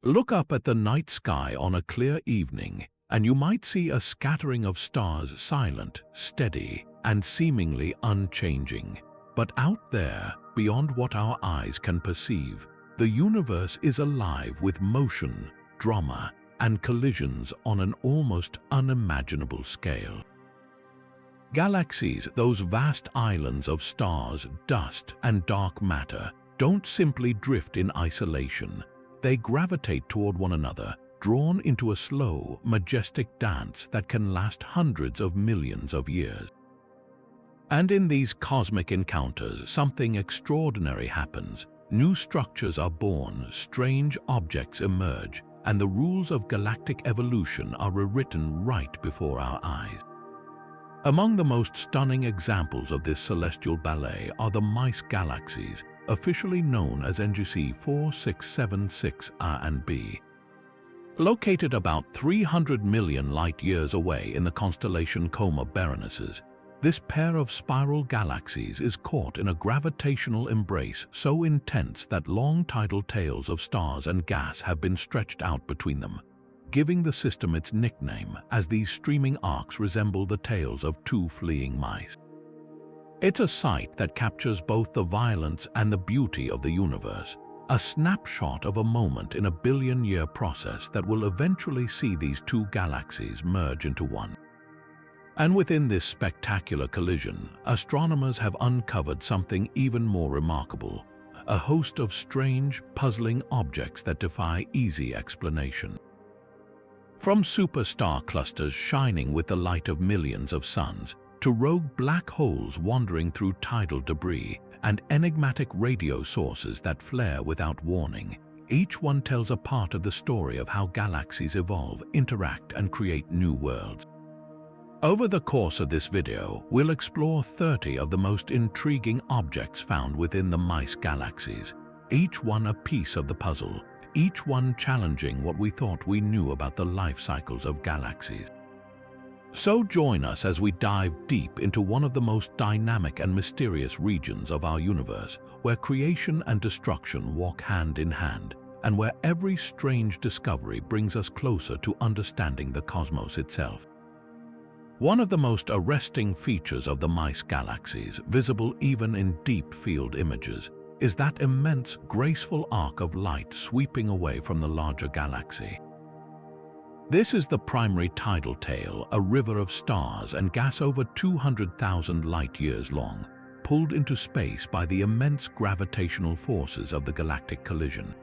Look up at the night sky on a clear evening, and you might see a scattering of stars, silent, steady, and seemingly unchanging. But out there, beyond what our eyes can perceive, the universe is alive with motion, drama, and collisions on an almost unimaginable scale. Galaxies, those vast islands of stars, dust, and dark matter, don't simply drift in isolation. They gravitate toward one another, drawn into a slow, majestic dance that can last hundreds of millions of years. And in these cosmic encounters, something extraordinary happens. New structures are born, strange objects emerge, and the rules of galactic evolution are rewritten right before our eyes. Among the most stunning examples of this celestial ballet are the Mice Galaxies, officially known as NGC 4676A and B. Located about 300 million light-years away in the constellation Coma Berenices, this pair of spiral galaxies is caught in a gravitational embrace so intense that long tidal tails of stars and gas have been stretched out between them, giving the system its nickname, as these streaming arcs resemble the tails of two fleeing mice. It's a sight that captures both the violence and the beauty of the universe, a snapshot of a moment in a billion-year process that will eventually see these two galaxies merge into one. And within this spectacular collision, astronomers have uncovered something even more remarkable, a host of strange, puzzling objects that defy easy explanation. From superstar clusters shining with the light of millions of suns, to rogue black holes wandering through tidal debris, and enigmatic radio sources that flare without warning, each one tells a part of the story of how galaxies evolve, interact, and create new worlds. Over the course of this video, we'll explore 30 of the most intriguing objects found within the Mice Galaxies, each one a piece of the puzzle, each one challenging what we thought we knew about the life cycles of galaxies. So join us as we dive deep into one of the most dynamic and mysterious regions of our universe, where creation and destruction walk hand in hand, and where every strange discovery brings us closer to understanding the cosmos itself. One of the most arresting features of the Mice Galaxies, visible even in deep field images, is that immense, graceful arc of light sweeping away from the larger galaxy. This is the primary tidal tail, a river of stars and gas over 200,000 light-years long, pulled into space by the immense gravitational forces of the galactic collision.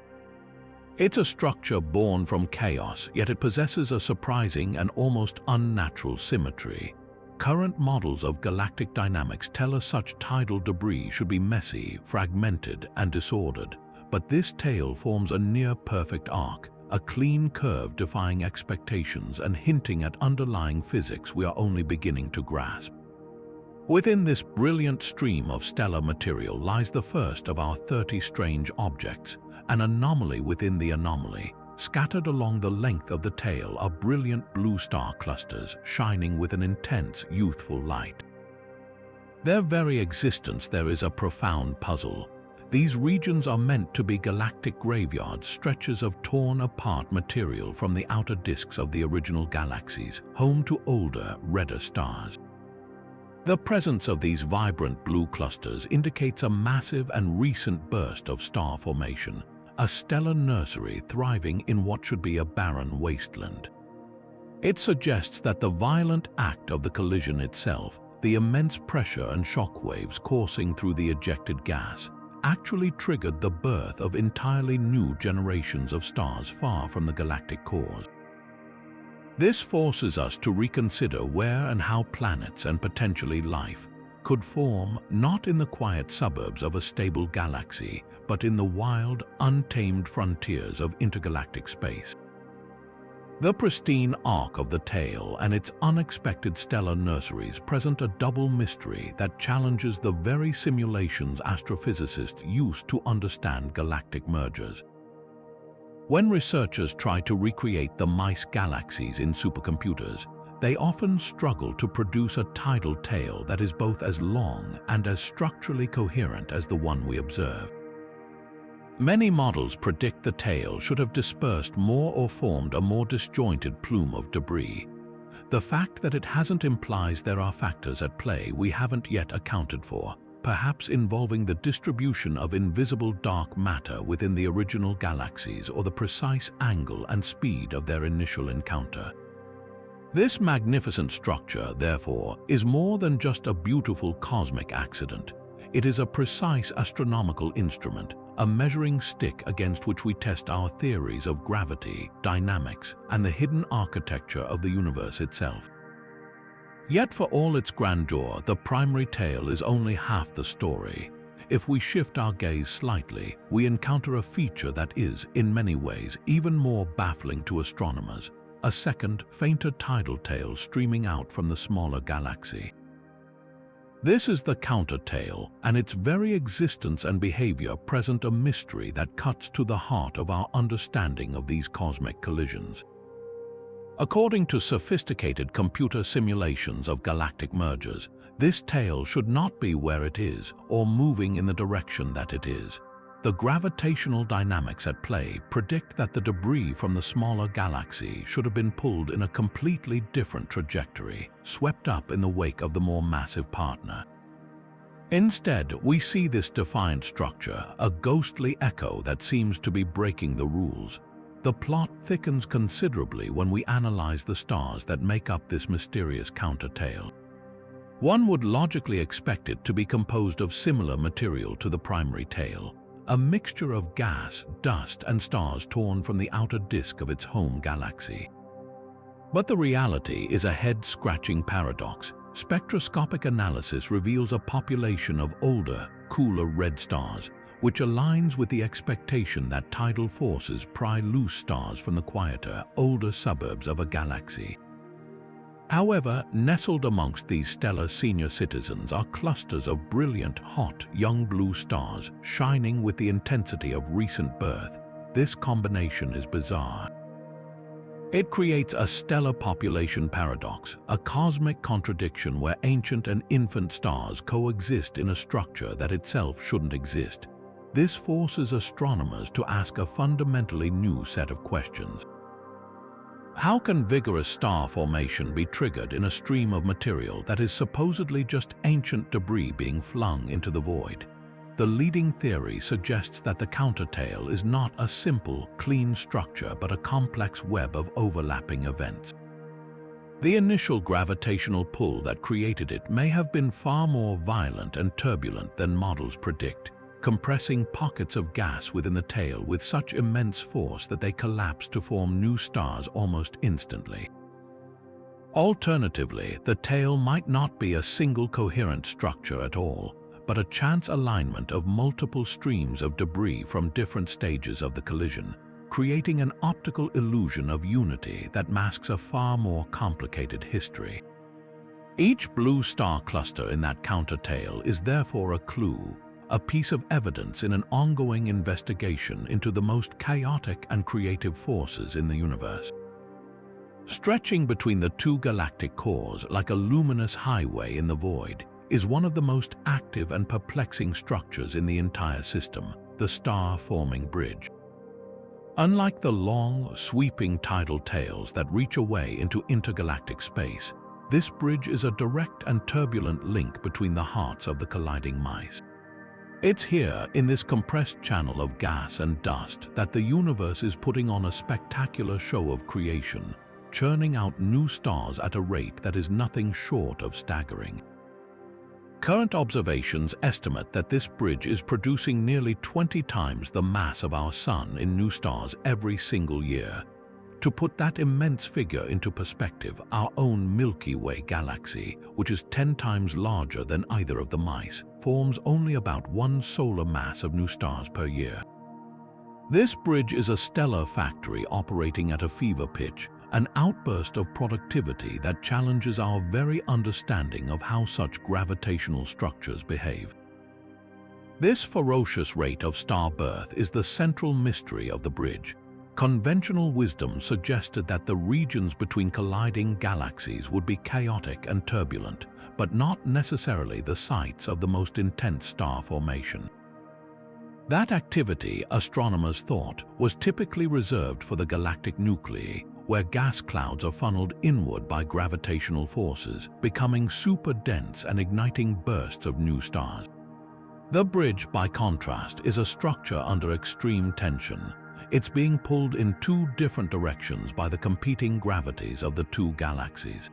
It's a structure born from chaos, yet it possesses a surprising and almost unnatural symmetry. Current models of galactic dynamics tell us such tidal debris should be messy, fragmented, and disordered, but this tail forms a near-perfect arc, a clean curve defying expectations and hinting at underlying physics we are only beginning to grasp. Within this brilliant stream of stellar material lies the first of our 30 strange objects, an anomaly within the anomaly. Scattered along the length of the tail are brilliant blue star clusters shining with an intense, youthful light. Their very existence there is a profound puzzle. These regions are meant to be galactic graveyards, stretches of torn-apart material from the outer disks of the original galaxies, home to older, redder stars. The presence of these vibrant blue clusters indicates a massive and recent burst of star formation, a stellar nursery thriving in what should be a barren wasteland. It suggests that the violent act of the collision itself, the immense pressure and shock waves coursing through the ejected gas, actually triggered the birth of entirely new generations of stars far from the galactic cores. This forces us to reconsider where and how planets and potentially life could form, not in the quiet suburbs of a stable galaxy, but in the wild, untamed frontiers of intergalactic space. The pristine arc of the tail and its unexpected stellar nurseries present a double mystery that challenges the very simulations astrophysicists use to understand galactic mergers. When researchers try to recreate the Mice Galaxies in supercomputers, they often struggle to produce a tidal tail that is both as long and as structurally coherent as the one we observe. Many models predict the tail should have dispersed more or formed a more disjointed plume of debris. The fact that it hasn't implies there are factors at play we haven't yet accounted for, perhaps involving the distribution of invisible dark matter within the original galaxies or the precise angle and speed of their initial encounter. This magnificent structure, therefore, is more than just a beautiful cosmic accident. It is a precise astronomical instrument, a measuring stick against which we test our theories of gravity, dynamics, and the hidden architecture of the universe itself. Yet for all its grandeur, the primary tail is only half the story. If we shift our gaze slightly, we encounter a feature that is, in many ways, even more baffling to astronomers: a second, fainter tidal tail streaming out from the smaller galaxy. This is the counter-tail, and its very existence and behavior present a mystery that cuts to the heart of our understanding of these cosmic collisions. According to sophisticated computer simulations of galactic mergers, this tail should not be where it is or moving in the direction that it is. The gravitational dynamics at play predict that the debris from the smaller galaxy should have been pulled in a completely different trajectory, swept up in the wake of the more massive partner. Instead, we see this defiant structure, a ghostly echo that seems to be breaking the rules. The plot thickens considerably when we analyze the stars that make up this mysterious counter-tail. One would logically expect it to be composed of similar material to the primary tail, a mixture of gas, dust, and stars torn from the outer disk of its home galaxy. But the reality is a head-scratching paradox. Spectroscopic analysis reveals a population of older, cooler red stars, which aligns with the expectation that tidal forces pry loose stars from the quieter, older suburbs of a galaxy. However, nestled amongst these stellar senior citizens are clusters of brilliant, hot, young blue stars shining with the intensity of recent birth. This combination is bizarre. It creates a stellar population paradox, a cosmic contradiction where ancient and infant stars coexist in a structure that itself shouldn't exist. This forces astronomers to ask a fundamentally new set of questions. How can vigorous star formation be triggered in a stream of material that is supposedly just ancient debris being flung into the void? The leading theory suggests that the countertail is not a simple, clean structure but a complex web of overlapping events. The initial gravitational pull that created it may have been far more violent and turbulent than models predict, compressing pockets of gas within the tail with such immense force that they collapse to form new stars almost instantly. Alternatively, the tail might not be a single coherent structure at all, but a chance alignment of multiple streams of debris from different stages of the collision, creating an optical illusion of unity that masks a far more complicated history. Each blue star cluster in that counter-tail is therefore a clue, a piece of evidence in an ongoing investigation into the most chaotic and creative forces in the universe. Stretching between the two galactic cores like a luminous highway in the void is one of the most active and perplexing structures in the entire system, the star-forming bridge. Unlike the long, sweeping tidal tails that reach away into intergalactic space, this bridge is a direct and turbulent link between the hearts of the colliding mice. It's here, in this compressed channel of gas and dust, that the universe is putting on a spectacular show of creation, churning out new stars at a rate that is nothing short of staggering. Current observations estimate that this bridge is producing nearly 20 times the mass of our Sun in new stars every single year. To put that immense figure into perspective, our own Milky Way galaxy, which is 10 times larger than either of the mice, forms only about 1 solar mass of new stars per year. This bridge is a stellar factory operating at a fever pitch, an outburst of productivity that challenges our very understanding of how such gravitational structures behave. This ferocious rate of star birth is the central mystery of the bridge. Conventional wisdom suggested that the regions between colliding galaxies would be chaotic and turbulent, but not necessarily the sites of the most intense star formation. That activity, astronomers thought, was typically reserved for the galactic nuclei, where gas clouds are funneled inward by gravitational forces, becoming super dense and igniting bursts of new stars. The bridge, by contrast, is a structure under extreme tension. It's being pulled in two different directions by the competing gravities of the two galaxies.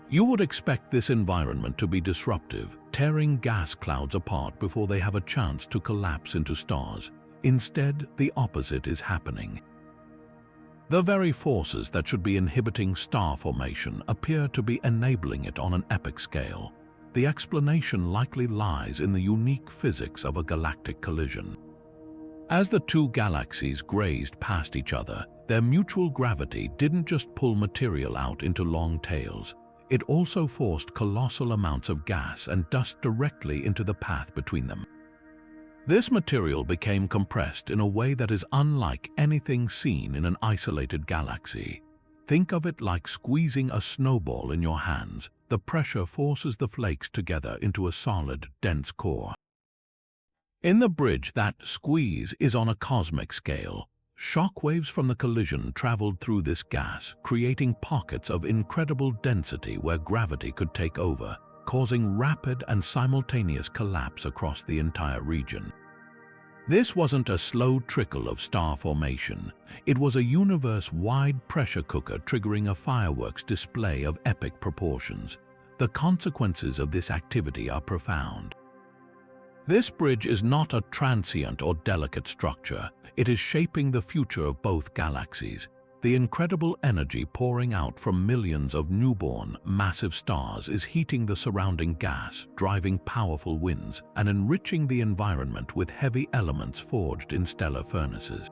You would expect this environment to be disruptive, tearing gas clouds apart before they have a chance to collapse into stars. Instead, the opposite is happening. The very forces that should be inhibiting star formation appear to be enabling it on an epic scale. The explanation likely lies in the unique physics of a galactic collision. As the two galaxies grazed past each other, their mutual gravity didn't just pull material out into long tails. It also forced colossal amounts of gas and dust directly into the path between them. This material became compressed in a way that is unlike anything seen in an isolated galaxy. Think of it like squeezing a snowball in your hands. The pressure forces the flakes together into a solid, dense core. In the bridge, that squeeze is on a cosmic scale. Shockwaves from the collision traveled through this gas, creating pockets of incredible density where gravity could take over, causing rapid and simultaneous collapse across the entire region. This wasn't a slow trickle of star formation. It was a universe-wide pressure cooker triggering a fireworks display of epic proportions. The consequences of this activity are profound. This bridge is not a transient or delicate structure. It is shaping the future of both galaxies. The incredible energy pouring out from millions of newborn, massive stars is heating the surrounding gas, driving powerful winds, and enriching the environment with heavy elements forged in stellar furnaces.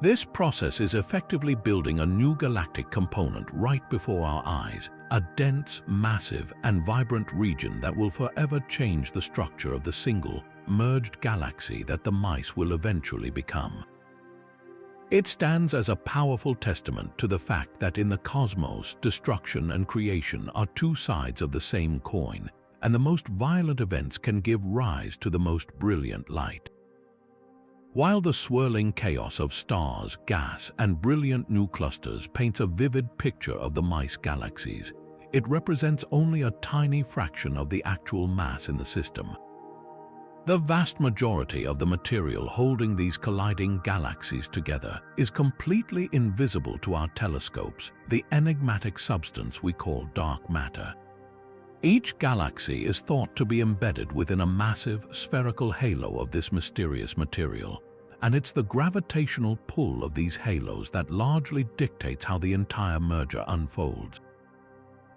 This process is effectively building a new galactic component right before our eyes, a dense, massive, and vibrant region that will forever change the structure of the single, merged galaxy that the mice will eventually become. It stands as a powerful testament to the fact that in the cosmos, destruction and creation are two sides of the same coin, and the most violent events can give rise to the most brilliant light. While the swirling chaos of stars, gas, and brilliant new clusters paints a vivid picture of the Mice Galaxies, it represents only a tiny fraction of the actual mass in the system. The vast majority of the material holding these colliding galaxies together is completely invisible to our telescopes, the enigmatic substance we call dark matter. Each galaxy is thought to be embedded within a massive, spherical halo of this mysterious material, and it's the gravitational pull of these halos that largely dictates how the entire merger unfolds.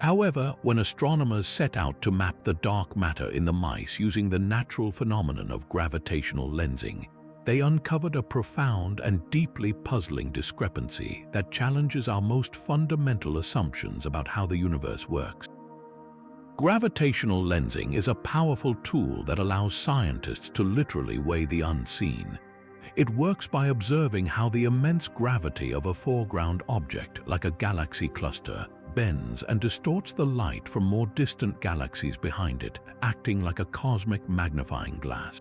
However, when astronomers set out to map the dark matter in the mice using the natural phenomenon of gravitational lensing, they uncovered a profound and deeply puzzling discrepancy that challenges our most fundamental assumptions about how the universe works. Gravitational lensing is a powerful tool that allows scientists to literally weigh the unseen. It works by observing how the immense gravity of a foreground object, like a galaxy cluster, bends and distorts the light from more distant galaxies behind it, acting like a cosmic magnifying glass.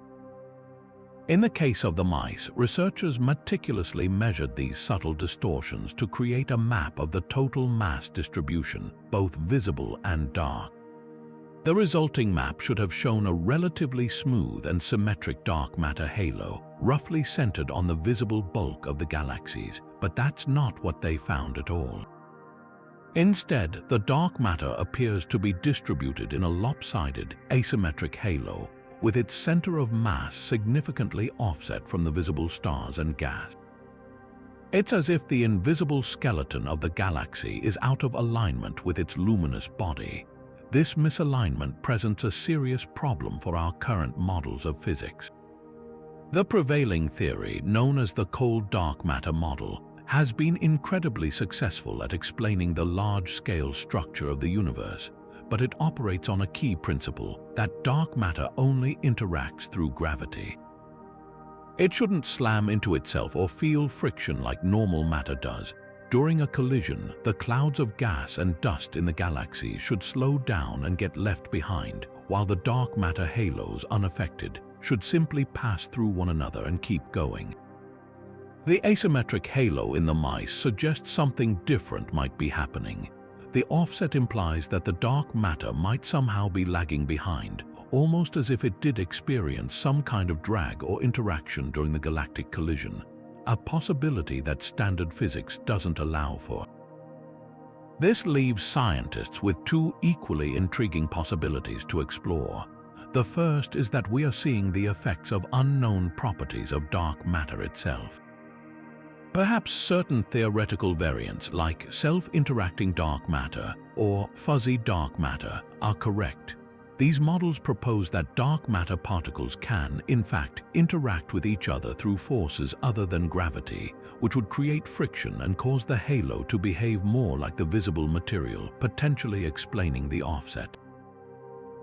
In the case of the mice, researchers meticulously measured these subtle distortions to create a map of the total mass distribution, both visible and dark. The resulting map should have shown a relatively smooth and symmetric dark matter halo, roughly centered on the visible bulk of the galaxies, but that's not what they found at all. Instead, the dark matter appears to be distributed in a lopsided, asymmetric halo, with its center of mass significantly offset from the visible stars and gas. It's as if the invisible skeleton of the galaxy is out of alignment with its luminous body. This misalignment presents a serious problem for our current models of physics. The prevailing theory, known as the cold dark matter model, has been incredibly successful at explaining the large-scale structure of the universe, but it operates on a key principle that dark matter only interacts through gravity. It shouldn't slam into itself or feel friction like normal matter does. During a collision, the clouds of gas and dust in the galaxy should slow down and get left behind, while the dark matter halos, unaffected, should simply pass through one another and keep going. The asymmetric halo in the mice suggests something different might be happening. The offset implies that the dark matter might somehow be lagging behind, almost as if it did experience some kind of drag or interaction during the galactic collision, a possibility that standard physics doesn't allow for. This leaves scientists with two equally intriguing possibilities to explore. The first is that we are seeing the effects of unknown properties of dark matter itself. Perhaps certain theoretical variants like self-interacting dark matter or fuzzy dark matter are correct. These models propose that dark matter particles can, in fact, interact with each other through forces other than gravity, which would create friction and cause the halo to behave more like the visible material, potentially explaining the offset.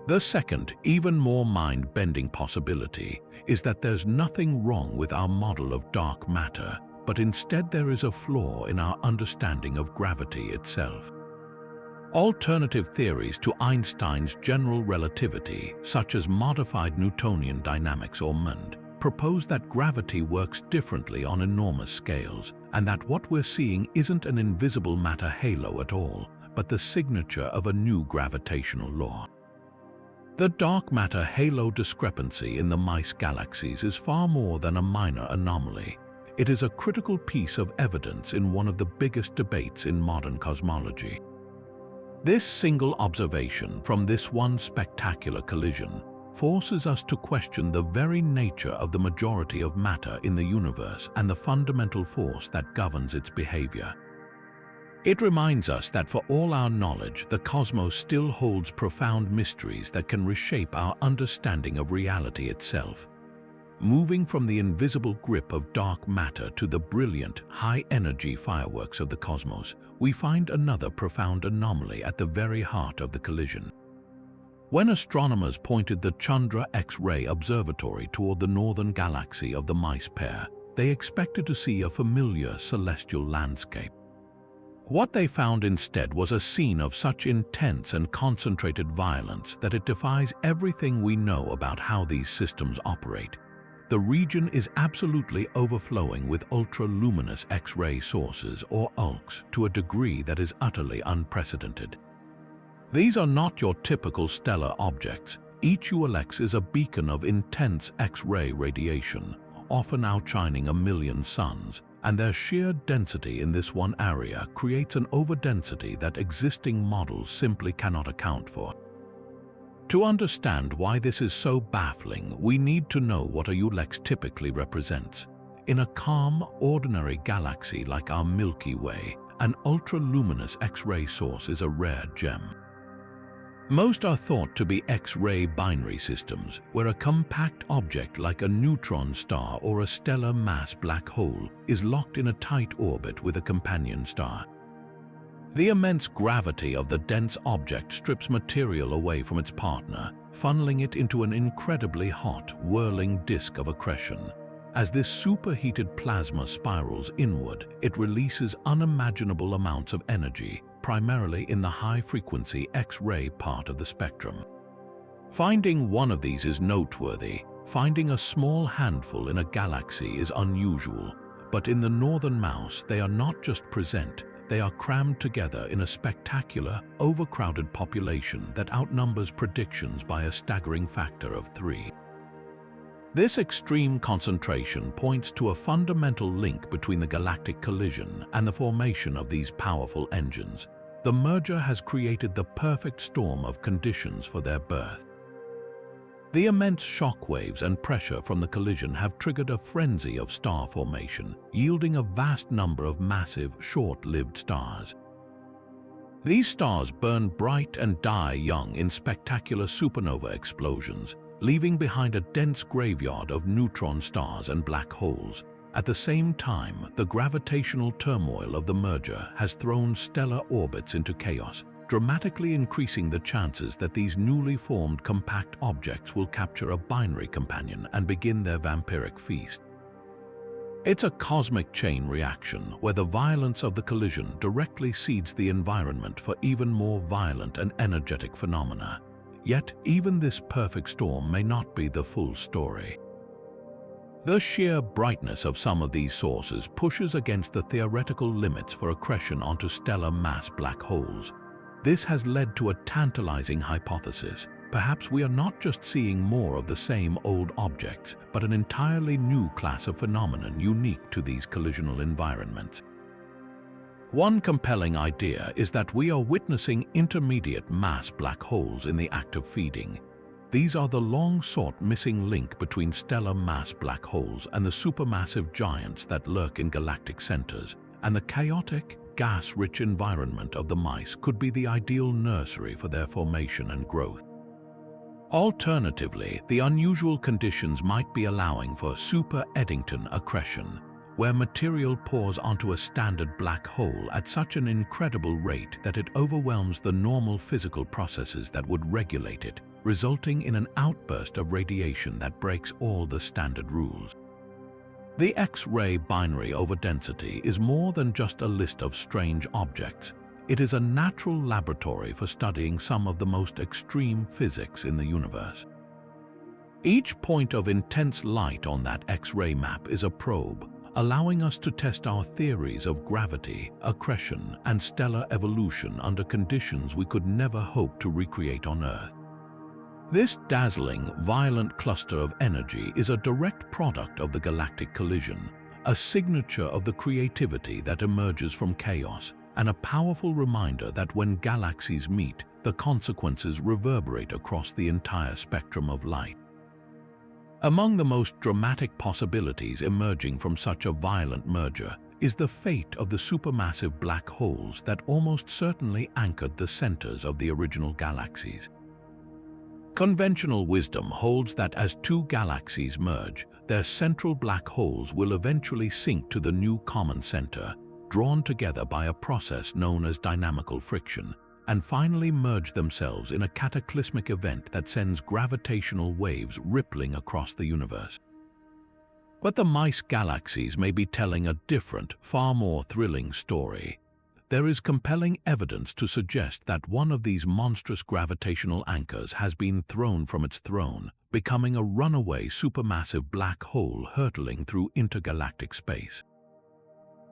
The second, even more mind-bending possibility is that there's nothing wrong with our model of dark matter, but instead there is a flaw in our understanding of gravity itself. Alternative theories to Einstein's general relativity, such as modified Newtonian dynamics or MND, propose that gravity works differently on enormous scales, and that what we're seeing isn't an invisible matter halo at all, but the signature of a new gravitational law. The dark matter halo discrepancy in the Mice Galaxies is far more than a minor anomaly. It is a critical piece of evidence in one of the biggest debates in modern cosmology. This single observation from this one spectacular collision forces us to question the very nature of the majority of matter in the universe and the fundamental force that governs its behavior. It reminds us that for all our knowledge, the cosmos still holds profound mysteries that can reshape our understanding of reality itself. Moving from the invisible grip of dark matter to the brilliant, high-energy fireworks of the cosmos, we find another profound anomaly at the very heart of the collision. When astronomers pointed the Chandra X-ray Observatory toward the northern galaxy of the Mice pair, they expected to see a familiar celestial landscape. What they found instead was a scene of such intense and concentrated violence that it defies everything we know about how these systems operate. The region is absolutely overflowing with ultra-luminous X-ray sources, or ULCs, to a degree that is utterly unprecedented. These are not your typical stellar objects. Each ULX is a beacon of intense X-ray radiation, often outshining 1 million suns, and their sheer density in this one area creates an overdensity that existing models simply cannot account for. To understand why this is so baffling, we need to know what a ULX typically represents. In a calm, ordinary galaxy like our Milky Way, an ultra-luminous X-ray source is a rare gem. Most are thought to be X-ray binary systems, where a compact object like a neutron star or a stellar mass black hole is locked in a tight orbit with a companion star. The immense gravity of the dense object strips material away from its partner, funneling it into an incredibly hot, whirling disk of accretion. As this superheated plasma spirals inward, it releases unimaginable amounts of energy, primarily in the high-frequency X-ray part of the spectrum. Finding one of these is noteworthy. Finding a small handful in a galaxy is unusual, but in the northern Mouse, they are not just present. They are crammed together in a spectacular, overcrowded population that outnumbers predictions by a staggering factor of 3. This extreme concentration points to a fundamental link between the galactic collision and the formation of these powerful engines. The merger has created the perfect storm of conditions for their birth. The immense shock waves and pressure from the collision have triggered a frenzy of star formation, yielding a vast number of massive, short-lived stars. These stars burn bright and die young in spectacular supernova explosions, leaving behind a dense graveyard of neutron stars and black holes. At the same time, the gravitational turmoil of the merger has thrown stellar orbits into chaos, dramatically increasing the chances that these newly formed compact objects will capture a binary companion and begin their vampiric feast. It's a cosmic chain reaction where the violence of the collision directly seeds the environment for even more violent and energetic phenomena. Yet, even this perfect storm may not be the full story. The sheer brightness of some of these sources pushes against the theoretical limits for accretion onto stellar mass black holes. This has led to a tantalizing hypothesis. Perhaps we are not just seeing more of the same old objects, but an entirely new class of phenomenon unique to these collisional environments. One compelling idea is that we are witnessing intermediate mass black holes in the act of feeding. These are the long-sought missing link between stellar mass black holes and the supermassive giants that lurk in galactic centers, and the chaotic, gas-rich environment of the mice could be the ideal nursery for their formation and growth. Alternatively, the unusual conditions might be allowing for super-Eddington accretion, where material pours onto a standard black hole at such an incredible rate that it overwhelms the normal physical processes that would regulate it, resulting in an outburst of radiation that breaks all the standard rules. The X-ray binary over density is more than just a list of strange objects. It is a natural laboratory for studying some of the most extreme physics in the universe. Each point of intense light on that X-ray map is a probe, allowing us to test our theories of gravity, accretion, and stellar evolution under conditions we could never hope to recreate on Earth. This dazzling, violent cluster of energy is a direct product of the galactic collision, a signature of the creativity that emerges from chaos, and a powerful reminder that when galaxies meet, the consequences reverberate across the entire spectrum of light. Among the most dramatic possibilities emerging from such a violent merger is the fate of the supermassive black holes that almost certainly anchored the centers of the original galaxies. Conventional wisdom holds that as two galaxies merge, their central black holes will eventually sink to the new common center, drawn together by a process known as dynamical friction, and finally merge themselves in a cataclysmic event that sends gravitational waves rippling across the universe. But the Mice Galaxies may be telling a different, far more thrilling story. There is compelling evidence to suggest that one of these monstrous gravitational anchors has been thrown from its throne, becoming a runaway supermassive black hole hurtling through intergalactic space.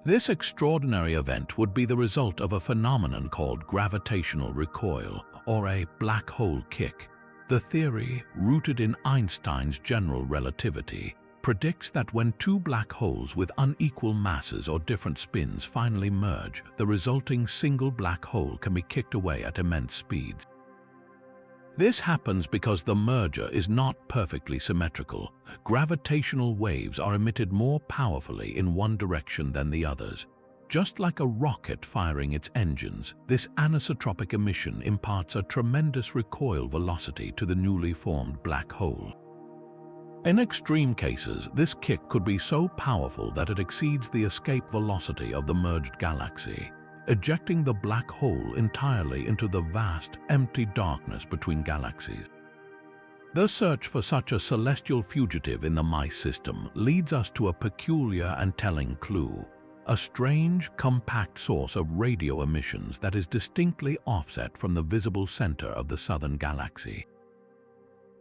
This extraordinary event would be the result of a phenomenon called gravitational recoil, or a black hole kick. The theory, rooted in Einstein's general relativity, predicts that when two black holes with unequal masses or different spins finally merge, the resulting single black hole can be kicked away at immense speeds. This happens because the merger is not perfectly symmetrical. Gravitational waves are emitted more powerfully in one direction than the others. Just like a rocket firing its engines, this anisotropic emission imparts a tremendous recoil velocity to the newly formed black hole. In extreme cases, this kick could be so powerful that it exceeds the escape velocity of the merged galaxy, ejecting the black hole entirely into the vast, empty darkness between galaxies. The search for such a celestial fugitive in the Mice system leads us to a peculiar and telling clue, a strange, compact source of radio emissions that is distinctly offset from the visible center of the southern galaxy.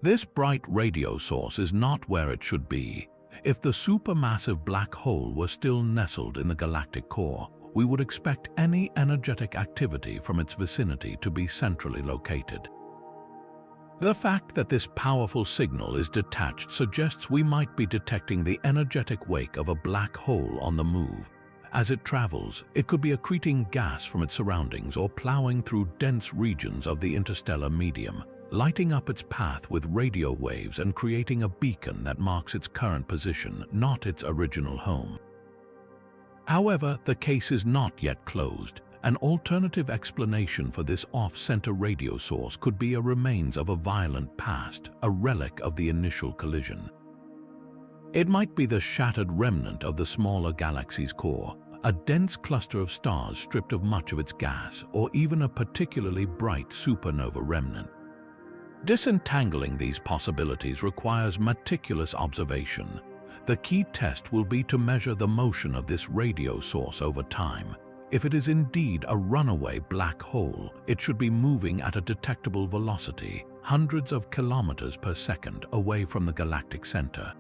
This bright radio source is not where it should be. If the supermassive black hole were still nestled in the galactic core, we would expect any energetic activity from its vicinity to be centrally located. The fact that this powerful signal is detached suggests we might be detecting the energetic wake of a black hole on the move. As it travels, it could be accreting gas from its surroundings or plowing through dense regions of the interstellar medium, lighting up its path with radio waves and creating a beacon that marks its current position, not its original home. However, the case is not yet closed. An alternative explanation for this off-center radio source could be a remains of a violent past, a relic of the initial collision. It might be the shattered remnant of the smaller galaxy's core, a dense cluster of stars stripped of much of its gas, or even a particularly bright supernova remnant. Disentangling these possibilities requires meticulous observation. The key test will be to measure the motion of this radio source over time. If it is indeed a runaway black hole, it should be moving at a detectable velocity, hundreds of kilometers per second away from the galactic center.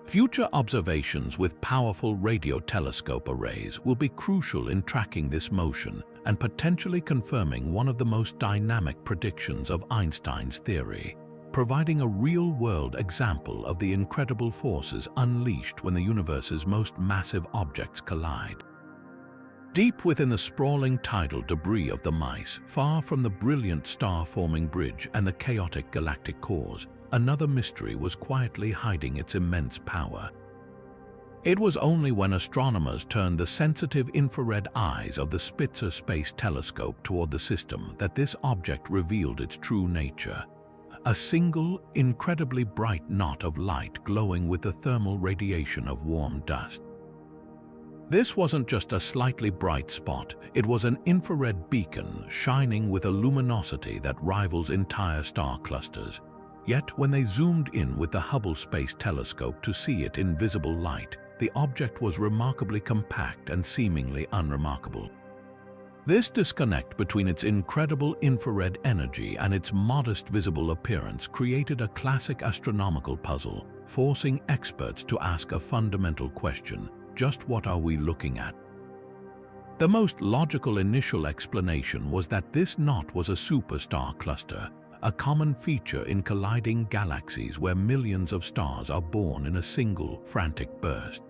Future observations with powerful radio telescope arrays will be crucial in tracking this motion and potentially confirming one of the most dynamic predictions of Einstein's theory, providing a real-world example of the incredible forces unleashed when the universe's most massive objects collide. Deep within the sprawling tidal debris of the Mice, far from the brilliant star-forming bridge and the chaotic galactic cores, another mystery was quietly hiding its immense power. It was only when astronomers turned the sensitive infrared eyes of the Spitzer Space Telescope toward the system that this object revealed its true nature. A single, incredibly bright knot of light glowing with the thermal radiation of warm dust. This wasn't just a slightly bright spot, it was an infrared beacon shining with a luminosity that rivals entire star clusters. Yet when they zoomed in with the Hubble Space Telescope to see it in visible light, the object was remarkably compact and seemingly unremarkable. This disconnect between its incredible infrared energy and its modest visible appearance created a classic astronomical puzzle, forcing experts to ask a fundamental question: just what are we looking at? The most logical initial explanation was that this knot was a superstar cluster, a common feature in colliding galaxies where millions of stars are born in a single, frantic burst.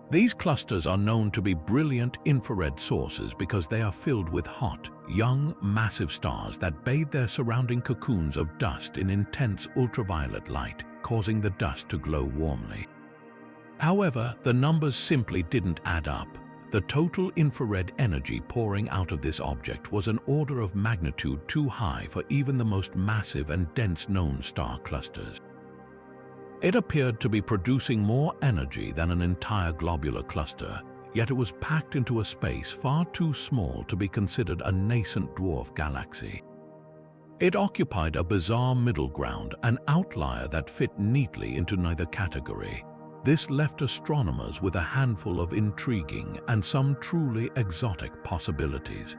These clusters are known to be brilliant infrared sources because they are filled with hot, young, massive stars that bathe their surrounding cocoons of dust in intense ultraviolet light, causing the dust to glow warmly. However, the numbers simply didn't add up. The total infrared energy pouring out of this object was an order of magnitude too high for even the most massive and dense known star clusters. It appeared to be producing more energy than an entire globular cluster, yet it was packed into a space far too small to be considered a nascent dwarf galaxy. It occupied a bizarre middle ground, an outlier that fit neatly into neither category. This left astronomers with a handful of intriguing and some truly exotic possibilities.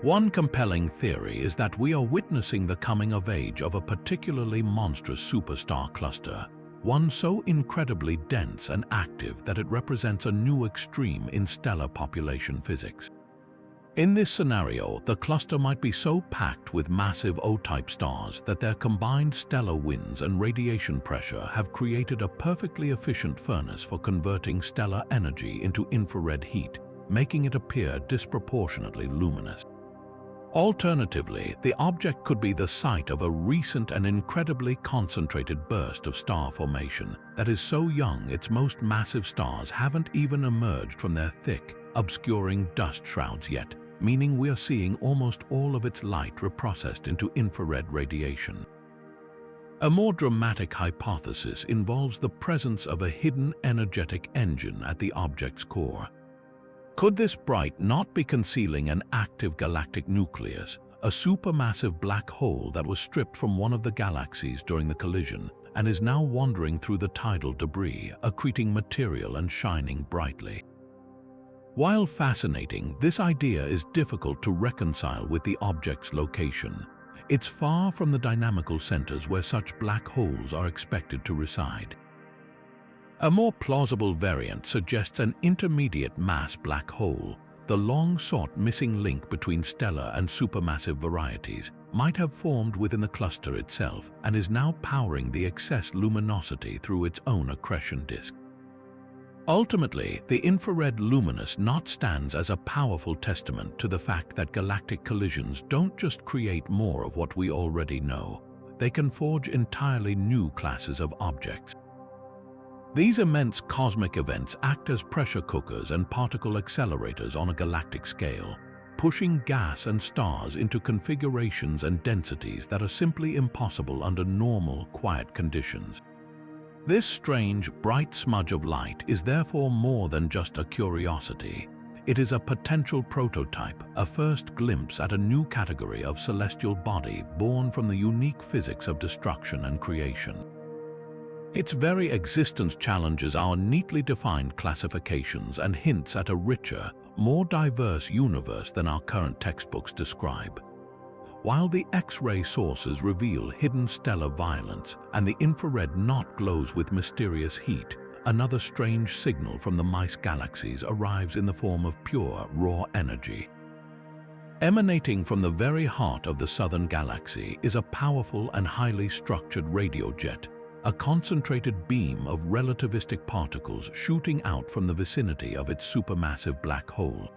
One compelling theory is that we are witnessing the coming of age of a particularly monstrous superstar cluster, one so incredibly dense and active that it represents a new extreme in stellar population physics. In this scenario, the cluster might be so packed with massive O-type stars that their combined stellar winds and radiation pressure have created a perfectly efficient furnace for converting stellar energy into infrared heat, making it appear disproportionately luminous. Alternatively, the object could be the site of a recent and incredibly concentrated burst of star formation that is so young its most massive stars haven't even emerged from their thick, obscuring dust shrouds yet, meaning we are seeing almost all of its light reprocessed into infrared radiation. A more dramatic hypothesis involves the presence of a hidden energetic engine at the object's core. Could this bright knot be concealing an active galactic nucleus, a supermassive black hole that was stripped from one of the galaxies during the collision and is now wandering through the tidal debris, accreting material and shining brightly? While fascinating, this idea is difficult to reconcile with the object's location. It's far from the dynamical centers where such black holes are expected to reside. A more plausible variant suggests an intermediate mass black hole. The long-sought missing link between stellar and supermassive varieties might have formed within the cluster itself and is now powering the excess luminosity through its own accretion disk. Ultimately, the infrared luminous knot stands as a powerful testament to the fact that galactic collisions don't just create more of what we already know, they can forge entirely new classes of objects. These immense cosmic events act as pressure cookers and particle accelerators on a galactic scale, pushing gas and stars into configurations and densities that are simply impossible under normal, quiet conditions. This strange, bright smudge of light is therefore more than just a curiosity. It is a potential prototype, a first glimpse at a new category of celestial body born from the unique physics of destruction and creation. Its very existence challenges our neatly defined classifications and hints at a richer, more diverse universe than our current textbooks describe. while the X-ray sources reveal hidden stellar violence and the infrared knot glows with mysterious heat, another strange signal from the Mice Galaxies arrives in the form of pure, raw energy. Emanating from the very heart of the southern galaxy is a powerful and highly structured radio jet, a concentrated beam of relativistic particles shooting out from the vicinity of its supermassive black hole.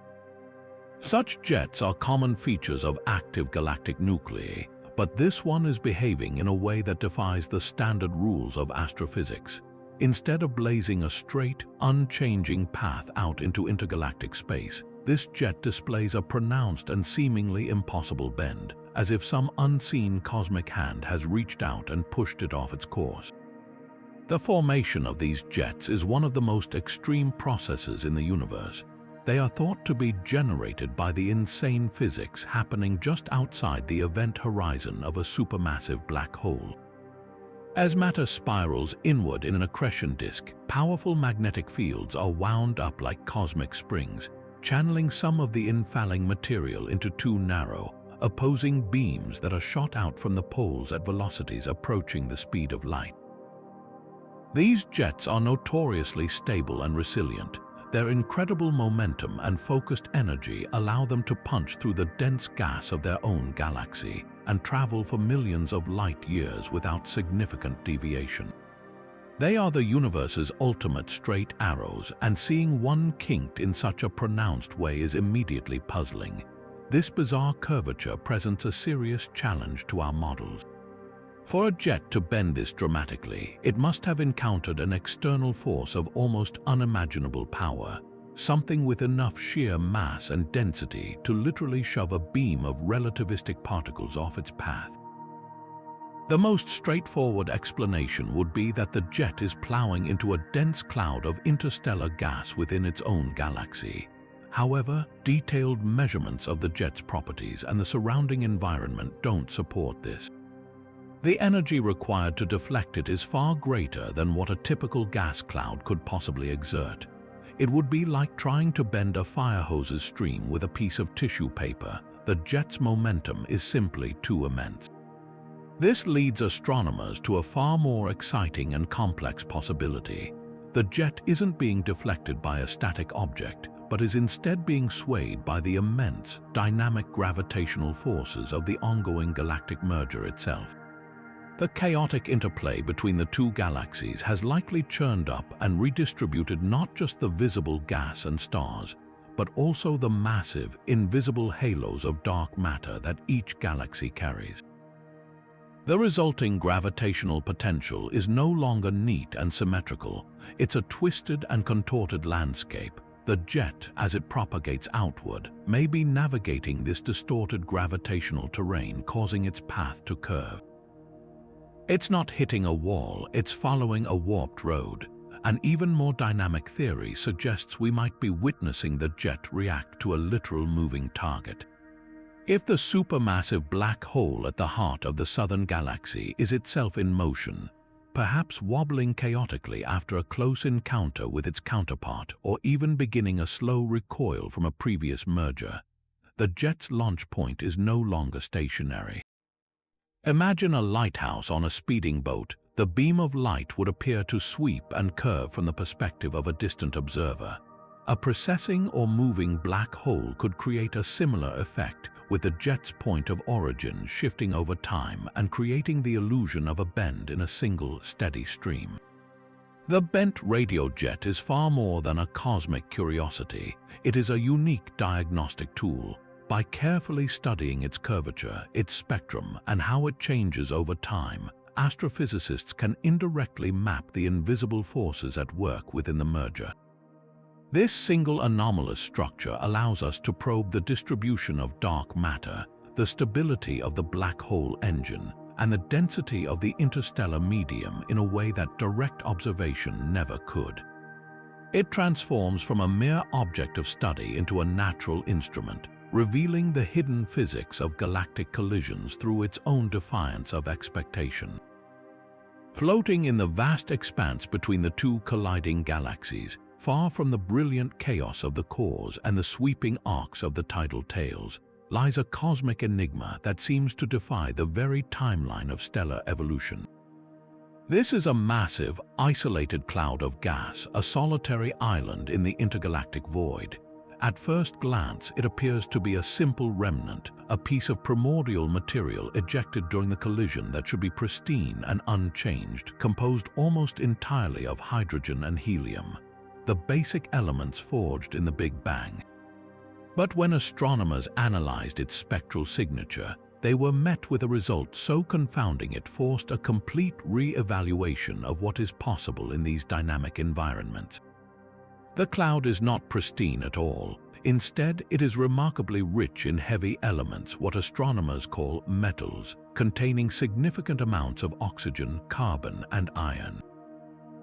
Such jets are common features of active galactic nuclei, but this one is behaving in a way that defies the standard rules of astrophysics. Instead of blazing a straight, unchanging path out into intergalactic space, this jet displays a pronounced and seemingly impossible bend, as if some unseen cosmic hand has reached out and pushed it off its course. The formation of these jets is one of the most extreme processes in the universe. They are thought to be generated by the insane physics happening just outside the event horizon of a supermassive black hole. As matter spirals inward in an accretion disk, powerful magnetic fields are wound up like cosmic springs, channeling some of the infalling material into two narrow, opposing beams that are shot out from the poles at velocities approaching the speed of light. These jets are notoriously stable and resilient. Their incredible momentum and focused energy allow them to punch through the dense gas of their own galaxy and travel for millions of light years without significant deviation. They are the universe's ultimate straight arrows, and seeing one kinked in such a pronounced way is immediately puzzling. This bizarre curvature presents a serious challenge to our models. For a jet to bend this dramatically, it must have encountered an external force of almost unimaginable power, something with enough sheer mass and density to literally shove a beam of relativistic particles off its path. The most straightforward explanation would be that the jet is plowing into a dense cloud of interstellar gas within its own galaxy. However, detailed measurements of the jet's properties and the surrounding environment don't support this. The energy required to deflect it is far greater than what a typical gas cloud could possibly exert. It would be like trying to bend a fire hose's stream with a piece of tissue paper. The jet's momentum is simply too immense. This leads astronomers to a far more exciting and complex possibility. The jet isn't being deflected by a static object, but is instead being swayed by the immense, dynamic gravitational forces of the ongoing galactic merger itself. The chaotic interplay between the two galaxies has likely churned up and redistributed not just the visible gas and stars, but also the massive, invisible halos of dark matter that each galaxy carries. The resulting gravitational potential is no longer neat and symmetrical. It's a twisted and contorted landscape. The jet, as it propagates outward, may be navigating this distorted gravitational terrain, causing its path to curve. It's not hitting a wall, it's following a warped road. An even more dynamic theory suggests we might be witnessing the jet react to a literal moving target. If the supermassive black hole at the heart of the southern galaxy is itself in motion, perhaps wobbling chaotically after a close encounter with its counterpart or even beginning a slow recoil from a previous merger, the jet's launch point is no longer stationary. Imagine a lighthouse on a speeding boat. The beam of light would appear to sweep and curve from the perspective of a distant observer. A precessing or moving black hole could create a similar effect, with the jet's point of origin shifting over time and creating the illusion of a bend in a single, steady stream. The bent radio jet is far more than a cosmic curiosity. It is a unique diagnostic tool. By carefully studying its curvature, its spectrum, and how it changes over time, astrophysicists can indirectly map the invisible forces at work within the merger. This single anomalous structure allows us to probe the distribution of dark matter, the stability of the black hole engine, and the density of the interstellar medium in a way that direct observation never could. It transforms from a mere object of study into a natural instrument, revealing the hidden physics of galactic collisions through its own defiance of expectation. Floating in the vast expanse between the two colliding galaxies, far from the brilliant chaos of the cores and the sweeping arcs of the tidal tails, lies a cosmic enigma that seems to defy the very timeline of stellar evolution. This is a massive, isolated cloud of gas, a solitary island in the intergalactic void. At first glance, it appears to be a simple remnant, a piece of primordial material ejected during the collision that should be pristine and unchanged, composed almost entirely of hydrogen and helium, the basic elements forged in the Big Bang. But when astronomers analyzed its spectral signature, they were met with a result so confounding it forced a complete re-evaluation of what is possible in these dynamic environments. The cloud is not pristine at all. Instead, it is remarkably rich in heavy elements, what astronomers call metals, containing significant amounts of oxygen, carbon, and iron.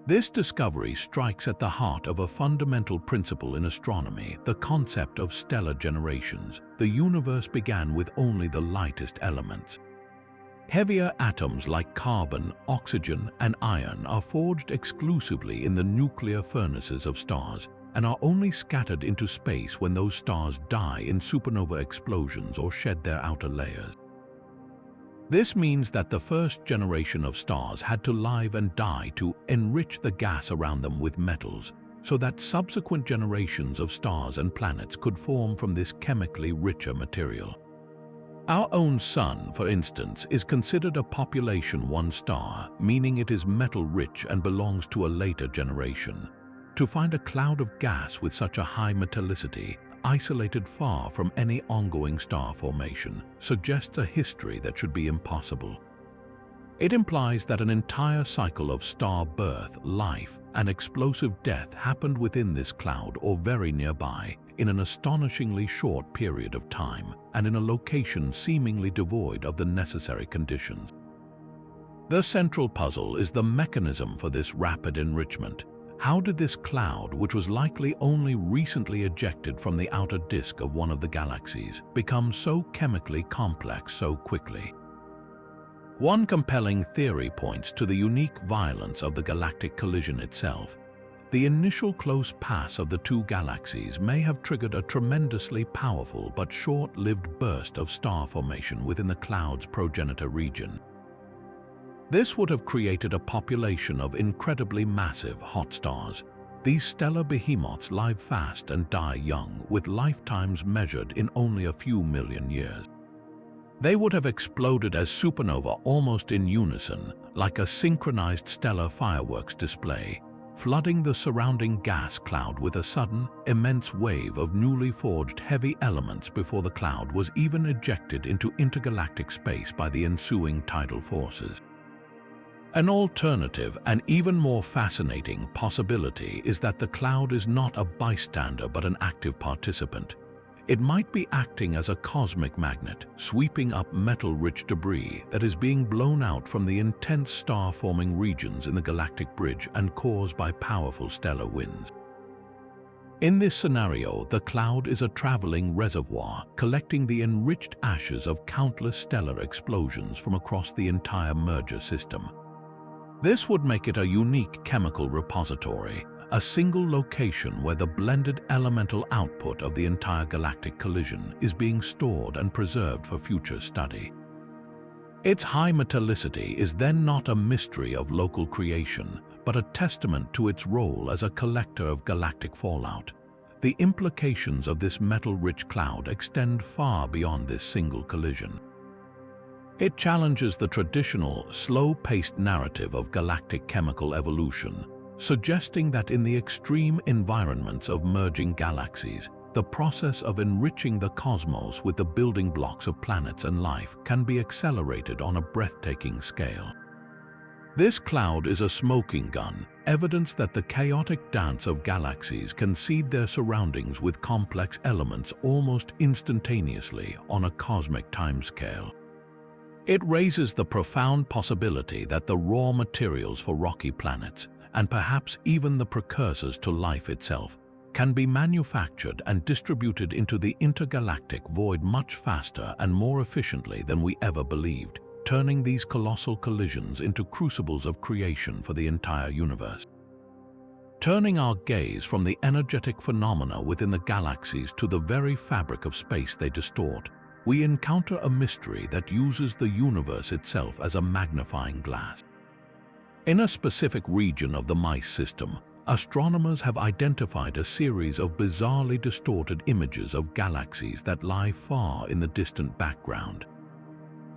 This discovery strikes at the heart of a fundamental principle in astronomy, the concept of stellar generations. The universe began with only the lightest elements. Heavier atoms like carbon, oxygen, and iron are forged exclusively in the nuclear furnaces of stars and are only scattered into space when those stars die in supernova explosions or shed their outer layers. This means that the first generation of stars had to live and die to enrich the gas around them with metals, so that subsequent generations of stars and planets could form from this chemically richer material. Our own Sun, for instance, is considered a population 1 star, meaning it is metal-rich and belongs to a later generation. To find a cloud of gas with such a high metallicity, isolated far from any ongoing star formation, suggests a history that should be impossible. It implies that an entire cycle of star birth, life, and explosive death happened within this cloud or very nearby, in an astonishingly short period of time, and in a location seemingly devoid of the necessary conditions. The central puzzle is the mechanism for this rapid enrichment. How did this cloud, which was likely only recently ejected from the outer disk of one of the galaxies, become so chemically complex so quickly? One compelling theory points to the unique violence of the galactic collision itself. The initial close pass of the two galaxies may have triggered a tremendously powerful but short-lived burst of star formation within the cloud's progenitor region. This would have created a population of incredibly massive hot stars. These stellar behemoths live fast and die young, with lifetimes measured in only a few million years. They would have exploded as supernova almost in unison, like a synchronized stellar fireworks display, flooding the surrounding gas cloud with a sudden, immense wave of newly forged heavy elements before the cloud was even ejected into intergalactic space by the ensuing tidal forces. An alternative and even more fascinating possibility is that the cloud is not a bystander but an active participant. It might be acting as a cosmic magnet, sweeping up metal-rich debris that is being blown out from the intense star-forming regions in the galactic bridge and caused by powerful stellar winds. In this scenario, the cloud is a traveling reservoir, collecting the enriched ashes of countless stellar explosions from across the entire merger system. This would make it a unique chemical repository, a single location where the blended elemental output of the entire galactic collision is being stored and preserved for future study. Its high metallicity is then not a mystery of local creation, but a testament to its role as a collector of galactic fallout. The implications of this metal-rich cloud extend far beyond this single collision. It challenges the traditional, slow-paced narrative of galactic chemical evolution, suggesting that in the extreme environments of merging galaxies, the process of enriching the cosmos with the building blocks of planets and life can be accelerated on a breathtaking scale. This cloud is a smoking gun, evidence that the chaotic dance of galaxies can seed their surroundings with complex elements almost instantaneously on a cosmic timescale. It raises the profound possibility that the raw materials for rocky planets, and perhaps even the precursors to life itself, can be manufactured and distributed into the intergalactic void much faster and more efficiently than we ever believed, turning these colossal collisions into crucibles of creation for the entire universe. Turning our gaze from the energetic phenomena within the galaxies to the very fabric of space they distort, we encounter a mystery that uses the universe itself as a magnifying glass. In a specific region of the Mice system, astronomers have identified a series of bizarrely distorted images of galaxies that lie far in the distant background.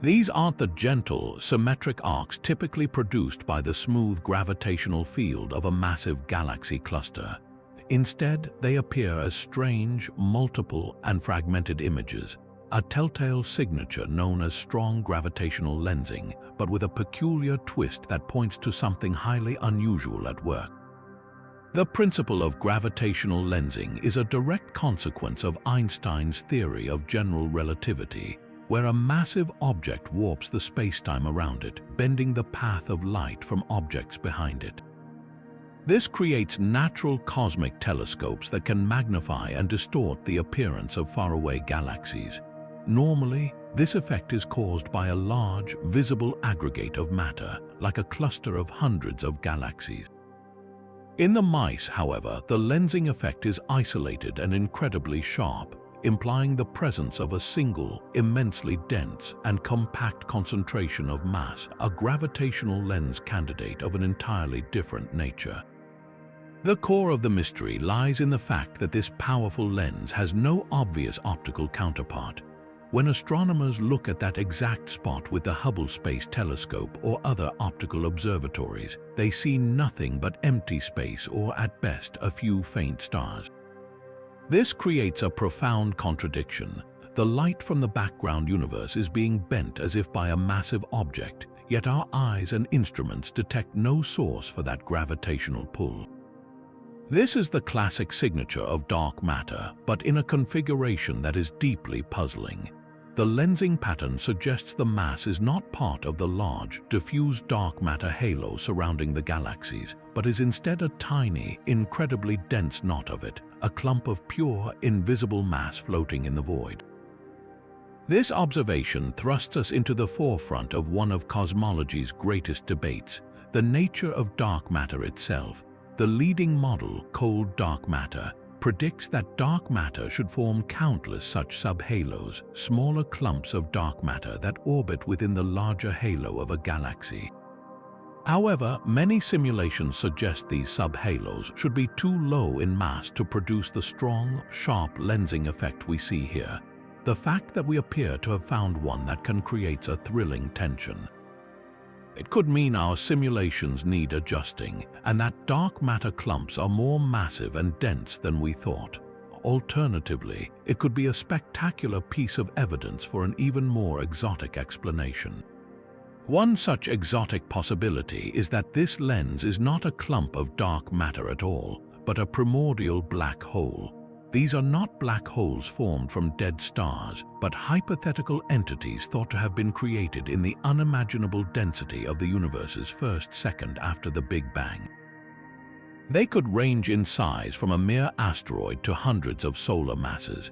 These aren't the gentle, symmetric arcs typically produced by the smooth gravitational field of a massive galaxy cluster. Instead, they appear as strange, multiple, and fragmented images, a telltale signature known as strong gravitational lensing, but with a peculiar twist that points to something highly unusual at work. The principle of gravitational lensing is a direct consequence of Einstein's theory of general relativity, where a massive object warps the spacetime around it, bending the path of light from objects behind it. This creates natural cosmic telescopes that can magnify and distort the appearance of faraway galaxies. Normally, this effect is caused by a large, visible aggregate of matter, like a cluster of hundreds of galaxies. In the mice, however, the lensing effect is isolated and incredibly sharp, implying the presence of a single, immensely dense and compact concentration of mass, a gravitational lens candidate of an entirely different nature. The core of the mystery lies in the fact that this powerful lens has no obvious optical counterpart. When astronomers look at that exact spot with the Hubble Space Telescope or other optical observatories, they see nothing but empty space or, at best, a few faint stars. This creates a profound contradiction. The light from the background universe is being bent as if by a massive object, yet our eyes and instruments detect no source for that gravitational pull. This is the classic signature of dark matter, but in a configuration that is deeply puzzling. The lensing pattern suggests the mass is not part of the large, diffuse dark matter halo surrounding the galaxies, but is instead a tiny, incredibly dense knot of it, a clump of pure, invisible mass floating in the void. This observation thrusts us into the forefront of one of cosmology's greatest debates, the nature of dark matter itself. The leading model, cold dark matter, predicts that dark matter should form countless such subhalos, smaller clumps of dark matter that orbit within the larger halo of a galaxy. However, many simulations suggest these subhalos should be too low in mass to produce the strong, sharp lensing effect we see here. The fact that we appear to have found one that can create a thrilling tension. It could mean our simulations need adjusting, and that dark matter clumps are more massive and dense than we thought. Alternatively, it could be a spectacular piece of evidence for an even more exotic explanation. One such exotic possibility is that this lens is not a clump of dark matter at all, but a primordial black hole. These are not black holes formed from dead stars, but hypothetical entities thought to have been created in the unimaginable density of the universe's first second after the Big Bang. They could range in size from a mere asteroid to hundreds of solar masses.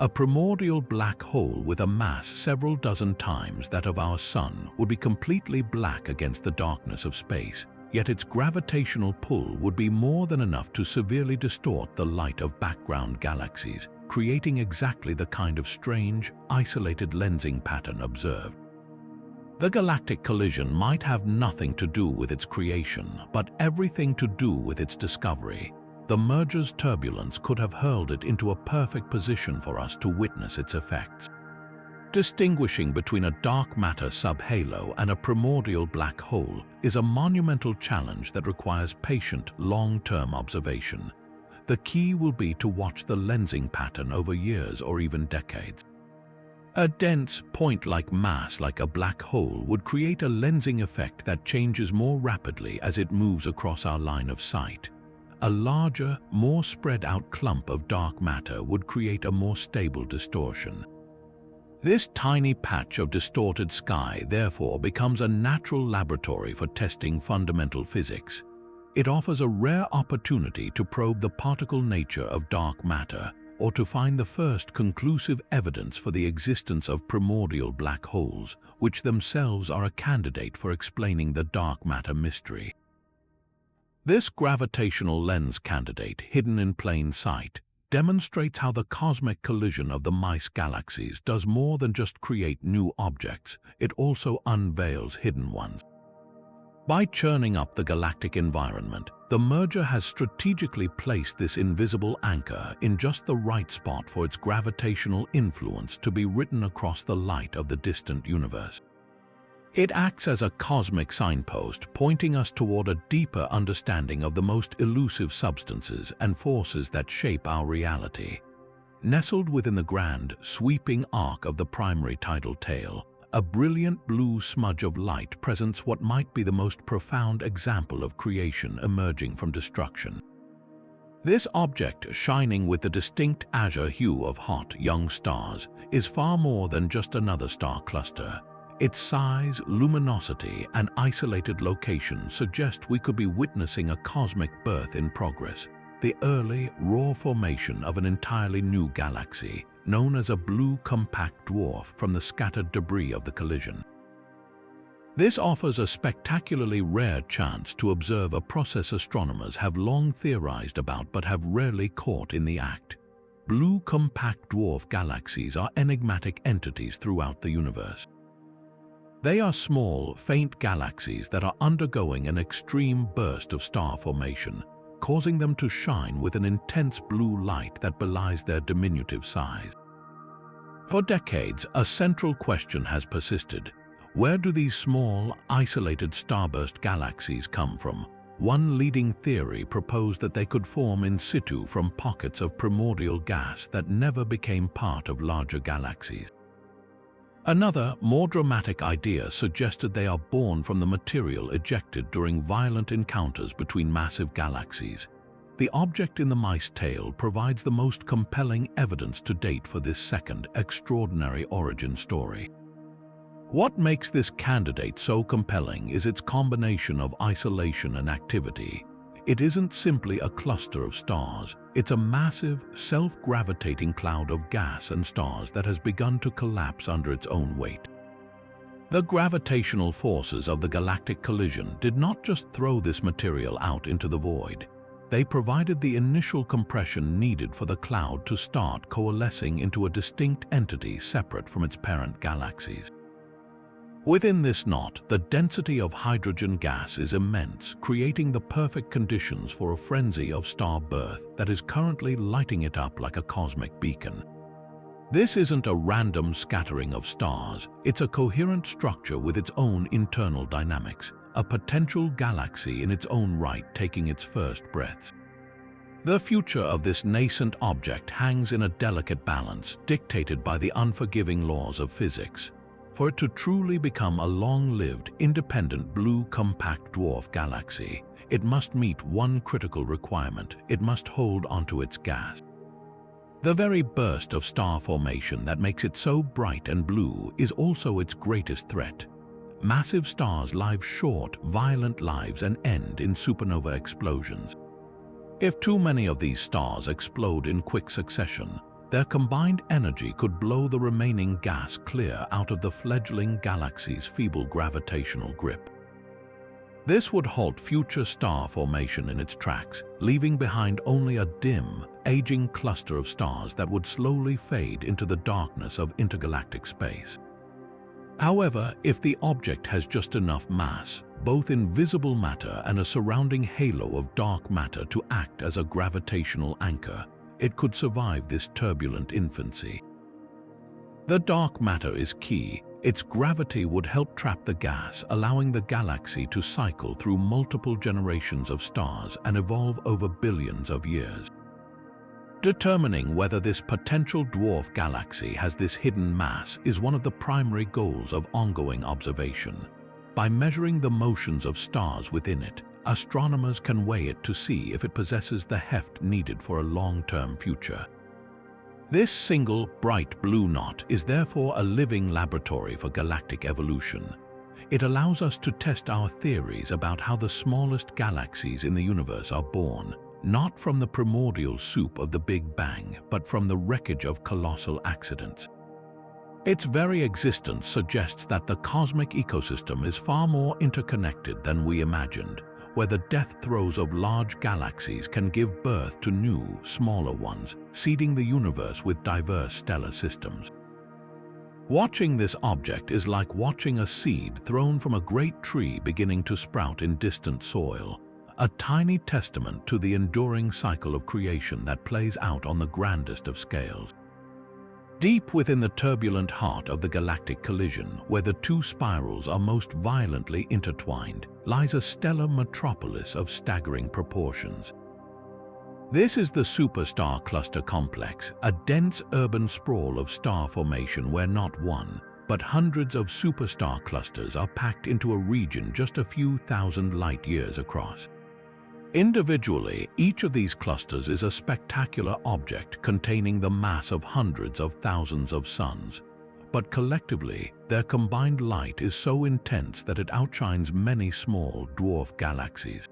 A primordial black hole with a mass several dozen times that of our Sun would be completely black against the darkness of space, yet its gravitational pull would be more than enough to severely distort the light of background galaxies, creating exactly the kind of strange, isolated lensing pattern observed. The galactic collision might have nothing to do with its creation, but everything to do with its discovery. The merger's turbulence could have hurled it into a perfect position for us to witness its effects. Distinguishing between a dark matter subhalo and a primordial black hole is a monumental challenge that requires patient, long-term observation. The key will be to watch the lensing pattern over years or even decades. A dense, point-like mass like a black hole would create a lensing effect that changes more rapidly as it moves across our line of sight. A larger, more spread-out clump of dark matter would create a more stable distortion. This tiny patch of distorted sky therefore becomes a natural laboratory for testing fundamental physics. It offers a rare opportunity to probe the particle nature of dark matter, or to find the first conclusive evidence for the existence of primordial black holes, which themselves are a candidate for explaining the dark matter mystery. This gravitational lens candidate, hidden in plain sight, demonstrates how the cosmic collision of the Mice Galaxies does more than just create new objects, it also unveils hidden ones. By churning up the galactic environment, the merger has strategically placed this invisible anchor in just the right spot for its gravitational influence to be written across the light of the distant universe. It acts as a cosmic signpost, pointing us toward a deeper understanding of the most elusive substances and forces that shape our reality. Nestled within the grand, sweeping arc of the primary tidal tail, a brilliant blue smudge of light presents what might be the most profound example of creation emerging from destruction. This object, shining with the distinct azure hue of hot, young stars, is far more than just another star cluster. Its size, luminosity, and isolated location suggest we could be witnessing a cosmic birth in progress, the early, raw formation of an entirely new galaxy, known as a blue compact dwarf from the scattered debris of the collision. This offers a spectacularly rare chance to observe a process astronomers have long theorized about but have rarely caught in the act. Blue compact dwarf galaxies are enigmatic entities throughout the universe. They are small, faint galaxies that are undergoing an extreme burst of star formation, causing them to shine with an intense blue light that belies their diminutive size. For decades, a central question has persisted. Where do these small, isolated starburst galaxies come from? One leading theory proposed that they could form in situ from pockets of primordial gas that never became part of larger galaxies. Another, more dramatic idea suggested they are born from the material ejected during violent encounters between massive galaxies. The object in the mice tail provides the most compelling evidence to date for this second, extraordinary origin story. What makes this candidate so compelling is its combination of isolation and activity. It isn't simply a cluster of stars, it's a massive, self-gravitating cloud of gas and stars that has begun to collapse under its own weight. The gravitational forces of the galactic collision did not just throw this material out into the void. They provided the initial compression needed for the cloud to start coalescing into a distinct entity separate from its parent galaxies. Within this knot, the density of hydrogen gas is immense, creating the perfect conditions for a frenzy of star birth that is currently lighting it up like a cosmic beacon. This isn't a random scattering of stars, it's a coherent structure with its own internal dynamics, a potential galaxy in its own right taking its first breaths. The future of this nascent object hangs in a delicate balance, dictated by the unforgiving laws of physics. For it to truly become a long-lived, independent blue compact dwarf galaxy, it must meet one critical requirement: it must hold onto its gas. The very burst of star formation that makes it so bright and blue is also its greatest threat. Massive stars live short, violent lives and end in supernova explosions. If too many of these stars explode in quick succession, their combined energy could blow the remaining gas clear out of the fledgling galaxy's feeble gravitational grip. This would halt future star formation in its tracks, leaving behind only a dim, aging cluster of stars that would slowly fade into the darkness of intergalactic space. However, if the object has just enough mass, both invisible matter and a surrounding halo of dark matter to act as a gravitational anchor, it could survive this turbulent infancy. The dark matter is key. Its gravity would help trap the gas, allowing the galaxy to cycle through multiple generations of stars and evolve over billions of years. Determining whether this potential dwarf galaxy has this hidden mass is one of the primary goals of ongoing observation. By measuring the motions of stars within it, astronomers can weigh it to see if it possesses the heft needed for a long-term future. This single, bright blue knot is therefore a living laboratory for galactic evolution. It allows us to test our theories about how the smallest galaxies in the universe are born, not from the primordial soup of the Big Bang, but from the wreckage of colossal accidents. Its very existence suggests that the cosmic ecosystem is far more interconnected than we imagined, where the death throes of large galaxies can give birth to new, smaller ones, seeding the universe with diverse stellar systems. Watching this object is like watching a seed thrown from a great tree beginning to sprout in distant soil, a tiny testament to the enduring cycle of creation that plays out on the grandest of scales. Deep within the turbulent heart of the galactic collision, where the two spirals are most violently intertwined, lies a stellar metropolis of staggering proportions. This is the superstar cluster complex, a dense urban sprawl of star formation where not one, but hundreds of superstar clusters are packed into a region just a few thousand light-years across. Individually, each of these clusters is a spectacular object containing the mass of hundreds of thousands of suns, but collectively, their combined light is so intense that it outshines many small dwarf galaxies.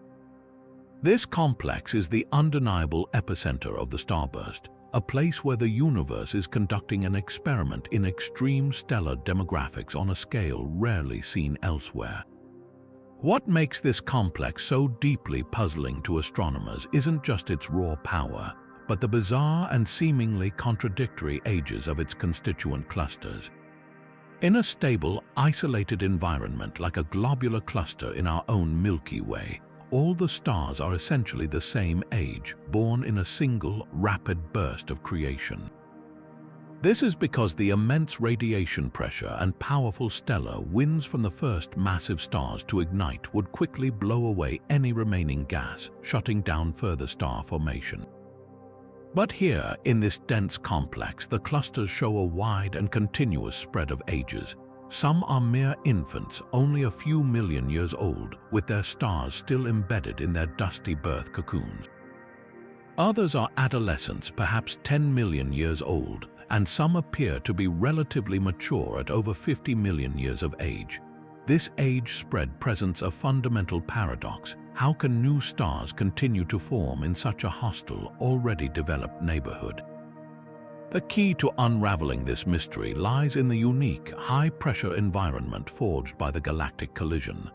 This complex is the undeniable epicenter of the starburst, a place where the universe is conducting an experiment in extreme stellar demographics on a scale rarely seen elsewhere. What makes this complex so deeply puzzling to astronomers isn't just its raw power, but the bizarre and seemingly contradictory ages of its constituent clusters. In a stable, isolated environment like a globular cluster in our own Milky Way, all the stars are essentially the same age, born in a single, rapid burst of creation. This is because the immense radiation pressure and powerful stellar winds from the first massive stars to ignite would quickly blow away any remaining gas, shutting down further star formation. But here, in this dense complex, the clusters show a wide and continuous spread of ages. Some are mere infants, only a few million years old, with their stars still embedded in their dusty birth cocoons. Others are adolescents, perhaps 10 million years old, and some appear to be relatively mature at over 50 million years of age. This age spread presents a fundamental paradox. How can new stars continue to form in such a hostile, already developed neighborhood? The key to unraveling this mystery lies in the unique, high-pressure environment forged by the galactic collision.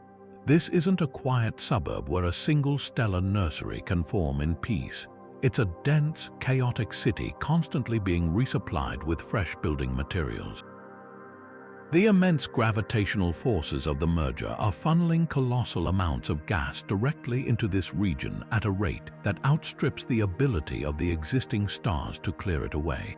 This isn't a quiet suburb where a single stellar nursery can form in peace. It's a dense, chaotic city constantly being resupplied with fresh building materials. The immense gravitational forces of the merger are funneling colossal amounts of gas directly into this region at a rate that outstrips the ability of the existing stars to clear it away.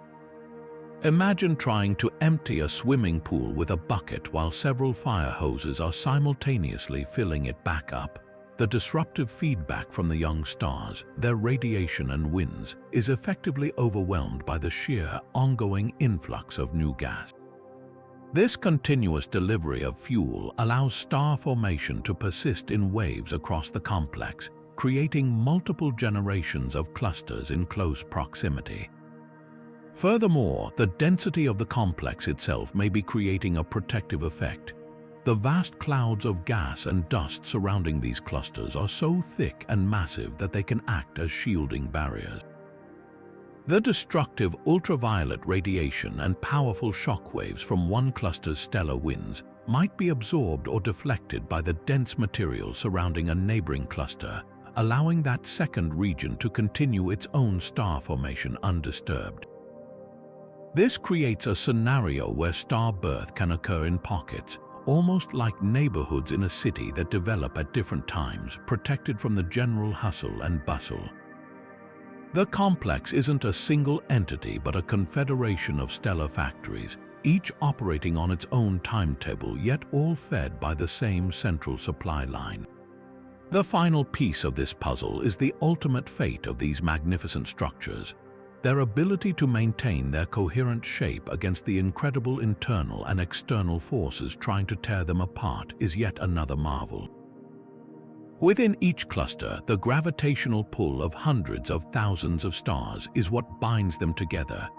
Imagine trying to empty a swimming pool with a bucket while several fire hoses are simultaneously filling it back up. The disruptive feedback from the young stars, their radiation and winds, is effectively overwhelmed by the sheer, ongoing influx of new gas. This continuous delivery of fuel allows star formation to persist in waves across the complex, creating multiple generations of clusters in close proximity. Furthermore, the density of the complex itself may be creating a protective effect. The vast clouds of gas and dust surrounding these clusters are so thick and massive that they can act as shielding barriers. The destructive ultraviolet radiation and powerful shockwaves from one cluster's stellar winds might be absorbed or deflected by the dense material surrounding a neighboring cluster, allowing that second region to continue its own star formation undisturbed. This creates a scenario where star birth can occur in pockets, almost like neighborhoods in a city that develop at different times, protected from the general hustle and bustle. The complex isn't a single entity but a confederation of stellar factories, each operating on its own timetable, yet all fed by the same central supply line. The final piece of this puzzle is the ultimate fate of these magnificent structures. Their ability to maintain their coherent shape against the incredible internal and external forces trying to tear them apart is yet another marvel. Within each cluster, the gravitational pull of hundreds of thousands of stars is what binds them together,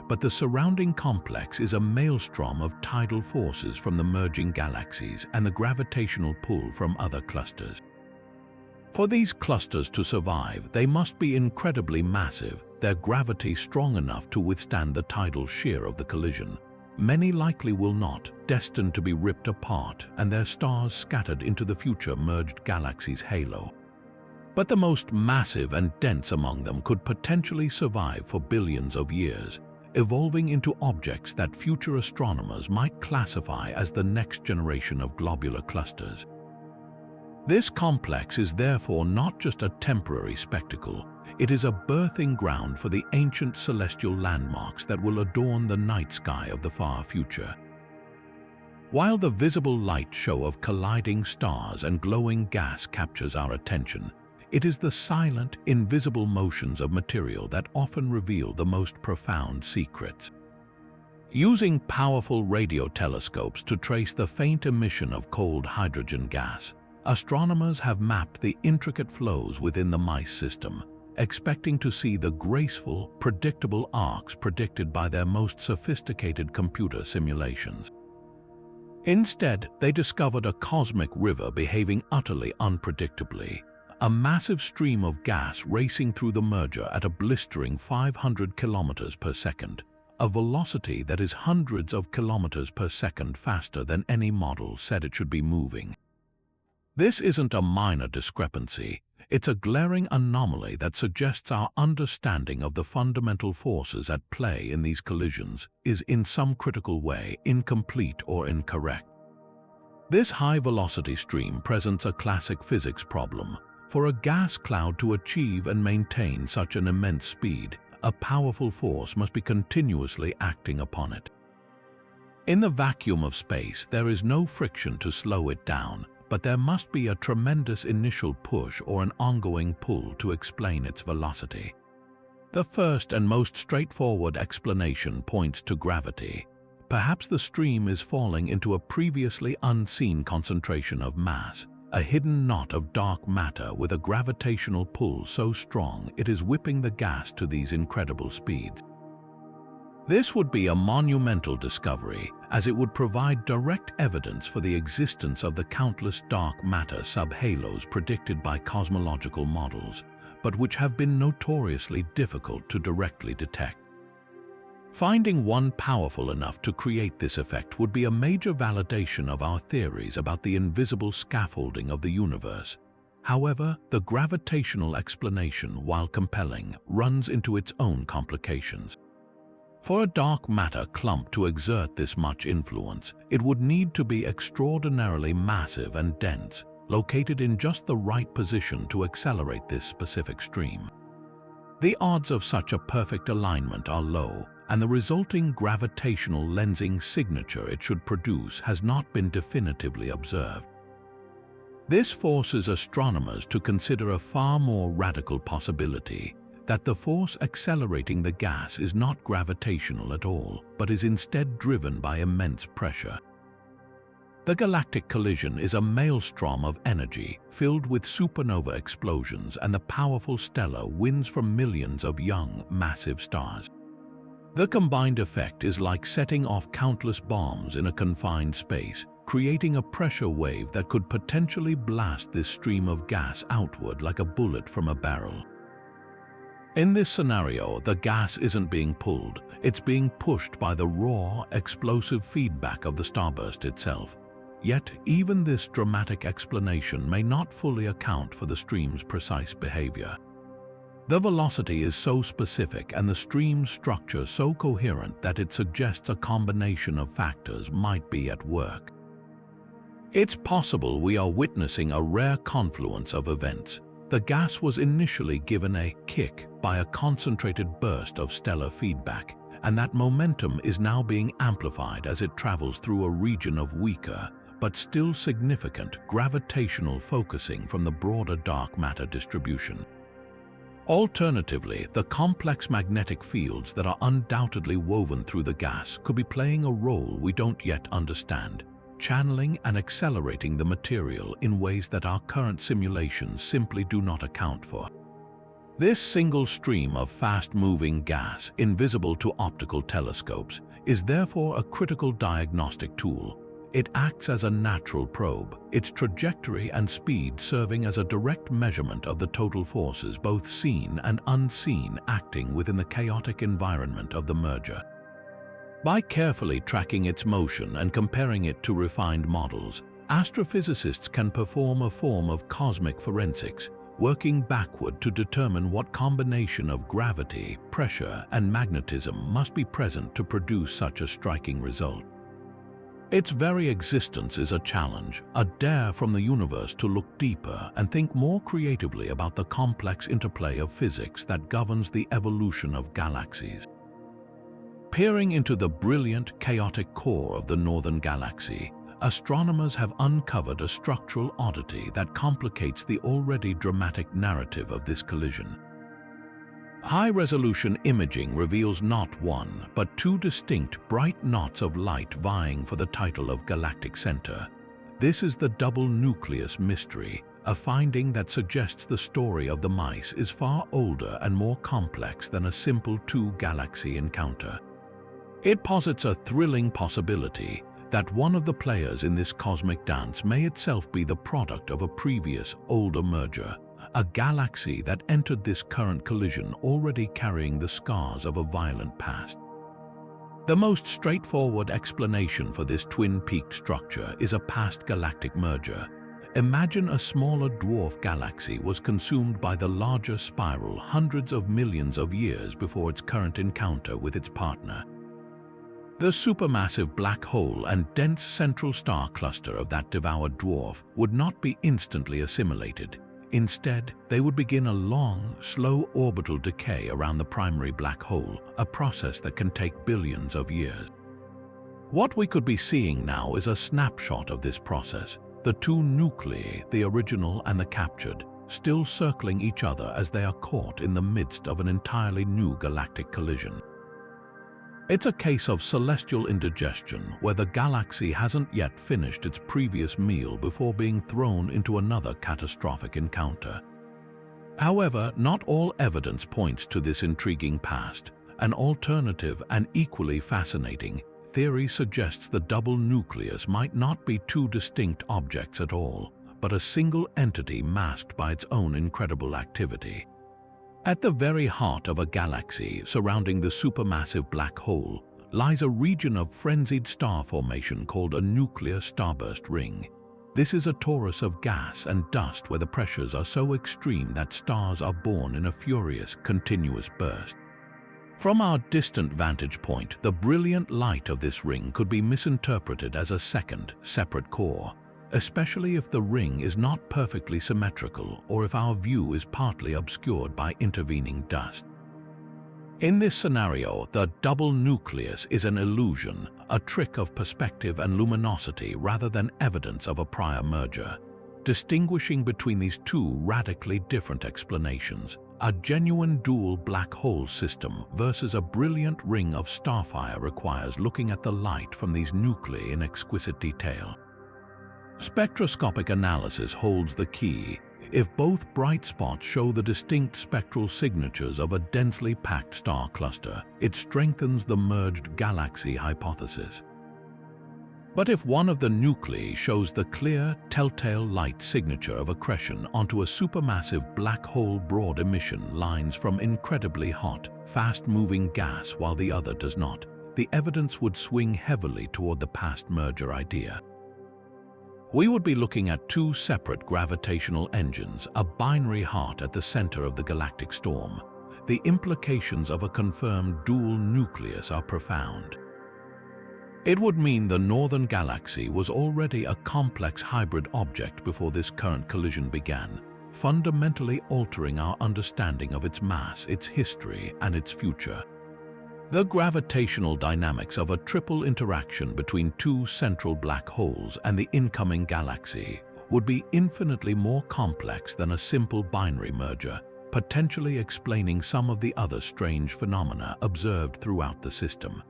but the surrounding complex is a maelstrom of tidal forces from the merging galaxies and the gravitational pull from other clusters. For these clusters to survive, they must be incredibly massive, their gravity strong enough to withstand the tidal shear of the collision. Many likely will not, destined to be ripped apart and their stars scattered into the future merged galaxy's halo. But the most massive and dense among them could potentially survive for billions of years, evolving into objects that future astronomers might classify as the next generation of globular clusters. This complex is therefore not just a temporary spectacle, it is a birthing ground for the ancient celestial landmarks that will adorn the night sky of the far future. While the visible light show of colliding stars and glowing gas captures our attention, it is the silent, invisible motions of material that often reveal the most profound secrets. Using powerful radio telescopes to trace the faint emission of cold hydrogen gas, astronomers have mapped the intricate flows within the Mice system, expecting to see the graceful, predictable arcs predicted by their most sophisticated computer simulations. Instead, they discovered a cosmic river behaving utterly unpredictably, a massive stream of gas racing through the merger at a blistering 500 kilometers per second, a velocity that is hundreds of kilometers per second faster than any model said it should be moving. This isn't a minor discrepancy, it's a glaring anomaly that suggests our understanding of the fundamental forces at play in these collisions is in some critical way incomplete or incorrect. This high-velocity stream presents a classic physics problem. For a gas cloud to achieve and maintain such an immense speed, a powerful force must be continuously acting upon it. In the vacuum of space, there is no friction to slow it down, but there must be a tremendous initial push or an ongoing pull to explain its velocity. The first and most straightforward explanation points to gravity. Perhaps the stream is falling into a previously unseen concentration of mass, a hidden knot of dark matter with a gravitational pull so strong it is whipping the gas to these incredible speeds. This would be a monumental discovery, as it would provide direct evidence for the existence of the countless dark matter subhalos predicted by cosmological models, but which have been notoriously difficult to directly detect. Finding one powerful enough to create this effect would be a major validation of our theories about the invisible scaffolding of the universe. However, the gravitational explanation, while compelling, runs into its own complications. For a dark matter clump to exert this much influence, it would need to be extraordinarily massive and dense, located in just the right position to accelerate this specific stream. The odds of such a perfect alignment are low, and the resulting gravitational lensing signature it should produce has not been definitively observed. This forces astronomers to consider a far more radical possibility, that the force accelerating the gas is not gravitational at all, but is instead driven by immense pressure. The galactic collision is a maelstrom of energy filled with supernova explosions and the powerful stellar winds from millions of young, massive stars. The combined effect is like setting off countless bombs in a confined space, creating a pressure wave that could potentially blast this stream of gas outward like a bullet from a barrel. In this scenario, the gas isn't being pulled, it's being pushed by the raw, explosive feedback of the starburst itself. Yet, even this dramatic explanation may not fully account for the stream's precise behavior. The velocity is so specific and the stream's structure so coherent that it suggests a combination of factors might be at work. It's possible we are witnessing a rare confluence of events. The gas was initially given a kick by a concentrated burst of stellar feedback, and that momentum is now being amplified as it travels through a region of weaker, but still significant gravitational focusing from the broader dark matter distribution. Alternatively, the complex magnetic fields that are undoubtedly woven through the gas could be playing a role we don't yet understand, channeling and accelerating the material in ways that our current simulations simply do not account for. This single stream of fast-moving gas, invisible to optical telescopes, is therefore a critical diagnostic tool. It acts as a natural probe, its trajectory and speed serving as a direct measurement of the total forces, both seen and unseen, acting within the chaotic environment of the merger. By carefully tracking its motion and comparing it to refined models, astrophysicists can perform a form of cosmic forensics, working backward to determine what combination of gravity, pressure, and magnetism must be present to produce such a striking result. Its very existence is a challenge, a dare from the universe to look deeper and think more creatively about the complex interplay of physics that governs the evolution of galaxies. Peering into the brilliant, chaotic core of the northern galaxy, astronomers have uncovered a structural oddity that complicates the already dramatic narrative of this collision. High-resolution imaging reveals not one, but two distinct bright knots of light vying for the title of galactic center. This is the double nucleus mystery, a finding that suggests the story of the mice is far older and more complex than a simple two-galaxy encounter. It posits a thrilling possibility that one of the players in this cosmic dance may itself be the product of a previous, older merger, a galaxy that entered this current collision already carrying the scars of a violent past. The most straightforward explanation for this twin-peaked structure is a past galactic merger. Imagine a smaller dwarf galaxy was consumed by the larger spiral hundreds of millions of years before its current encounter with its partner. The supermassive black hole and dense central star cluster of that devoured dwarf would not be instantly assimilated. Instead, they would begin a long, slow orbital decay around the primary black hole, a process that can take billions of years. What we could be seeing now is a snapshot of this process, the two nuclei, the original and the captured, still circling each other as they are caught in the midst of an entirely new galactic collision. It's a case of celestial indigestion where the galaxy hasn't yet finished its previous meal before being thrown into another catastrophic encounter. However, not all evidence points to this intriguing past. An alternative and equally fascinating theory suggests the double nucleus might not be two distinct objects at all, but a single entity masked by its own incredible activity. At the very heart of a galaxy surrounding the supermassive black hole lies a region of frenzied star formation called a nuclear starburst ring. This is a torus of gas and dust where the pressures are so extreme that stars are born in a furious, continuous burst. From our distant vantage point, the brilliant light of this ring could be misinterpreted as a second, separate core, especially if the ring is not perfectly symmetrical or if our view is partly obscured by intervening dust. In this scenario, the double nucleus is an illusion, a trick of perspective and luminosity rather than evidence of a prior merger. Distinguishing between these two radically different explanations, a genuine dual black hole system versus a brilliant ring of starfire requires looking at the light from these nuclei in exquisite detail. Spectroscopic analysis holds the key. If both bright spots show the distinct spectral signatures of a densely packed star cluster, it strengthens the merged galaxy hypothesis. But if one of the nuclei shows the clear, telltale light signature of accretion onto a supermassive black hole broad emission lines from incredibly hot, fast-moving gas while the other does not, the evidence would swing heavily toward the past merger idea. We would be looking at two separate gravitational engines, a binary heart at the center of the galactic storm. The implications of a confirmed dual nucleus are profound. It would mean the northern galaxy was already a complex hybrid object before this current collision began, fundamentally altering our understanding of its mass, its history, and its future. The gravitational dynamics of a triple interaction between two central black holes and the incoming galaxy would be infinitely more complex than a simple binary merger, potentially explaining some of the other strange phenomena observed throughout the system.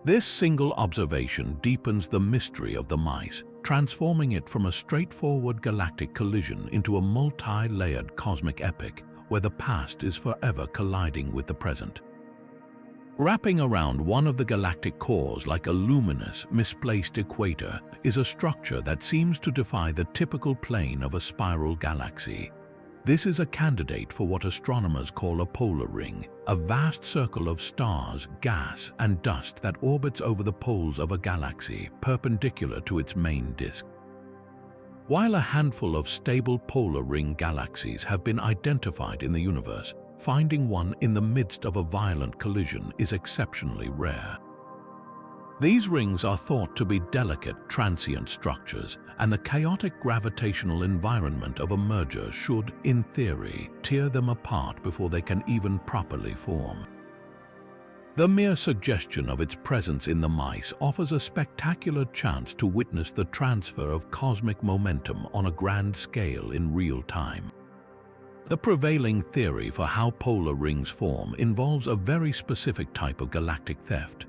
This single observation deepens the mystery of the mice, transforming it from a straightforward galactic collision into a multi-layered cosmic epic where the past is forever colliding with the present. Wrapping around one of the galactic cores like a luminous, misplaced equator is a structure that seems to defy the typical plane of a spiral galaxy. This is a candidate for what astronomers call a polar ring, a vast circle of stars, gas, and dust that orbits over the poles of a galaxy, perpendicular to its main disk. While a handful of stable polar ring galaxies have been identified in the universe, finding one in the midst of a violent collision is exceptionally rare. These rings are thought to be delicate, transient structures, and the chaotic gravitational environment of a merger should, in theory, tear them apart before they can even properly form. The mere suggestion of its presence in the mice offers a spectacular chance to witness the transfer of cosmic momentum on a grand scale in real time. The prevailing theory for how polar rings form involves a very specific type of galactic theft.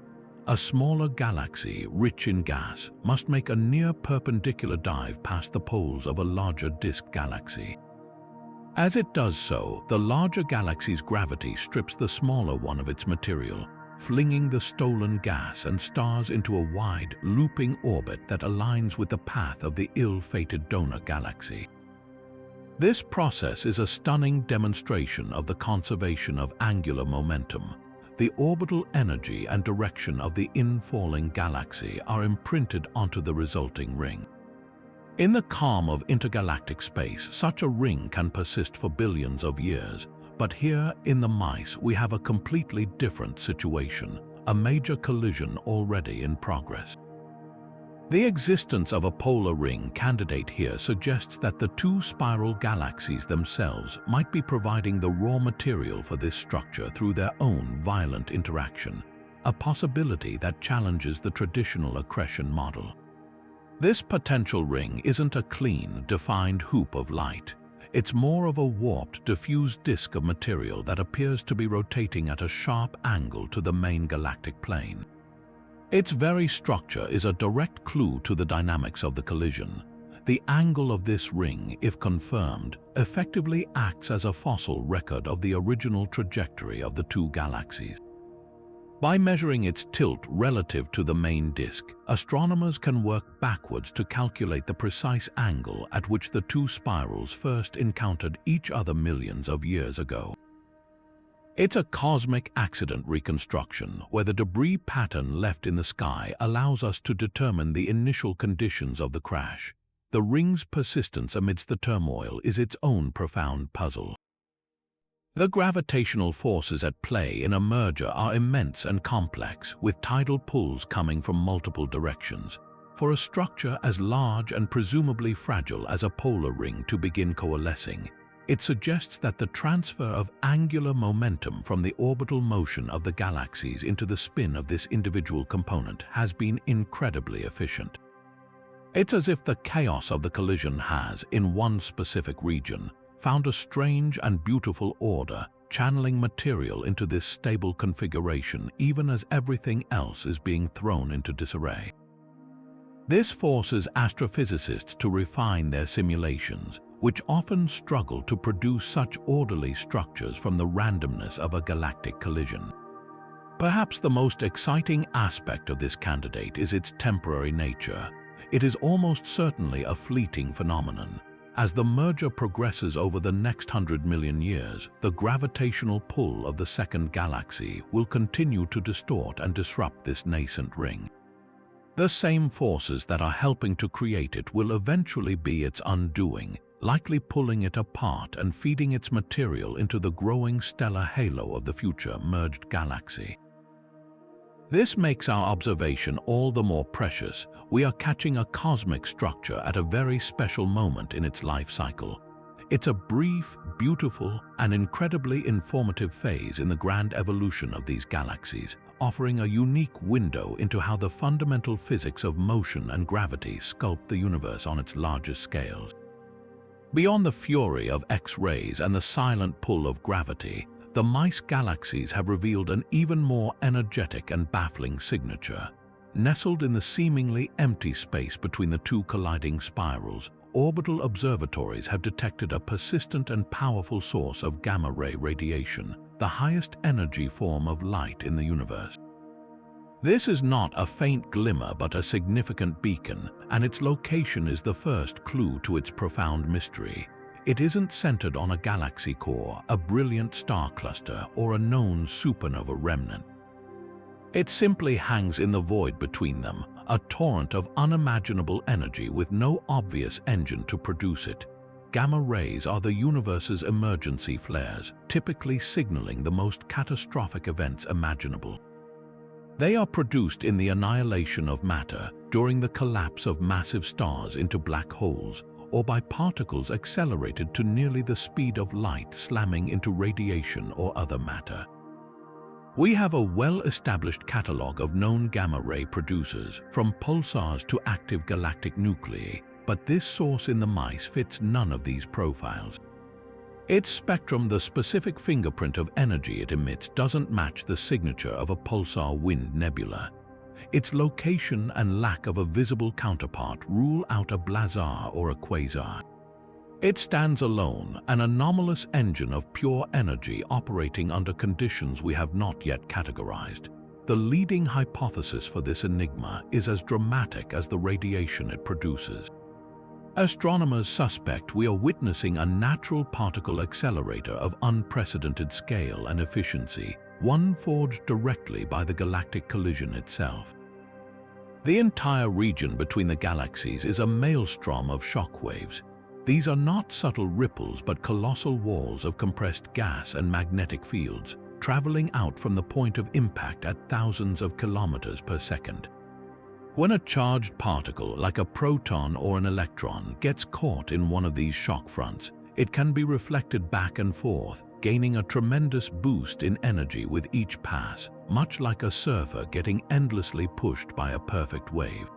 A smaller galaxy, rich in gas, must make a near-perpendicular dive past the poles of a larger disk galaxy. As it does so, the larger galaxy's gravity strips the smaller one of its material, flinging the stolen gas and stars into a wide, looping orbit that aligns with the path of the ill-fated donor galaxy. This process is a stunning demonstration of the conservation of angular momentum. The orbital energy and direction of the infalling galaxy are imprinted onto the resulting ring. In the calm of intergalactic space, such a ring can persist for billions of years, but here in the mice we have a completely different situation, a major collision already in progress. The existence of a polar ring candidate here suggests that the two spiral galaxies themselves might be providing the raw material for this structure through their own violent interaction, a possibility that challenges the traditional accretion model. This potential ring isn't a clean, defined hoop of light. It's more of a warped, diffused disk of material that appears to be rotating at a sharp angle to the main galactic plane. Its very structure is a direct clue to the dynamics of the collision. The angle of this ring, if confirmed, effectively acts as a fossil record of the original trajectory of the two galaxies. By measuring its tilt relative to the main disk, astronomers can work backwards to calculate the precise angle at which the two spirals first encountered each other millions of years ago. It's a cosmic accident reconstruction where the debris pattern left in the sky allows us to determine the initial conditions of the crash. The ring's persistence amidst the turmoil is its own profound puzzle. The gravitational forces at play in a merger are immense and complex, with tidal pulls coming from multiple directions. For a structure as large and presumably fragile as a polar ring to begin coalescing, it suggests that the transfer of angular momentum from the orbital motion of the galaxies into the spin of this individual component has been incredibly efficient. It's as if the chaos of the collision has, in one specific region, found a strange and beautiful order, channeling material into this stable configuration even as everything else is being thrown into disarray. This forces astrophysicists to refine their simulations, which often struggle to produce such orderly structures from the randomness of a galactic collision. Perhaps the most exciting aspect of this candidate is its temporary nature. It is almost certainly a fleeting phenomenon. As the merger progresses over the next 100 million years, the gravitational pull of the second galaxy will continue to distort and disrupt this nascent ring. The same forces that are helping to create it will eventually be its undoing, likely pulling it apart and feeding its material into the growing stellar halo of the future merged galaxy. This makes our observation all the more precious. We are catching a cosmic structure at a very special moment in its life cycle. It's a brief, beautiful, and incredibly informative phase in the grand evolution of these galaxies, offering a unique window into how the fundamental physics of motion and gravity sculpt the universe on its largest scales. Beyond the fury of X-rays and the silent pull of gravity, the Mice Galaxies have revealed an even more energetic and baffling signature. Nestled in the seemingly empty space between the two colliding spirals, orbital observatories have detected a persistent and powerful source of gamma-ray radiation, the highest energy form of light in the universe. This is not a faint glimmer but a significant beacon, and its location is the first clue to its profound mystery. It isn't centered on a galaxy core, a brilliant star cluster, or a known supernova remnant. It simply hangs in the void between them, a torrent of unimaginable energy with no obvious engine to produce it. Gamma rays are the universe's emergency flares, typically signaling the most catastrophic events imaginable. They are produced in the annihilation of matter, during the collapse of massive stars into black holes, or by particles accelerated to nearly the speed of light slamming into radiation or other matter. We have a well-established catalog of known gamma-ray producers, from pulsars to active galactic nuclei, but this source in the mice fits none of these profiles. Its spectrum, the specific fingerprint of energy it emits, doesn't match the signature of a pulsar wind nebula. Its location and lack of a visible counterpart rule out a blazar or a quasar. It stands alone, an anomalous engine of pure energy operating under conditions we have not yet categorized. The leading hypothesis for this enigma is as dramatic as the radiation it produces. Astronomers suspect we are witnessing a natural particle accelerator of unprecedented scale and efficiency, one forged directly by the galactic collision itself. The entire region between the galaxies is a maelstrom of shock waves. These are not subtle ripples but colossal walls of compressed gas and magnetic fields, traveling out from the point of impact at thousands of kilometers per second. When a charged particle, like a proton or an electron, gets caught in one of these shock fronts, it can be reflected back and forth, gaining a tremendous boost in energy with each pass, much like a surfer getting endlessly pushed by a perfect wave.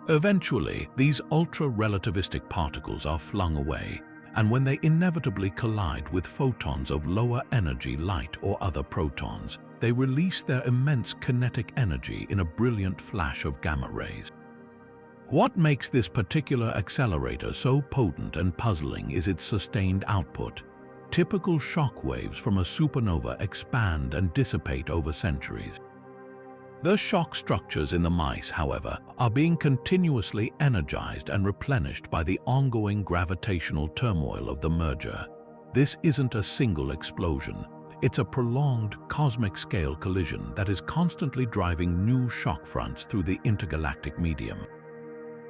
Eventually, these ultra-relativistic particles are flung away, and when they inevitably collide with photons of lower energy light or other protons, they release their immense kinetic energy in a brilliant flash of gamma rays. What makes this particular accelerator so potent and puzzling is its sustained output. Typical shock waves from a supernova expand and dissipate over centuries. The shock structures in the mice, however, are being continuously energized and replenished by the ongoing gravitational turmoil of the merger. This isn't a single explosion. It's a prolonged, cosmic-scale collision that is constantly driving new shock fronts through the intergalactic medium.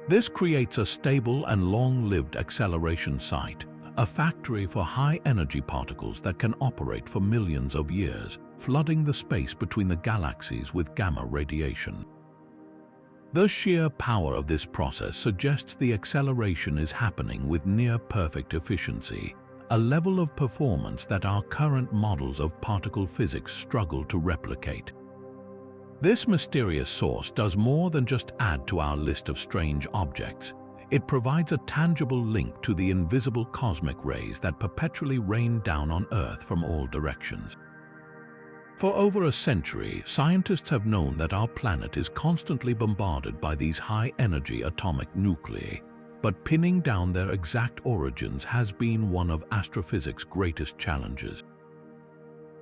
This creates a stable and long-lived acceleration site, a factory for high-energy particles that can operate for millions of years, flooding the space between the galaxies with gamma radiation. The sheer power of this process suggests the acceleration is happening with near-perfect efficiency, a level of performance that our current models of particle physics struggle to replicate. This mysterious source does more than just add to our list of strange objects. It provides a tangible link to the invisible cosmic rays that perpetually rain down on Earth from all directions. For over a century, scientists have known that our planet is constantly bombarded by these high-energy atomic nuclei, but pinning down their exact origins has been one of astrophysics' greatest challenges.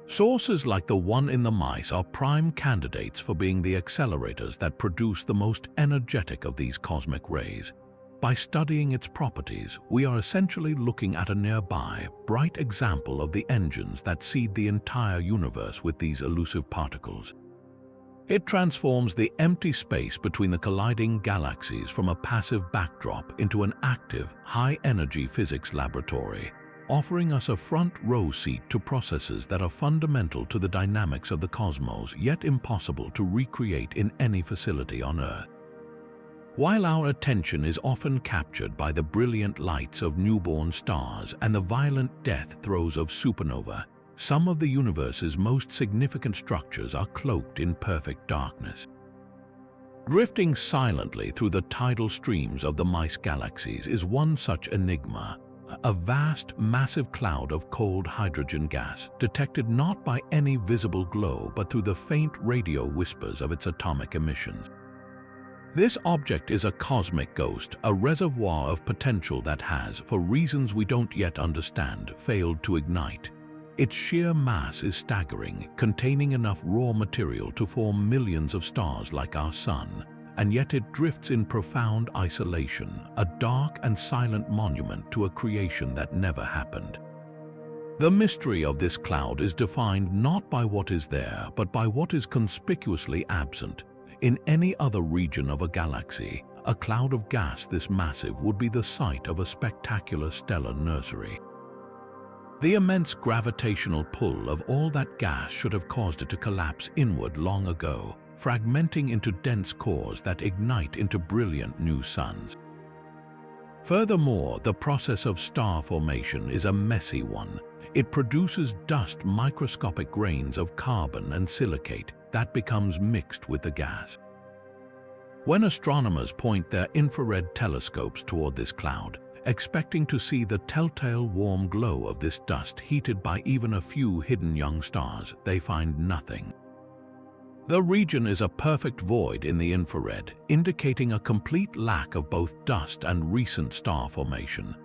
Sources like the one in the mice are prime candidates for being the accelerators that produce the most energetic of these cosmic rays. By studying its properties, we are essentially looking at a nearby, bright example of the engines that seed the entire universe with these elusive particles. It transforms the empty space between the colliding galaxies from a passive backdrop into an active, high-energy physics laboratory, offering us a front-row seat to processes that are fundamental to the dynamics of the cosmos, yet impossible to recreate in any facility on Earth. While our attention is often captured by the brilliant lights of newborn stars and the violent death throes of supernova, some of the universe's most significant structures are cloaked in perfect darkness. Drifting silently through the tidal streams of the Mice Galaxies is one such enigma, a vast, massive cloud of cold hydrogen gas, detected not by any visible glow but through the faint radio whispers of its atomic emissions. This object is a cosmic ghost, a reservoir of potential that has, for reasons we don't yet understand, failed to ignite. Its sheer mass is staggering, containing enough raw material to form millions of stars like our Sun, and yet it drifts in profound isolation, a dark and silent monument to a creation that never happened. The mystery of this cloud is defined not by what is there, but by what is conspicuously absent. In any other region of a galaxy, a cloud of gas this massive would be the site of a spectacular stellar nursery. The immense gravitational pull of all that gas should have caused it to collapse inward long ago, fragmenting into dense cores that ignite into brilliant new suns. Furthermore, the process of star formation is a messy one. It produces dust, microscopic grains of carbon and silicate that becomes mixed with the gas. When astronomers point their infrared telescopes toward this cloud, expecting to see the telltale warm glow of this dust heated by even a few hidden young stars, they find nothing. The region is a perfect void in the infrared, indicating a complete lack of both dust and recent star formation.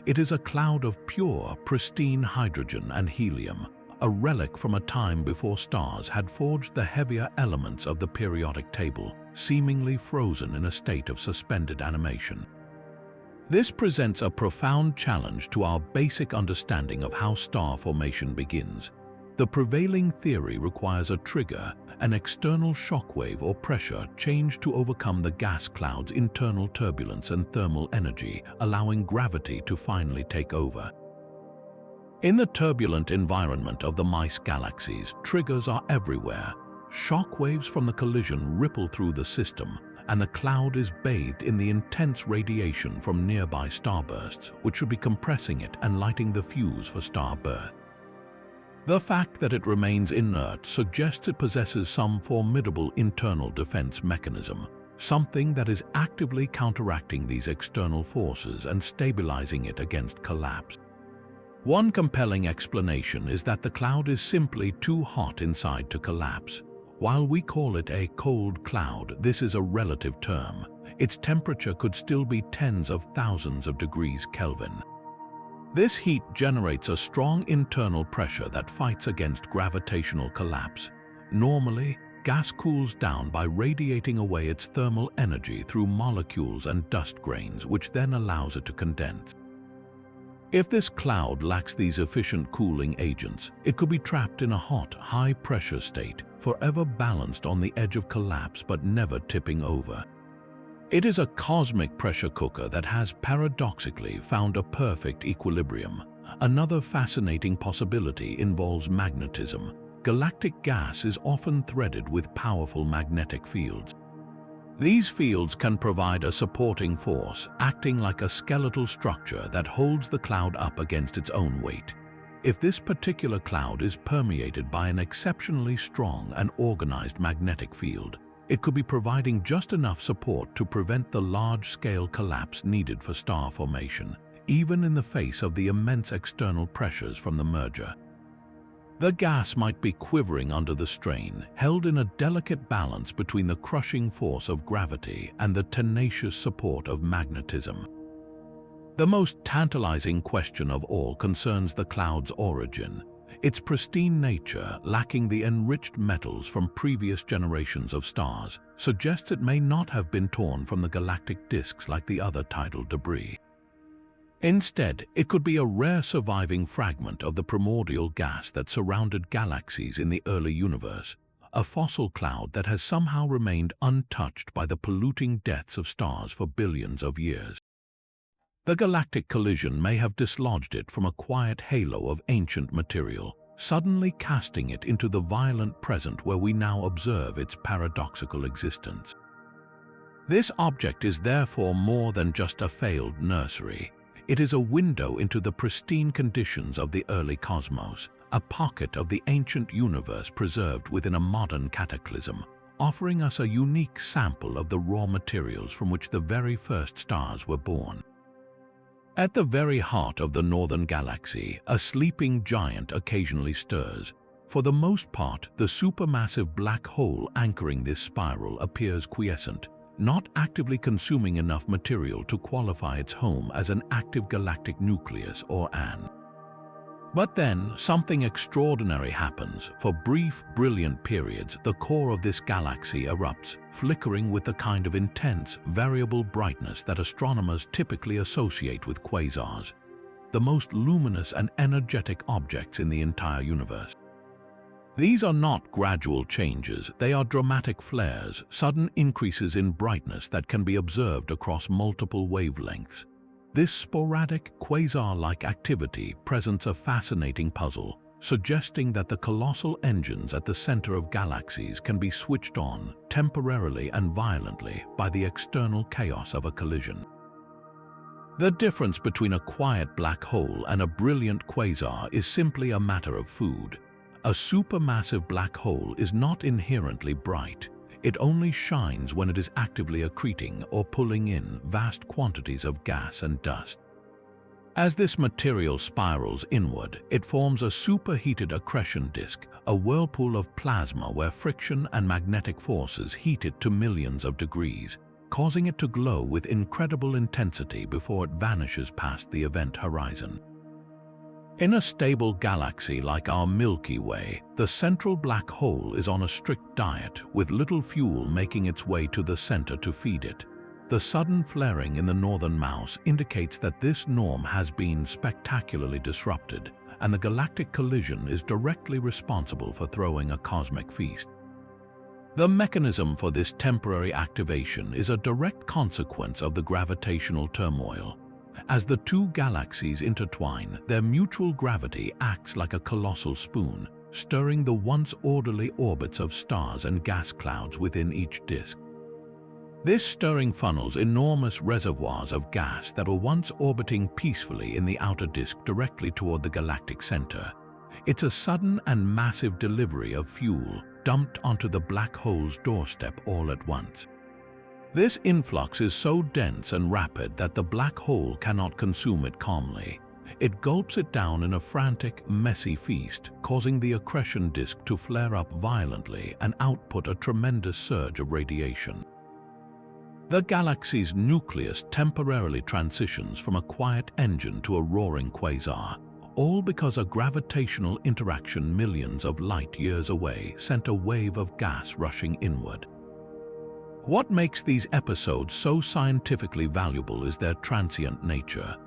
It is a cloud of pure, pristine hydrogen and helium, a relic from a time before stars had forged the heavier elements of the periodic table, seemingly frozen in a state of suspended animation. This presents a profound challenge to our basic understanding of how star formation begins. The prevailing theory requires a trigger, an external shockwave or pressure change to overcome the gas cloud's internal turbulence and thermal energy, allowing gravity to finally take over. In the turbulent environment of the Mice Galaxies, triggers are everywhere. Shockwaves from the collision ripple through the system, and the cloud is bathed in the intense radiation from nearby starbursts, which should be compressing it and lighting the fuse for star birth. The fact that it remains inert suggests it possesses some formidable internal defense mechanism, something that is actively counteracting these external forces and stabilizing it against collapse. One compelling explanation is that the cloud is simply too hot inside to collapse. While we call it a cold cloud, this is a relative term. Its temperature could still be tens of thousands of degrees Kelvin. This heat generates a strong internal pressure that fights against gravitational collapse. Normally, gas cools down by radiating away its thermal energy through molecules and dust grains, which then allows it to condense. If this cloud lacks these efficient cooling agents, it could be trapped in a hot, high-pressure state, forever balanced on the edge of collapse but never tipping over. It is a cosmic pressure cooker that has paradoxically found a perfect equilibrium. Another fascinating possibility involves magnetism. Galactic gas is often threaded with powerful magnetic fields. These fields can provide a supporting force, acting like a skeletal structure that holds the cloud up against its own weight. If this particular cloud is permeated by an exceptionally strong and organized magnetic field, it could be providing just enough support to prevent the large-scale collapse needed for star formation, even in the face of the immense external pressures from the merger. The gas might be quivering under the strain, held in a delicate balance between the crushing force of gravity and the tenacious support of magnetism. The most tantalizing question of all concerns the cloud's origin. Its pristine nature, lacking the enriched metals from previous generations of stars, suggests it may not have been torn from the galactic disks like the other tidal debris. Instead, it could be a rare surviving fragment of the primordial gas that surrounded galaxies in the early universe, a fossil cloud that has somehow remained untouched by the polluting deaths of stars for billions of years. The galactic collision may have dislodged it from a quiet halo of ancient material, suddenly casting it into the violent present where we now observe its paradoxical existence. This object is therefore more than just a failed nursery. It is a window into the pristine conditions of the early cosmos, a pocket of the ancient universe preserved within a modern cataclysm, offering us a unique sample of the raw materials from which the very first stars were born. At the very heart of the northern galaxy, a sleeping giant occasionally stirs. For the most part, the supermassive black hole anchoring this spiral appears quiescent, not actively consuming enough material to qualify its home as an active galactic nucleus or an. But then, something extraordinary happens. For brief, brilliant periods, the core of this galaxy erupts, flickering with the kind of intense, variable brightness that astronomers typically associate with quasars, the most luminous and energetic objects in the entire universe. These are not gradual changes, they are dramatic flares, sudden increases in brightness that can be observed across multiple wavelengths. This sporadic, quasar-like activity presents a fascinating puzzle, suggesting that the colossal engines at the center of galaxies can be switched on temporarily and violently by the external chaos of a collision. The difference between a quiet black hole and a brilliant quasar is simply a matter of food. A supermassive black hole is not inherently bright. It only shines when it is actively accreting or pulling in vast quantities of gas and dust. As this material spirals inward, it forms a superheated accretion disk, a whirlpool of plasma where friction and magnetic forces heat it to millions of degrees, causing it to glow with incredible intensity before it vanishes past the event horizon. In a stable galaxy like our Milky Way, the central black hole is on a strict diet, with little fuel making its way to the center to feed it. The sudden flaring in the northern Mouse indicates that this norm has been spectacularly disrupted, and the galactic collision is directly responsible for throwing a cosmic feast. The mechanism for this temporary activation is a direct consequence of the gravitational turmoil. As the two galaxies intertwine, their mutual gravity acts like a colossal spoon, stirring the once orderly orbits of stars and gas clouds within each disk. This stirring funnels enormous reservoirs of gas that were once orbiting peacefully in the outer disk directly toward the galactic center. It's a sudden and massive delivery of fuel dumped onto the black hole's doorstep all at once. This influx is so dense and rapid that the black hole cannot consume it calmly. It gulps it down in a frantic, messy feast, causing the accretion disk to flare up violently and output a tremendous surge of radiation. The galaxy's nucleus temporarily transitions from a quiet engine to a roaring quasar, all because a gravitational interaction millions of light years away sent a wave of gas rushing inward. What makes these episodes so scientifically valuable is their transient nature.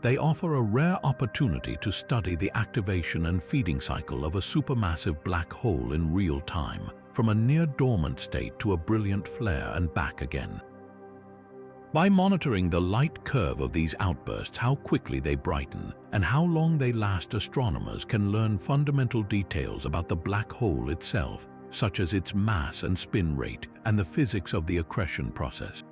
They offer a rare opportunity to study the activation and feeding cycle of a supermassive black hole in real time, from a near-dormant state to a brilliant flare and back again. By monitoring the light curve of these outbursts, how quickly they brighten, and how long they last, astronomers can learn fundamental details about the black hole itself, such as its mass and spin rate, and the physics of the accretion process.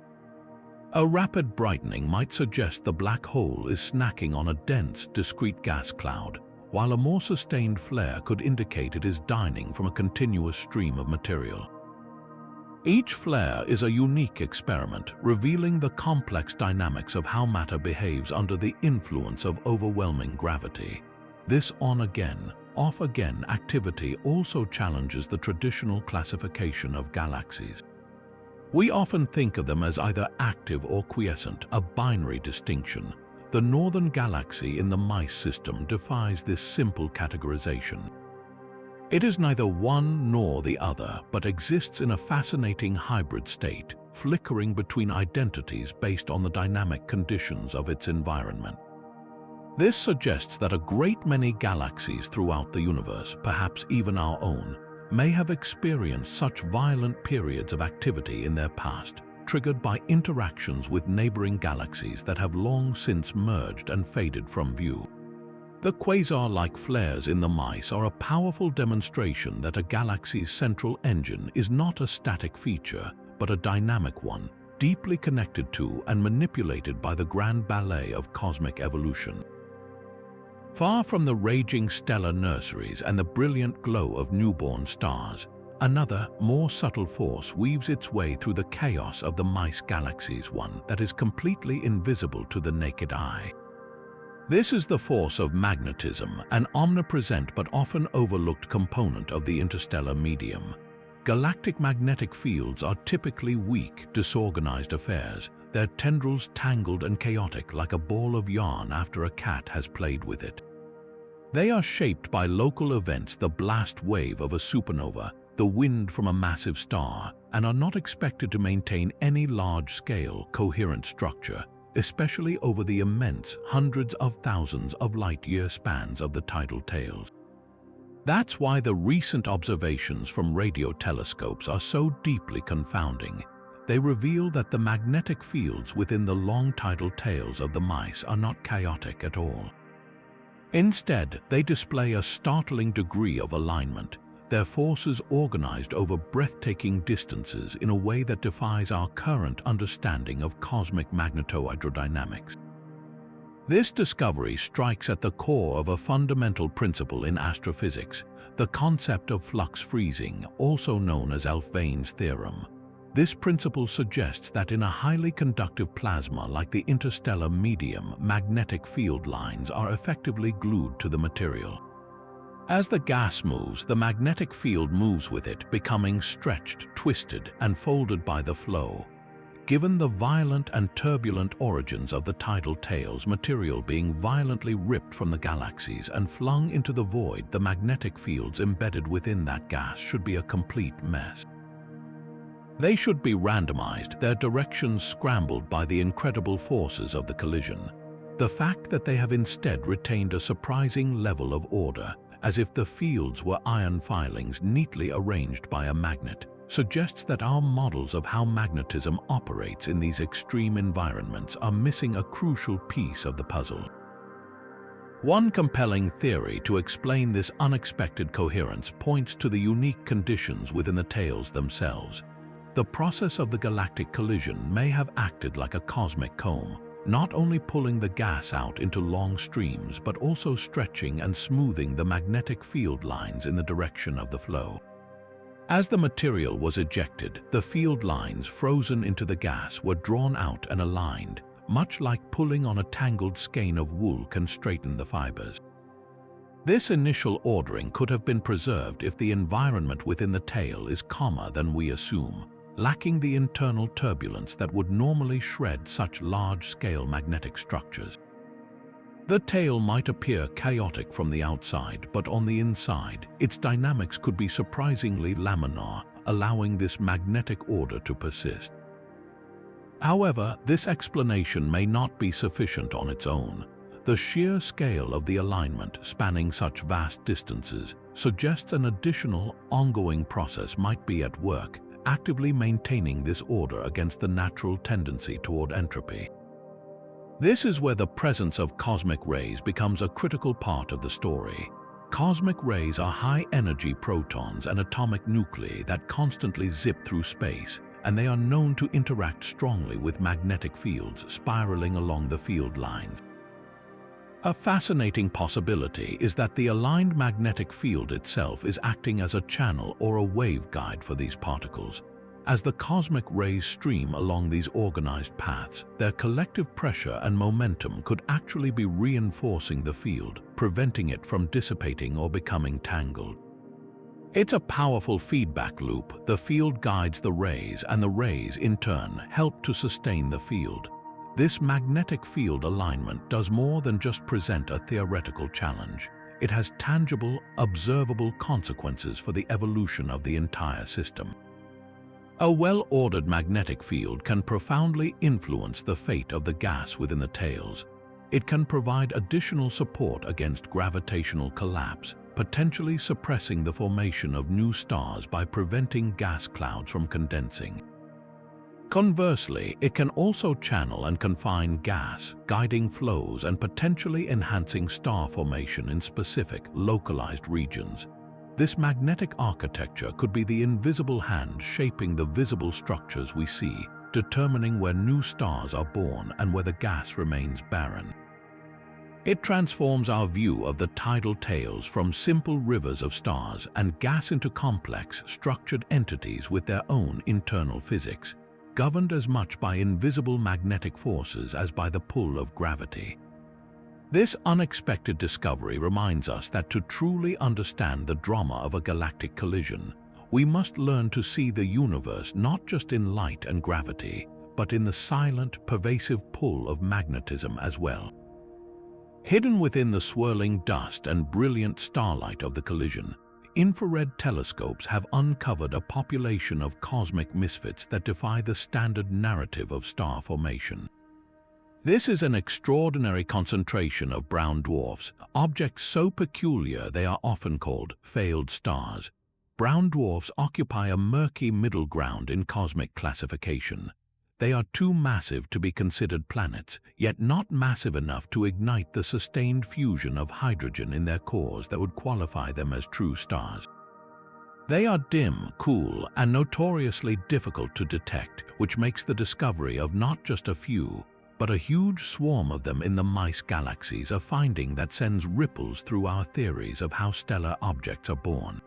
A rapid brightening might suggest the black hole is snacking on a dense, discrete gas cloud, while a more sustained flare could indicate it is dining from a continuous stream of material. Each flare is a unique experiment, revealing the complex dynamics of how matter behaves under the influence of overwhelming gravity. This on-again, off-again activity also challenges the traditional classification of galaxies. We often think of them as either active or quiescent, a binary distinction. The northern galaxy in the Mice system defies this simple categorization. It is neither one nor the other, but exists in a fascinating hybrid state, flickering between identities based on the dynamic conditions of its environment. This suggests that a great many galaxies throughout the universe, perhaps even our own, may have experienced such violent periods of activity in their past, triggered by interactions with neighboring galaxies that have long since merged and faded from view. The quasar-like flares in the Mice are a powerful demonstration that a galaxy's central engine is not a static feature, but a dynamic one, deeply connected to and manipulated by the grand ballet of cosmic evolution. Far from the raging stellar nurseries and the brilliant glow of newborn stars, another, more subtle force weaves its way through the chaos of the Mice Galaxies, one that is completely invisible to the naked eye. This is the force of magnetism, an omnipresent but often overlooked component of the interstellar medium. Galactic magnetic fields are typically weak, disorganized affairs, their tendrils tangled and chaotic like a ball of yarn after a cat has played with it. They are shaped by local events, the blast wave of a supernova, the wind from a massive star, and are not expected to maintain any large-scale, coherent structure, especially over the immense hundreds of thousands of light-year spans of the tidal tails. That's why the recent observations from radio telescopes are so deeply confounding. They reveal that the magnetic fields within the long tidal tails of the mice are not chaotic at all. Instead, they display a startling degree of alignment, their forces organized over breathtaking distances in a way that defies our current understanding of cosmic magnetohydrodynamics. This discovery strikes at the core of a fundamental principle in astrophysics, the concept of flux freezing, also known as Alfvén's theorem. This principle suggests that in a highly conductive plasma like the interstellar medium, magnetic field lines are effectively glued to the material. As the gas moves, the magnetic field moves with it, becoming stretched, twisted, and folded by the flow. Given the violent and turbulent origins of the tidal tails, material being violently ripped from the galaxies and flung into the void, the magnetic fields embedded within that gas should be a complete mess. They should be randomized, their directions scrambled by the incredible forces of the collision. The fact that they have instead retained a surprising level of order, as if the fields were iron filings neatly arranged by a magnet, suggests that our models of how magnetism operates in these extreme environments are missing a crucial piece of the puzzle. One compelling theory to explain this unexpected coherence points to the unique conditions within the tails themselves. The process of the galactic collision may have acted like a cosmic comb, not only pulling the gas out into long streams but also stretching and smoothing the magnetic field lines in the direction of the flow. As the material was ejected, the field lines frozen into the gas were drawn out and aligned, much like pulling on a tangled skein of wool can straighten the fibers. This initial ordering could have been preserved if the environment within the tail is calmer than we assume, lacking the internal turbulence that would normally shred such large-scale magnetic structures. The tail might appear chaotic from the outside, but on the inside, its dynamics could be surprisingly laminar, allowing this magnetic order to persist. However, this explanation may not be sufficient on its own. The sheer scale of the alignment, spanning such vast distances, suggests an additional, ongoing process might be at work, actively maintaining this order against the natural tendency toward entropy. This is where the presence of cosmic rays becomes a critical part of the story. Cosmic rays are high-energy protons and atomic nuclei that constantly zip through space, and they are known to interact strongly with magnetic fields spiraling along the field lines. A fascinating possibility is that the aligned magnetic field itself is acting as a channel or a waveguide for these particles. As the cosmic rays stream along these organized paths, their collective pressure and momentum could actually be reinforcing the field, preventing it from dissipating or becoming tangled. It's a powerful feedback loop. The field guides the rays, and the rays, in turn, help to sustain the field. This magnetic field alignment does more than just present a theoretical challenge. It has tangible, observable consequences for the evolution of the entire system. A well-ordered magnetic field can profoundly influence the fate of the gas within the tails. It can provide additional support against gravitational collapse, potentially suppressing the formation of new stars by preventing gas clouds from condensing. Conversely, it can also channel and confine gas, guiding flows and potentially enhancing star formation in specific, localized regions. This magnetic architecture could be the invisible hand shaping the visible structures we see, determining where new stars are born and where the gas remains barren. It transforms our view of the tidal tails from simple rivers of stars and gas into complex, structured entities with their own internal physics, governed as much by invisible magnetic forces as by the pull of gravity. This unexpected discovery reminds us that to truly understand the drama of a galactic collision, we must learn to see the universe not just in light and gravity, but in the silent, pervasive pull of magnetism as well. Hidden within the swirling dust and brilliant starlight of the collision, infrared telescopes have uncovered a population of cosmic misfits that defy the standard narrative of star formation. This is an extraordinary concentration of brown dwarfs, objects so peculiar they are often called failed stars. Brown dwarfs occupy a murky middle ground in cosmic classification. They are too massive to be considered planets, yet not massive enough to ignite the sustained fusion of hydrogen in their cores that would qualify them as true stars. They are dim, cool, and notoriously difficult to detect, which makes the discovery of not just a few, but a huge swarm of them in the Mice Galaxies a finding that sends ripples through our theories of how stellar objects are born.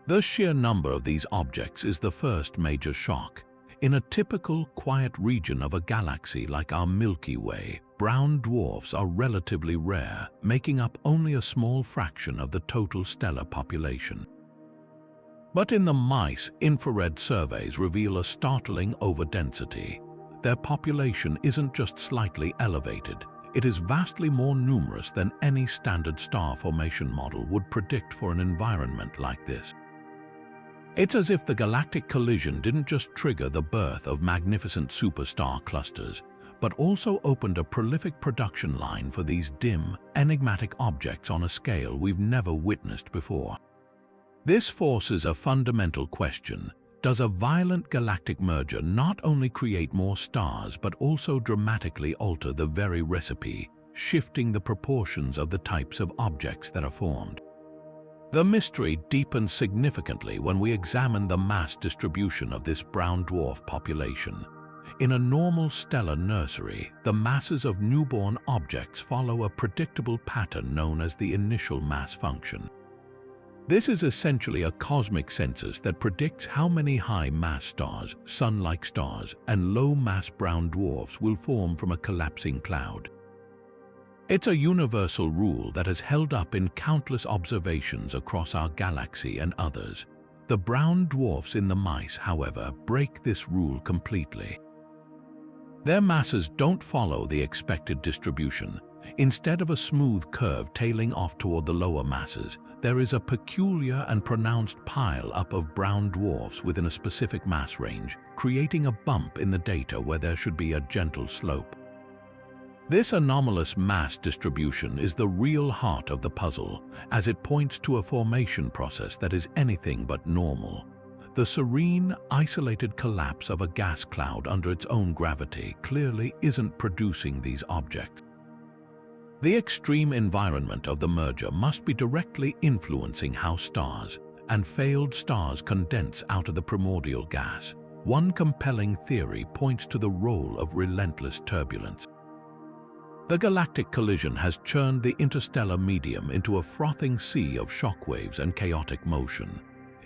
The sheer number of these objects is the first major shock. In a typical, quiet region of a galaxy like our Milky Way, brown dwarfs are relatively rare, making up only a small fraction of the total stellar population. But in the mice, infrared surveys reveal a startling overdensity. Their population isn't just slightly elevated, it is vastly more numerous than any standard star formation model would predict for an environment like this. It's as if the galactic collision didn't just trigger the birth of magnificent superstar clusters, but also opened a prolific production line for these dim, enigmatic objects on a scale we've never witnessed before. This forces a fundamental question. Does a violent galactic merger not only create more stars but also dramatically alter the very recipe, shifting the proportions of the types of objects that are formed? The mystery deepens significantly when we examine the mass distribution of this brown dwarf population. In a normal stellar nursery, the masses of newborn objects follow a predictable pattern known as the initial mass function. This is essentially a cosmic census that predicts how many high-mass stars, sun-like stars, and low-mass brown dwarfs will form from a collapsing cloud. It's a universal rule that has held up in countless observations across our galaxy and others. The brown dwarfs in the mice, however, break this rule completely. Their masses don't follow the expected distribution. Instead of a smooth curve tailing off toward the lower masses, there is a peculiar and pronounced pile-up of brown dwarfs within a specific mass range, creating a bump in the data where there should be a gentle slope. This anomalous mass distribution is the real heart of the puzzle, as it points to a formation process that is anything but normal. The serene, isolated collapse of a gas cloud under its own gravity clearly isn't producing these objects. The extreme environment of the merger must be directly influencing how stars and failed stars condense out of the primordial gas. One compelling theory points to the role of relentless turbulence. The galactic collision has churned the interstellar medium into a frothing sea of shockwaves and chaotic motion.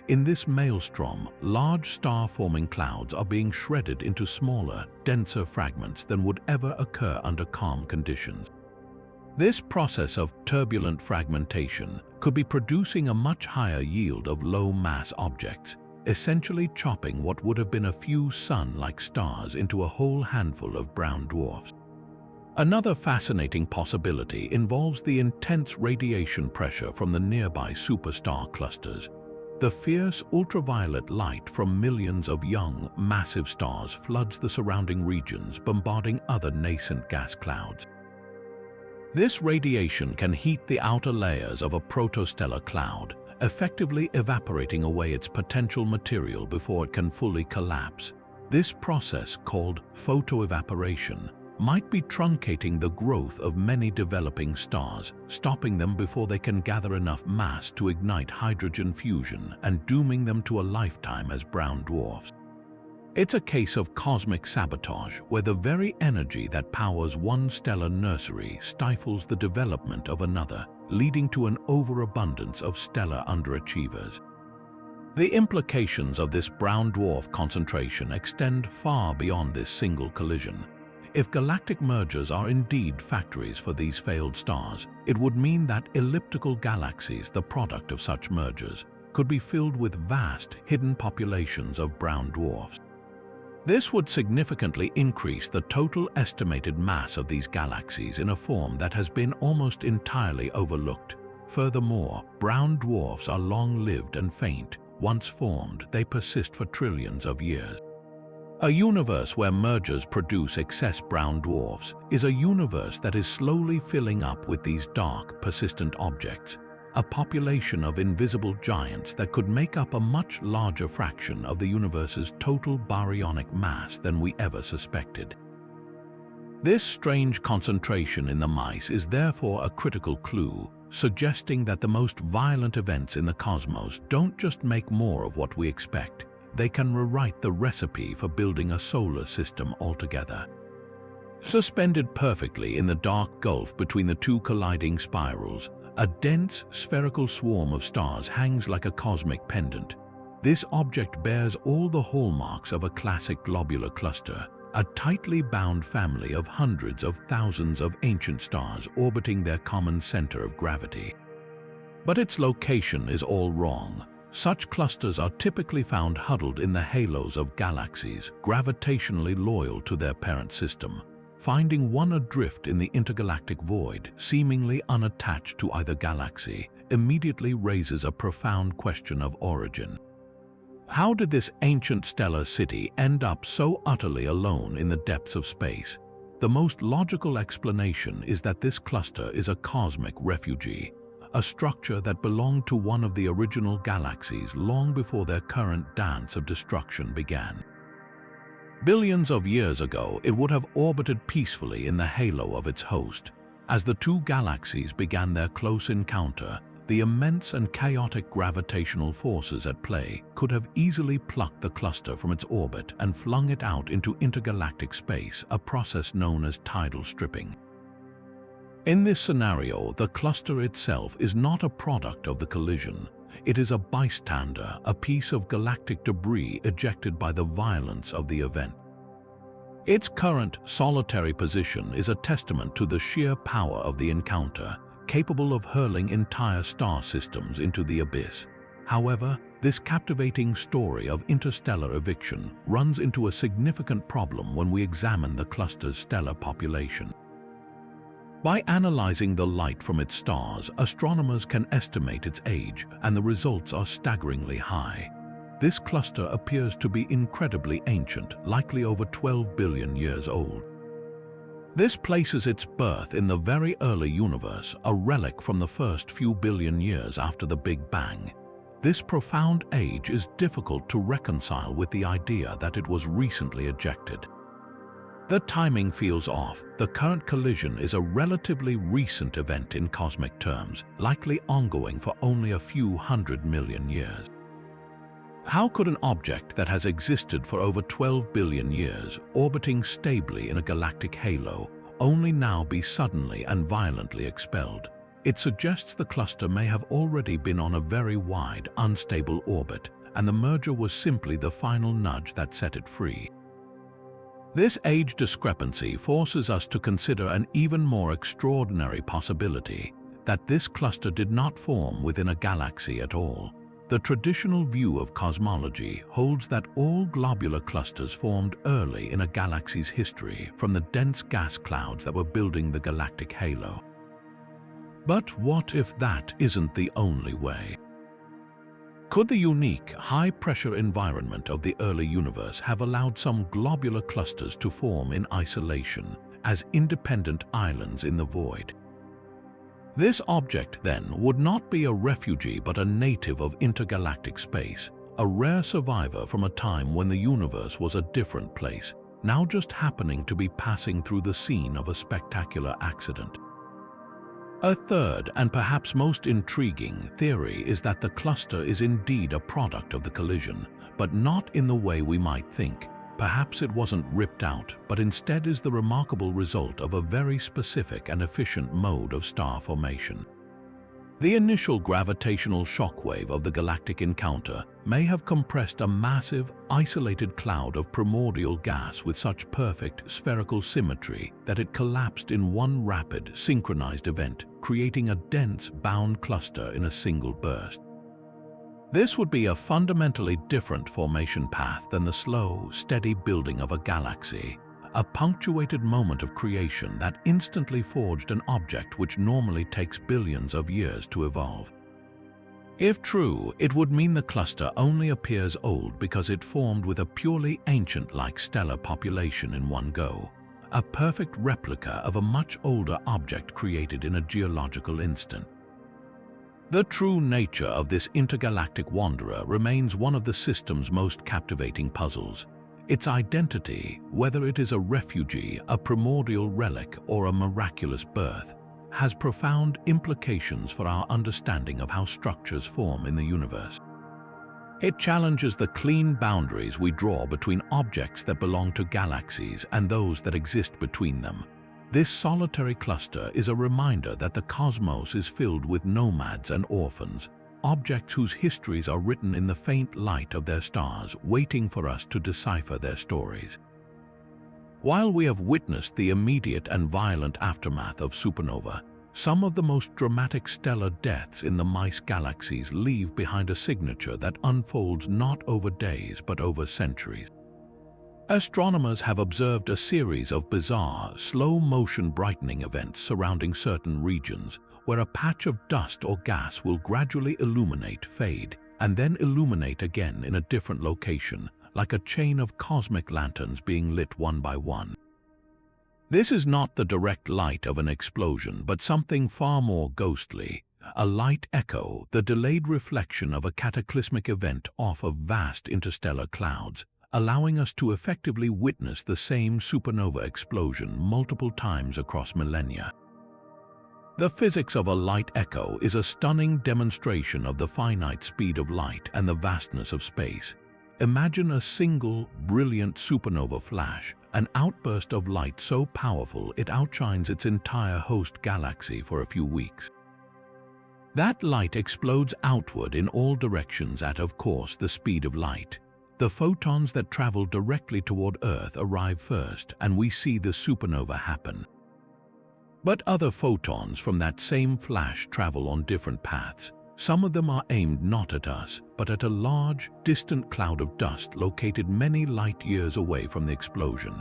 In this maelstrom, large star-forming clouds are being shredded into smaller, denser fragments than would ever occur under calm conditions. This process of turbulent fragmentation could be producing a much higher yield of low-mass objects, essentially chopping what would have been a few sun-like stars into a whole handful of brown dwarfs. Another fascinating possibility involves the intense radiation pressure from the nearby superstar clusters. The fierce ultraviolet light from millions of young, massive stars floods the surrounding regions, bombarding other nascent gas clouds. This radiation can heat the outer layers of a protostellar cloud, effectively evaporating away its potential material before it can fully collapse. This process, called photoevaporation, might be truncating the growth of many developing stars, stopping them before they can gather enough mass to ignite hydrogen fusion and dooming them to a lifetime as brown dwarfs. It's a case of cosmic sabotage, where the very energy that powers one stellar nursery stifles the development of another, leading to an overabundance of stellar underachievers. The implications of this brown dwarf concentration extend far beyond this single collision. If galactic mergers are indeed factories for these failed stars, it would mean that elliptical galaxies, the product of such mergers, could be filled with vast, hidden populations of brown dwarfs. This would significantly increase the total estimated mass of these galaxies in a form that has been almost entirely overlooked. Furthermore, brown dwarfs are long-lived and faint. Once formed, they persist for trillions of years. A universe where mergers produce excess brown dwarfs is a universe that is slowly filling up with these dark, persistent objects, a population of invisible giants that could make up a much larger fraction of the universe's total baryonic mass than we ever suspected. This strange concentration in the mice is therefore a critical clue, suggesting that the most violent events in the cosmos don't just make more of what we expect, they can rewrite the recipe for building a solar system altogether. Suspended perfectly in the dark gulf between the two colliding spirals, a dense, spherical swarm of stars hangs like a cosmic pendant. This object bears all the hallmarks of a classic globular cluster, a tightly bound family of hundreds of thousands of ancient stars orbiting their common center of gravity. But its location is all wrong. Such clusters are typically found huddled in the halos of galaxies, gravitationally loyal to their parent system. Finding one adrift in the intergalactic void, seemingly unattached to either galaxy, immediately raises a profound question of origin. How did this ancient stellar city end up so utterly alone in the depths of space? The most logical explanation is that this cluster is a cosmic refugee, a structure that belonged to one of the original galaxies long before their current dance of destruction began. Billions of years ago, it would have orbited peacefully in the halo of its host. As the two galaxies began their close encounter, the immense and chaotic gravitational forces at play could have easily plucked the cluster from its orbit and flung it out into intergalactic space, a process known as tidal stripping. In this scenario, the cluster itself is not a product of the collision. It is a bystander, a piece of galactic debris ejected by the violence of the event. Its current, solitary position is a testament to the sheer power of the encounter, capable of hurling entire star systems into the abyss. However, this captivating story of interstellar eviction runs into a significant problem when we examine the cluster's stellar population. By analyzing the light from its stars, astronomers can estimate its age, and the results are staggeringly high. This cluster appears to be incredibly ancient, likely over 12 billion years old. This places its birth in the very early universe, a relic from the first few billion years after the Big Bang. This profound age is difficult to reconcile with the idea that it was recently ejected. The timing feels off. The current collision is a relatively recent event in cosmic terms, likely ongoing for only a few 100 million years. How could an object that has existed for over 12 billion years, orbiting stably in a galactic halo, only now be suddenly and violently expelled? It suggests the cluster may have already been on a very wide, unstable orbit, and the merger was simply the final nudge that set it free. This age discrepancy forces us to consider an even more extraordinary possibility, that this cluster did not form within a galaxy at all. The traditional view of cosmology holds that all globular clusters formed early in a galaxy's history from the dense gas clouds that were building the galactic halo. But what if that isn't the only way? Could the unique, high-pressure environment of the early universe have allowed some globular clusters to form in isolation, as independent islands in the void? This object, then, would not be a refugee but a native of intergalactic space, a rare survivor from a time when the universe was a different place, now just happening to be passing through the scene of a spectacular accident. A third, and perhaps most intriguing, theory is that the cluster is indeed a product of the collision, but not in the way we might think. Perhaps it wasn't ripped out, but instead is the remarkable result of a very specific and efficient mode of star formation. The initial gravitational shockwave of the galactic encounter may have compressed a massive, isolated cloud of primordial gas with such perfect spherical symmetry that it collapsed in one rapid, synchronized event, creating a dense, bound cluster in a single burst. This would be a fundamentally different formation path than the slow, steady building of a galaxy, a punctuated moment of creation that instantly forged an object which normally takes billions of years to evolve. If true, it would mean the cluster only appears old because it formed with a purely ancient-like stellar population in one go, a perfect replica of a much older object created in a geological instant. The true nature of this intergalactic wanderer remains one of the system's most captivating puzzles. Its identity, whether it is a refugee, a primordial relic, or a miraculous birth, has profound implications for our understanding of how structures form in the universe. It challenges the clean boundaries we draw between objects that belong to galaxies and those that exist between them. This solitary cluster is a reminder that the cosmos is filled with nomads and orphans, objects whose histories are written in the faint light of their stars, waiting for us to decipher their stories. While we have witnessed the immediate and violent aftermath of supernova, some of the most dramatic stellar deaths in the Mice Galaxies leave behind a signature that unfolds not over days but over centuries. Astronomers have observed a series of bizarre, slow-motion brightening events surrounding certain regions, where a patch of dust or gas will gradually illuminate, fade, and then illuminate again in a different location, like a chain of cosmic lanterns being lit one by one. This is not the direct light of an explosion, but something far more ghostly, a light echo, the delayed reflection of a cataclysmic event off of vast interstellar clouds, allowing us to effectively witness the same supernova explosion multiple times across millennia. The physics of a light echo is a stunning demonstration of the finite speed of light and the vastness of space. Imagine a single, brilliant supernova flash, an outburst of light so powerful it outshines its entire host galaxy for a few weeks. That light explodes outward in all directions at, of course, the speed of light. The photons that travel directly toward Earth arrive first, and we see the supernova happen. But other photons from that same flash travel on different paths. Some of them are aimed not at us, but at a large, distant cloud of dust located many light years away from the explosion.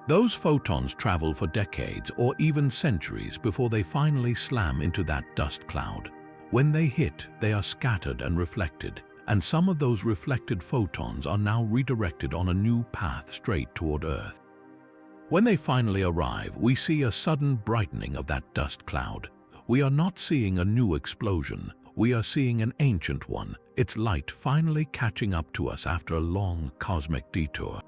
Those photons travel for decades or even centuries before they finally slam into that dust cloud. When they hit, they are scattered and reflected, and some of those reflected photons are now redirected on a new path straight toward Earth. When they finally arrive, we see a sudden brightening of that dust cloud. We are not seeing a new explosion. We are seeing an ancient one, its light finally catching up to us after a long cosmic detour.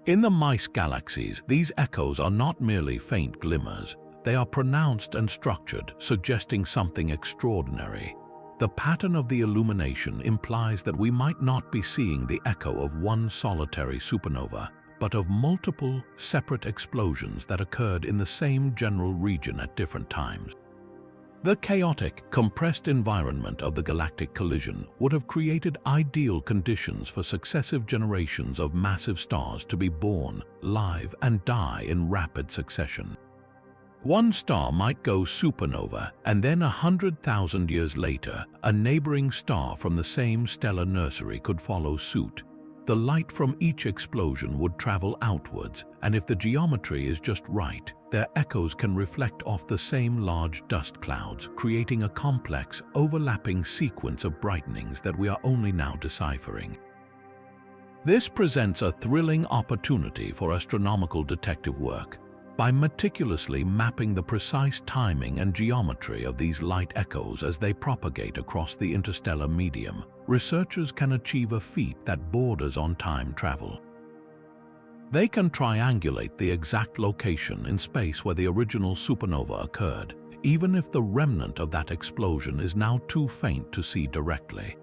In the Mice Galaxies, these echoes are not merely faint glimmers. They are pronounced and structured, suggesting something extraordinary. The pattern of the illumination implies that we might not be seeing the echo of one solitary supernova, but of multiple, separate explosions that occurred in the same general region at different times. The chaotic, compressed environment of the galactic collision would have created ideal conditions for successive generations of massive stars to be born, live, and die in rapid succession. One star might go supernova, and then 100,000 years later, a neighboring star from the same stellar nursery could follow suit. The light from each explosion would travel outwards, and if the geometry is just right, their echoes can reflect off the same large dust clouds, creating a complex, overlapping sequence of brightenings that we are only now deciphering. This presents a thrilling opportunity for astronomical detective work. By meticulously mapping the precise timing and geometry of these light echoes as they propagate across the interstellar medium, researchers can achieve a feat that borders on time travel. They can triangulate the exact location in space where the original supernova occurred, even if the remnant of that explosion is now too faint to see directly.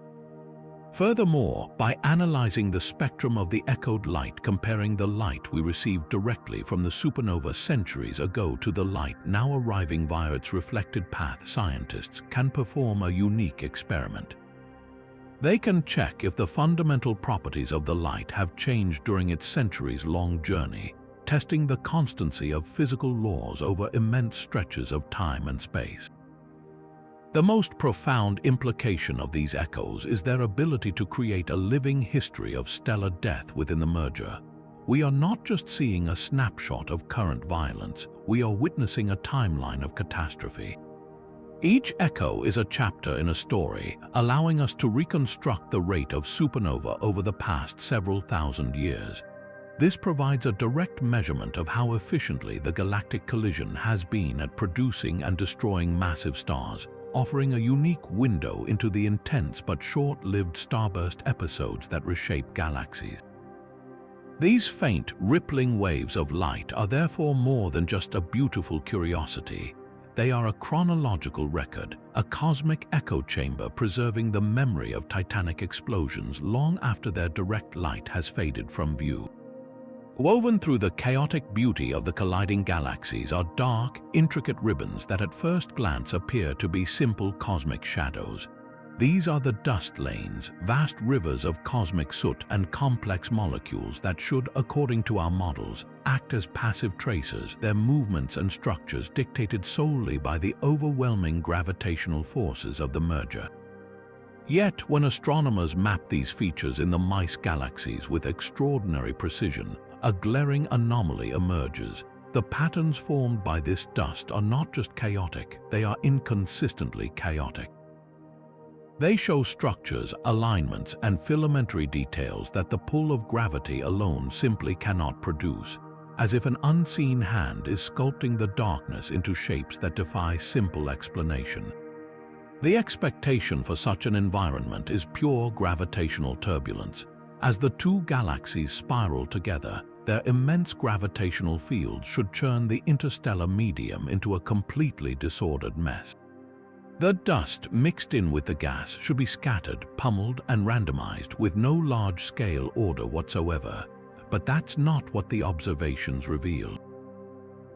Furthermore, by analyzing the spectrum of the echoed light, comparing the light we received directly from the supernova centuries ago to the light now arriving via its reflected path, scientists can perform a unique experiment. They can check if the fundamental properties of the light have changed during its centuries-long journey, testing the constancy of physical laws over immense stretches of time and space. The most profound implication of these echoes is their ability to create a living history of stellar death within the merger. We are not just seeing a snapshot of current violence, we are witnessing a timeline of catastrophe. Each echo is a chapter in a story, allowing us to reconstruct the rate of supernova over the past several thousand years. This provides a direct measurement of how efficiently the galactic collision has been at producing and destroying massive stars, offering a unique window into the intense but short-lived starburst episodes that reshape galaxies. These faint, rippling waves of light are therefore more than just a beautiful curiosity. They are a chronological record, a cosmic echo chamber preserving the memory of titanic explosions long after their direct light has faded from view. Woven through the chaotic beauty of the colliding galaxies are dark, intricate ribbons that at first glance appear to be simple cosmic shadows. These are the dust lanes, vast rivers of cosmic soot and complex molecules that should, according to our models, act as passive tracers, their movements and structures dictated solely by the overwhelming gravitational forces of the merger. Yet, when astronomers map these features in the Mice Galaxies with extraordinary precision, a glaring anomaly emerges. The patterns formed by this dust are not just chaotic, they are inconsistently chaotic. They show structures, alignments, and filamentary details that the pull of gravity alone simply cannot produce, as if an unseen hand is sculpting the darkness into shapes that defy simple explanation. The expectation for such an environment is pure gravitational turbulence. As the two galaxies spiral together, their immense gravitational fields should churn the interstellar medium into a completely disordered mess. The dust mixed in with the gas should be scattered, pummeled, and randomized with no large-scale order whatsoever. But that's not what the observations reveal.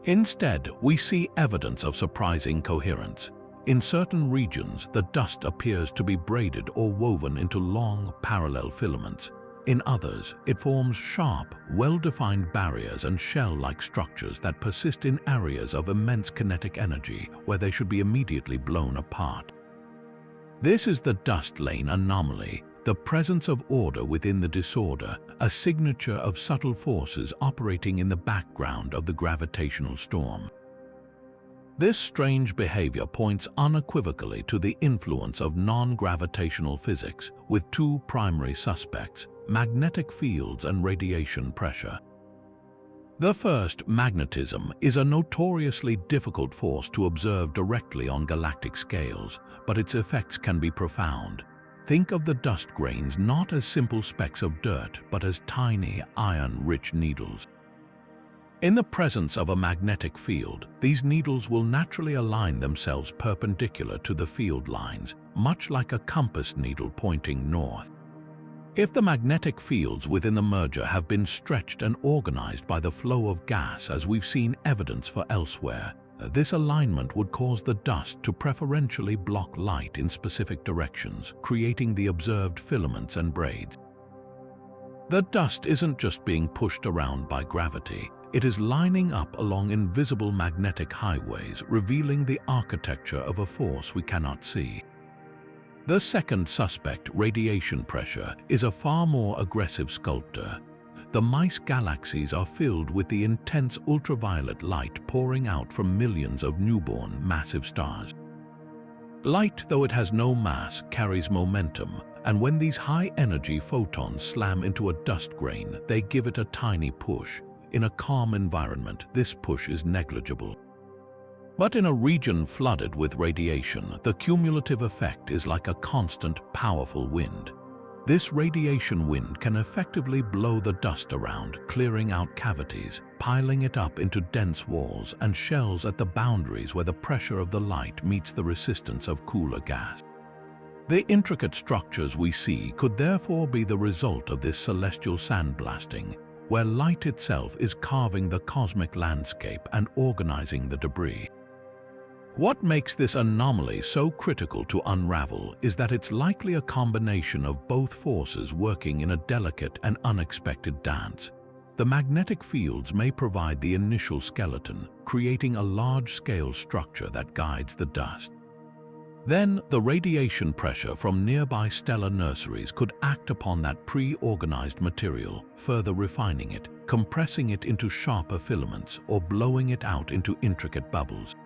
Instead, we see evidence of surprising coherence. In certain regions, the dust appears to be braided or woven into long, parallel filaments. In others, it forms sharp, well-defined barriers and shell-like structures that persist in areas of immense kinetic energy where they should be immediately blown apart. This is the dust lane anomaly, the presence of order within the disorder, a signature of subtle forces operating in the background of the gravitational storm. This strange behavior points unequivocally to the influence of non-gravitational physics, with two primary suspects: magnetic fields and radiation pressure. The first, magnetism, is a notoriously difficult force to observe directly on galactic scales, but its effects can be profound. Think of the dust grains not as simple specks of dirt, but as tiny, iron-rich needles. In the presence of a magnetic field, these needles will naturally align themselves perpendicular to the field lines, much like a compass needle pointing north. If the magnetic fields within the merger have been stretched and organized by the flow of gas as we've seen evidence for elsewhere, this alignment would cause the dust to preferentially block light in specific directions, creating the observed filaments and braids. The dust isn't just being pushed around by gravity. It is lining up along invisible magnetic highways, revealing the architecture of a force we cannot see. The second suspect, radiation pressure, is a far more aggressive sculptor. The Mice Galaxies are filled with the intense ultraviolet light pouring out from millions of newborn massive stars. Light, though it has no mass, carries momentum, and when these high-energy photons slam into a dust grain, they give it a tiny push. In a calm environment, this push is negligible. But in a region flooded with radiation, the cumulative effect is like a constant, powerful wind. This radiation wind can effectively blow the dust around, clearing out cavities, piling it up into dense walls and shells at the boundaries where the pressure of the light meets the resistance of cooler gas. The intricate structures we see could therefore be the result of this celestial sandblasting, where light itself is carving the cosmic landscape and organizing the debris. What makes this anomaly so critical to unravel is that it's likely a combination of both forces working in a delicate and unexpected dance. The magnetic fields may provide the initial skeleton, creating a large-scale structure that guides the dust. Then, the radiation pressure from nearby stellar nurseries could act upon that pre-organized material, further refining it, compressing it into sharper filaments, or blowing it out into intricate bubbles.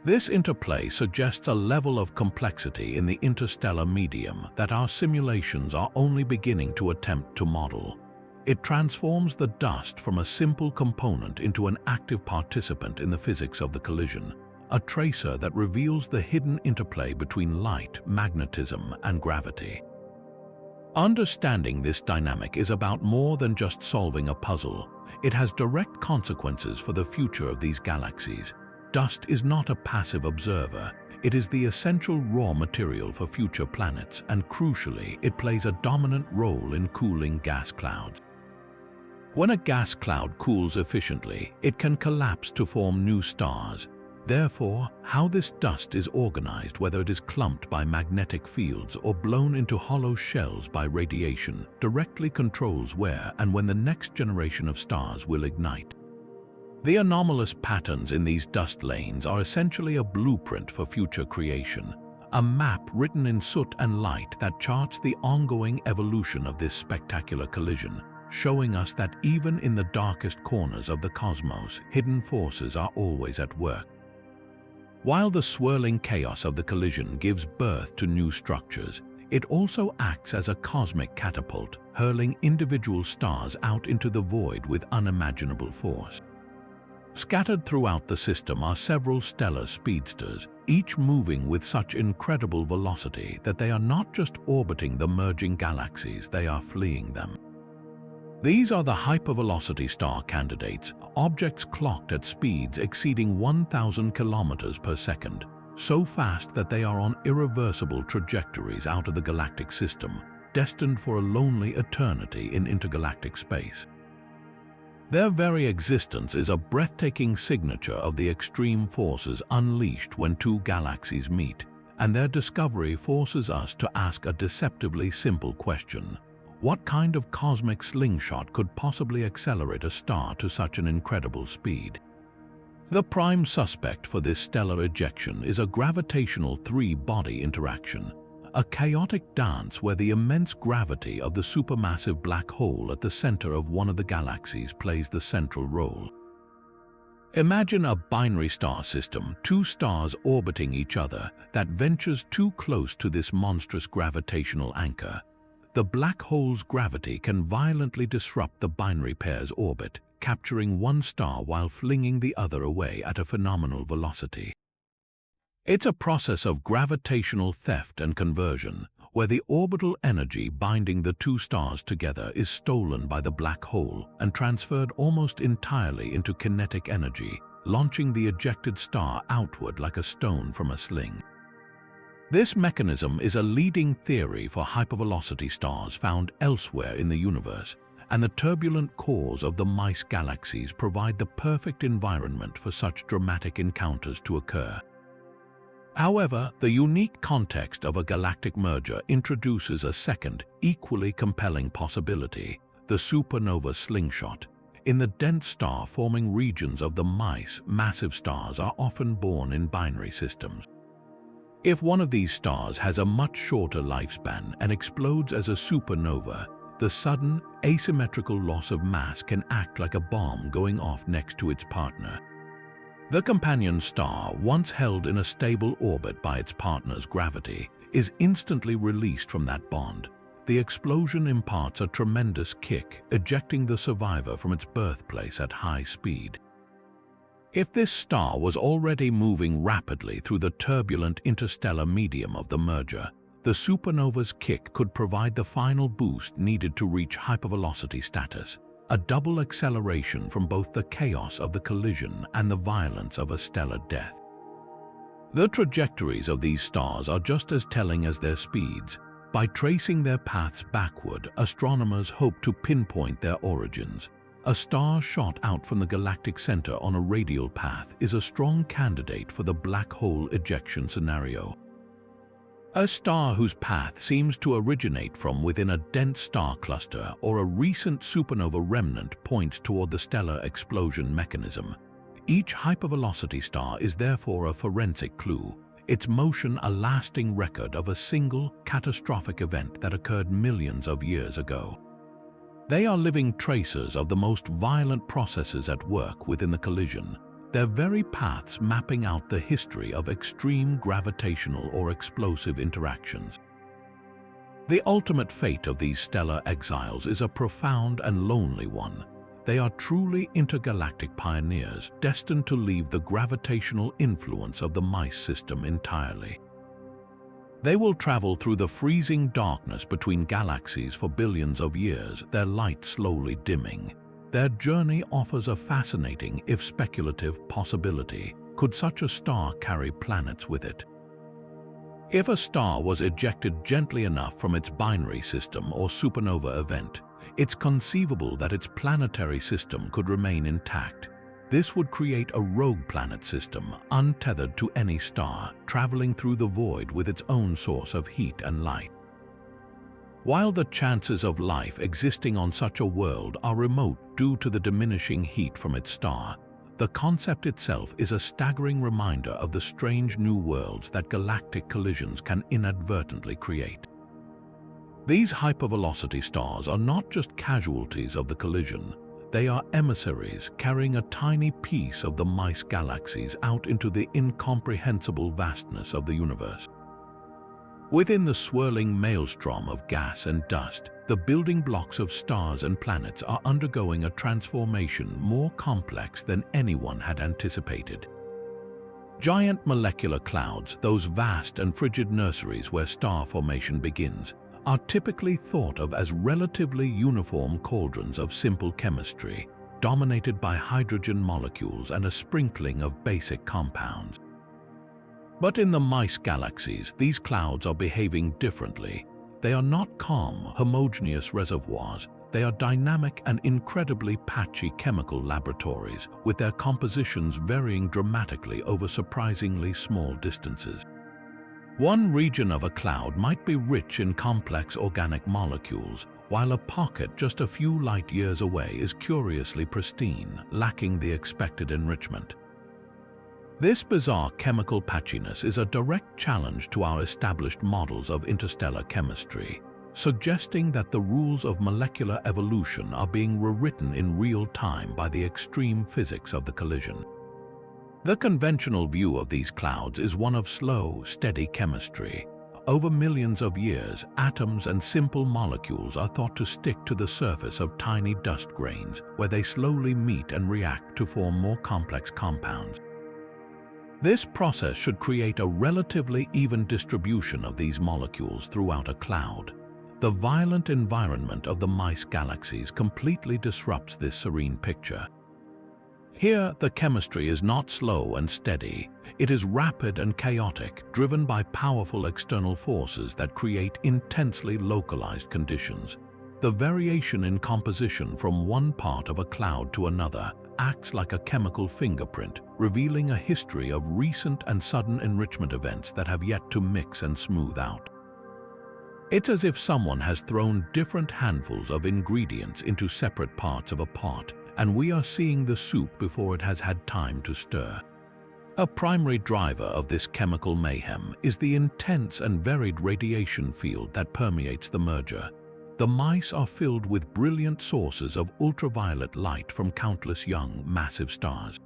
This interplay suggests a level of complexity in the interstellar medium that our simulations are only beginning to attempt to model. It transforms the dust from a simple component into an active participant in the physics of the collision, a tracer that reveals the hidden interplay between light, magnetism, and gravity. Understanding this dynamic is about more than just solving a puzzle. It has direct consequences for the future of these galaxies. Dust is not a passive observer. It is the essential raw material for future planets, and crucially, it plays a dominant role in cooling gas clouds. When a gas cloud cools efficiently, it can collapse to form new stars. Therefore, how this dust is organized, whether it is clumped by magnetic fields or blown into hollow shells by radiation, directly controls where and when the next generation of stars will ignite. The anomalous patterns in these dust lanes are essentially a blueprint for future creation, a map written in soot and light that charts the ongoing evolution of this spectacular collision, showing us that even in the darkest corners of the cosmos, hidden forces are always at work. While the swirling chaos of the collision gives birth to new structures, it also acts as a cosmic catapult, hurling individual stars out into the void with unimaginable force. Scattered throughout the system are several stellar speedsters, each moving with such incredible velocity that they are not just orbiting the merging galaxies, they are fleeing them. These are the hypervelocity star candidates, objects clocked at speeds exceeding 1,000 kilometers per second, so fast that they are on irreversible trajectories out of the galactic system, destined for a lonely eternity in intergalactic space. Their very existence is a breathtaking signature of the extreme forces unleashed when two galaxies meet, and their discovery forces us to ask a deceptively simple question. What kind of cosmic slingshot could possibly accelerate a star to such an incredible speed? The prime suspect for this stellar ejection is a gravitational three-body interaction, a chaotic dance where the immense gravity of the supermassive black hole at the center of one of the galaxies plays the central role. Imagine a binary star system, two stars orbiting each other, that ventures too close to this monstrous gravitational anchor. The black hole's gravity can violently disrupt the binary pair's orbit, capturing one star while flinging the other away at a phenomenal velocity. It's a process of gravitational theft and conversion, where the orbital energy binding the two stars together is stolen by the black hole and transferred almost entirely into kinetic energy, launching the ejected star outward like a stone from a sling. This mechanism is a leading theory for hypervelocity stars found elsewhere in the universe, and the turbulent cores of the Mice Galaxies provide the perfect environment for such dramatic encounters to occur. However, the unique context of a galactic merger introduces a second, equally compelling possibility: the supernova slingshot. In the dense star-forming regions of the Mice, massive stars are often born in binary systems. If one of these stars has a much shorter lifespan and explodes as a supernova, the sudden, asymmetrical loss of mass can act like a bomb going off next to its partner. The companion star, once held in a stable orbit by its partner's gravity, is instantly released from that bond. The explosion imparts a tremendous kick, ejecting the survivor from its birthplace at high speed. If this star was already moving rapidly through the turbulent interstellar medium of the merger, the supernova's kick could provide the final boost needed to reach hypervelocity status, a double acceleration from both the chaos of the collision and the violence of a stellar death. The trajectories of these stars are just as telling as their speeds. By tracing their paths backward, astronomers hope to pinpoint their origins. A star shot out from the galactic center on a radial path is a strong candidate for the black hole ejection scenario. A star whose path seems to originate from within a dense star cluster or a recent supernova remnant points toward the stellar explosion mechanism. Each hypervelocity star is therefore a forensic clue, its motion a lasting record of a single, catastrophic event that occurred millions of years ago. They are living tracers of the most violent processes at work within the collision. their very paths mapping out the history of extreme gravitational or explosive interactions. The ultimate fate of these stellar exiles is a profound and lonely one. They are truly intergalactic pioneers, destined to leave the gravitational influence of the Mice system entirely. They will travel through the freezing darkness between galaxies for billions of years, their light slowly dimming. Their journey offers a fascinating, if speculative, possibility. Could such a star carry planets with it? If a star was ejected gently enough from its binary system or supernova event, it's conceivable that its planetary system could remain intact. This would create a rogue planet system, untethered to any star, traveling through the void with its own source of heat and light. While the chances of life existing on such a world are remote due to the diminishing heat from its star, the concept itself is a staggering reminder of the strange new worlds that galactic collisions can inadvertently create. These hypervelocity stars are not just casualties of the collision, they are emissaries carrying a tiny piece of the Mice Galaxies out into the incomprehensible vastness of the universe. Within the swirling maelstrom of gas and dust, the building blocks of stars and planets are undergoing a transformation more complex than anyone had anticipated. Giant molecular clouds, those vast and frigid nurseries where star formation begins, are typically thought of as relatively uniform cauldrons of simple chemistry, dominated by hydrogen molecules and a sprinkling of basic compounds. But in the Mice Galaxies, these clouds are behaving differently. They are not calm, homogeneous reservoirs. They are dynamic and incredibly patchy chemical laboratories, with their compositions varying dramatically over surprisingly small distances. One region of a cloud might be rich in complex organic molecules, while a pocket just a few light years away is curiously pristine, lacking the expected enrichment. This bizarre chemical patchiness is a direct challenge to our established models of interstellar chemistry, suggesting that the rules of molecular evolution are being rewritten in real time by the extreme physics of the collision. The conventional view of these clouds is one of slow, steady chemistry. Over millions of years, atoms and simple molecules are thought to stick to the surface of tiny dust grains, where they slowly meet and react to form more complex compounds. This process should create a relatively even distribution of these molecules throughout a cloud. The violent environment of the Mice Galaxies completely disrupts this serene picture. Here, the chemistry is not slow and steady. It is rapid and chaotic, driven by powerful external forces that create intensely localized conditions. The variation in composition from one part of a cloud to another acts like a chemical fingerprint, revealing a history of recent and sudden enrichment events that have yet to mix and smooth out. It's as if someone has thrown different handfuls of ingredients into separate parts of a pot, and we are seeing the soup before it has had time to stir. A primary driver of this chemical mayhem is the intense and varied radiation field that permeates the merger. The mice are filled with brilliant sources of ultraviolet light from countless young, massive stars.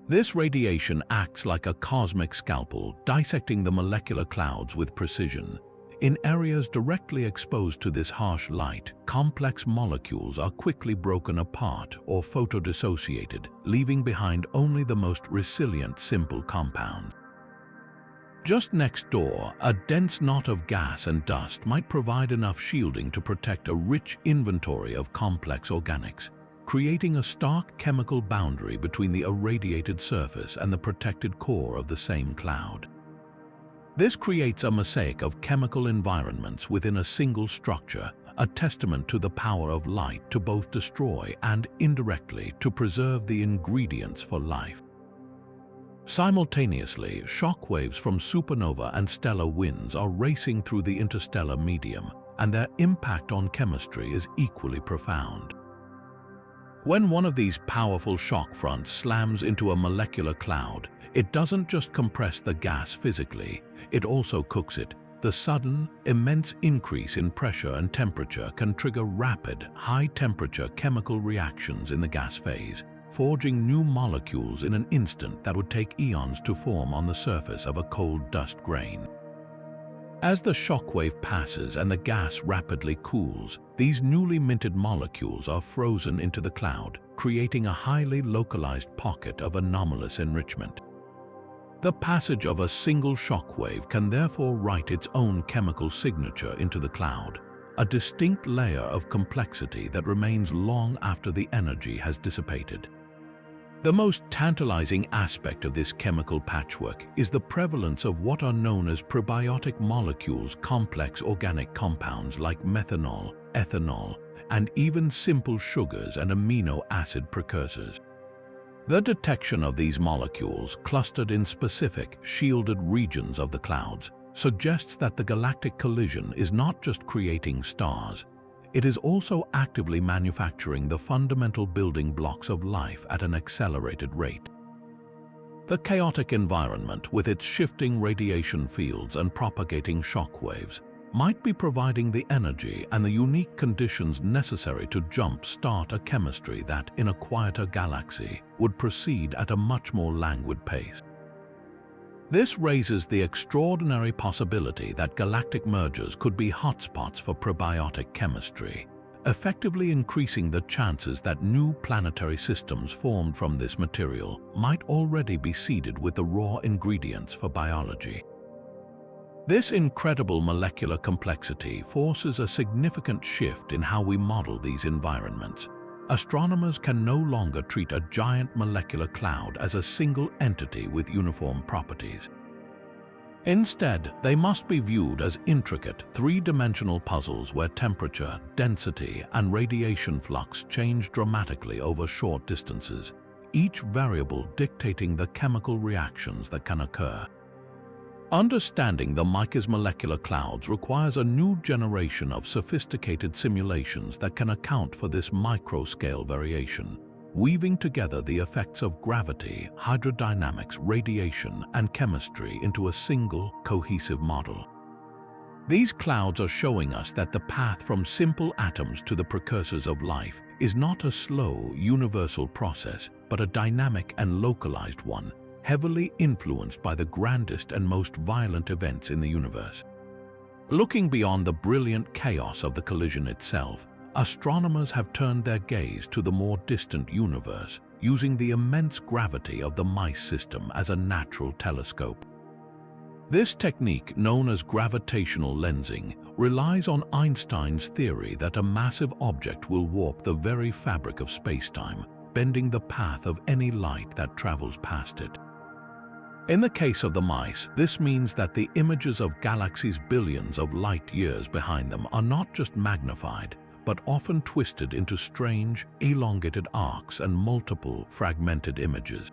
This radiation acts like a cosmic scalpel, dissecting the molecular clouds with precision. In areas directly exposed to this harsh light, complex molecules are quickly broken apart or photodissociated, leaving behind only the most resilient simple compounds. Just next door, a dense knot of gas and dust might provide enough shielding to protect a rich inventory of complex organics, creating a stark chemical boundary between the irradiated surface and the protected core of the same cloud. This creates a mosaic of chemical environments within a single structure, a testament to the power of light to both destroy and, indirectly, to preserve the ingredients for life. Simultaneously, shockwaves from supernova and stellar winds are racing through the interstellar medium, and their impact on chemistry is equally profound. When one of these powerful shock fronts slams into a molecular cloud, it doesn't just compress the gas physically, it also cooks it. The sudden, immense increase in pressure and temperature can trigger rapid, high-temperature chemical reactions in the gas phase. forging new molecules in an instant that would take eons to form on the surface of a cold dust grain. As the shockwave passes and the gas rapidly cools, these newly minted molecules are frozen into the cloud, creating a highly localized pocket of anomalous enrichment. The passage of a single shockwave can therefore write its own chemical signature into the cloud, a distinct layer of complexity that remains long after the energy has dissipated. The most tantalizing aspect of this chemical patchwork is the prevalence of what are known as prebiotic molecules, complex organic compounds like methanol, ethanol, and even simple sugars and amino acid precursors. The detection of these molecules, clustered in specific, shielded regions of the clouds, suggests that the galactic collision is not just creating stars, it is also actively manufacturing the fundamental building blocks of life at an accelerated rate. The chaotic environment, with its shifting radiation fields and propagating shockwaves, might be providing the energy and the unique conditions necessary to jump-start a chemistry that, in a quieter galaxy, would proceed at a much more languid pace. This raises the extraordinary possibility that galactic mergers could be hotspots for prebiotic chemistry, effectively increasing the chances that new planetary systems formed from this material might already be seeded with the raw ingredients for biology. This incredible molecular complexity forces a significant shift in how we model these environments. Astronomers can no longer treat a giant molecular cloud as a single entity with uniform properties. Instead, they must be viewed as intricate, three-dimensional puzzles where temperature, density, and radiation flux change dramatically over short distances, each variable dictating the chemical reactions that can occur. Understanding the Mice's molecular clouds requires a new generation of sophisticated simulations that can account for this micro-scale variation, weaving together the effects of gravity, hydrodynamics, radiation, and chemistry into a single, cohesive model. These clouds are showing us that the path from simple atoms to the precursors of life is not a slow, universal process, but a dynamic and localized one, heavily influenced by the grandest and most violent events in the universe. Looking beyond the brilliant chaos of the collision itself, astronomers have turned their gaze to the more distant universe, using the immense gravity of the Mice system as a natural telescope. This technique, known as gravitational lensing, relies on Einstein's theory that a massive object will warp the very fabric of spacetime, bending the path of any light that travels past it. In the case of the Mice, this means that the images of galaxies billions of light years behind them are not just magnified, but often twisted into strange, elongated arcs and multiple, fragmented images.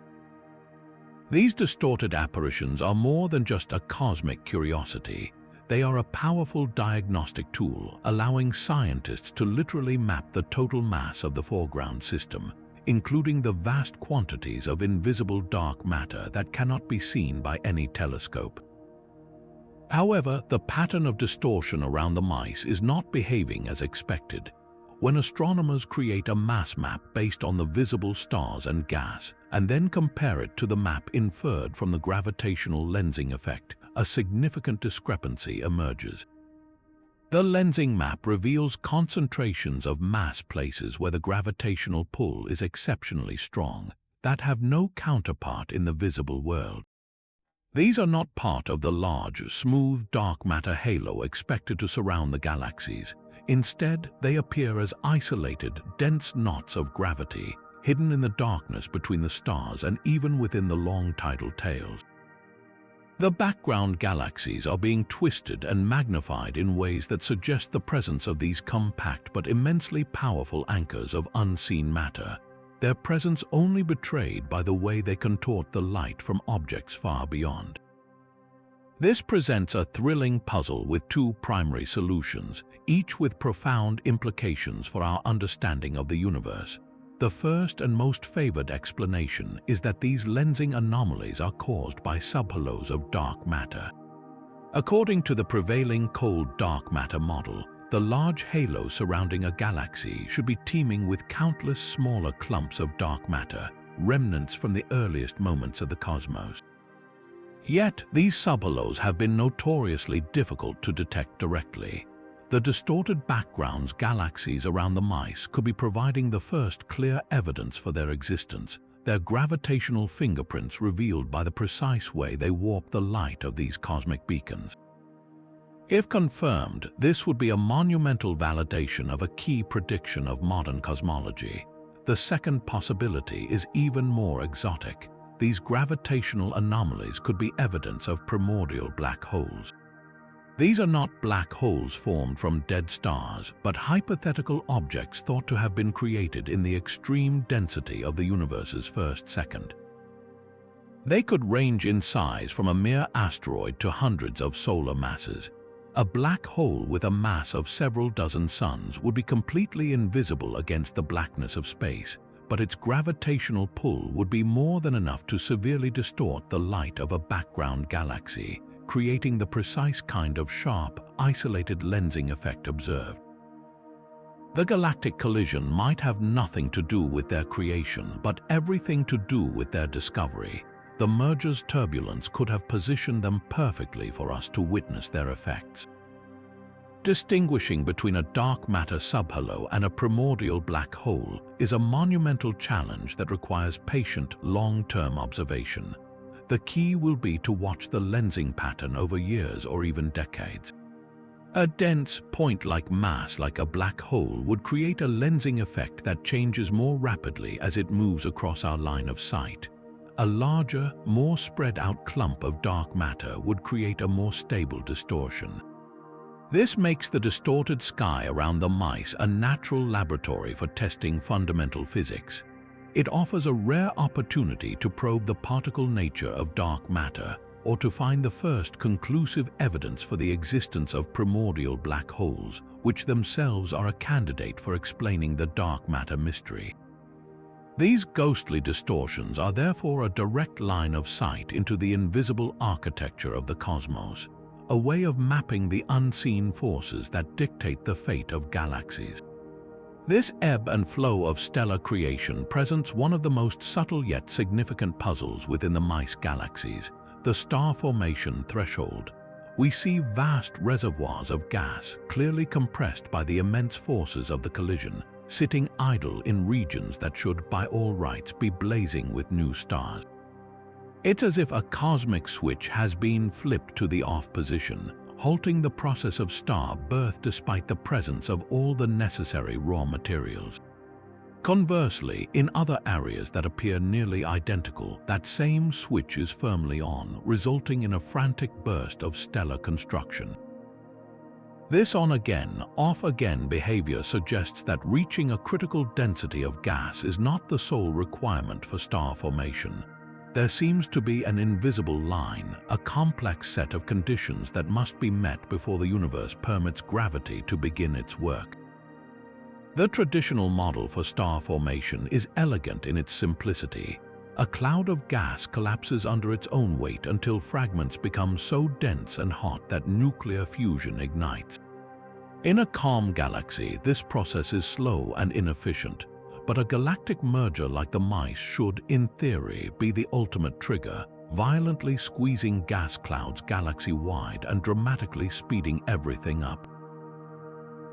These distorted apparitions are more than just a cosmic curiosity. They are a powerful diagnostic tool, allowing scientists to literally map the total mass of the foreground system, including the vast quantities of invisible dark matter that cannot be seen by any telescope. However, the pattern of distortion around the Mice is not behaving as expected. When astronomers create a mass map based on the visible stars and gas, and then compare it to the map inferred from the gravitational lensing effect, a significant discrepancy emerges. The lensing map reveals concentrations of mass places where the gravitational pull is exceptionally strong, that have no counterpart in the visible world. These are not part of the large, smooth dark matter halo expected to surround the galaxies. Instead, they appear as isolated, dense knots of gravity, hidden in the darkness between the stars and even within the long tidal tails. The background galaxies are being twisted and magnified in ways that suggest the presence of these compact but immensely powerful anchors of unseen matter, their presence only betrayed by the way they contort the light from objects far beyond. This presents a thrilling puzzle with two primary solutions, each with profound implications for our understanding of the universe. The first and most favored explanation is that these lensing anomalies are caused by subhalos of dark matter. According to the prevailing cold dark matter model, the the large halo surrounding a galaxy should be teeming with countless smaller clumps of dark matter, remnants from the earliest moments of the cosmos. Yet, these subhalos have been notoriously difficult to detect directly. The distorted backgrounds galaxies around the mice could be providing the first clear evidence for their existence, their gravitational fingerprints revealed by the precise way they warp the light of these cosmic beacons. If confirmed, this would be a monumental validation of a key prediction of modern cosmology. The second possibility is even more exotic. These gravitational anomalies could be evidence of primordial black holes. These are not black holes formed from dead stars, but hypothetical objects thought to have been created in the extreme density of the universe's first second. They could range in size from a mere asteroid to hundreds of solar masses. A black hole with a mass of several dozen suns would be completely invisible against the blackness of space, but its gravitational pull would be more than enough to severely distort the light of a background galaxy, creating the precise kind of sharp, isolated lensing effect observed. The galactic collision might have nothing to do with their creation, but everything to do with their discovery. The merger's turbulence could have positioned them perfectly for us to witness their effects. Distinguishing between a dark matter subhalo and a primordial black hole is a monumental challenge that requires patient, long-term observation. The key will be to watch the lensing pattern over years or even decades. A dense, point-like mass like a black hole would create a lensing effect that changes more rapidly as it moves across our line of sight. A larger, more spread-out clump of dark matter would create a more stable distortion. This makes the distorted sky around the mice a natural laboratory for testing fundamental physics. It offers a rare opportunity to probe the particle nature of dark matter, or to find the first conclusive evidence for the existence of primordial black holes, which themselves are a candidate for explaining the dark matter mystery. These ghostly distortions are therefore a direct line of sight into the invisible architecture of the cosmos, a way of mapping the unseen forces that dictate the fate of galaxies. This ebb and flow of stellar creation presents one of the most subtle yet significant puzzles within the Mice Galaxies, the star formation threshold. We see vast reservoirs of gas, clearly compressed by the immense forces of the collision, sitting idle in regions that should, by all rights, be blazing with new stars. It's as if a cosmic switch has been flipped to the off position, halting the process of star birth despite the presence of all the necessary raw materials. Conversely, in other areas that appear nearly identical, that same switch is firmly on, resulting in a frantic burst of stellar construction. This on-again, off-again behavior suggests that reaching a critical density of gas is not the sole requirement for star formation. There seems to be an invisible line, a complex set of conditions that must be met before the universe permits gravity to begin its work. The traditional model for star formation is elegant in its simplicity. A cloud of gas collapses under its own weight until fragments become so dense and hot that nuclear fusion ignites. In a calm galaxy, this process is slow and inefficient. But a galactic merger like the mice should, in theory, be the ultimate trigger, violently squeezing gas clouds galaxy-wide and dramatically speeding everything up.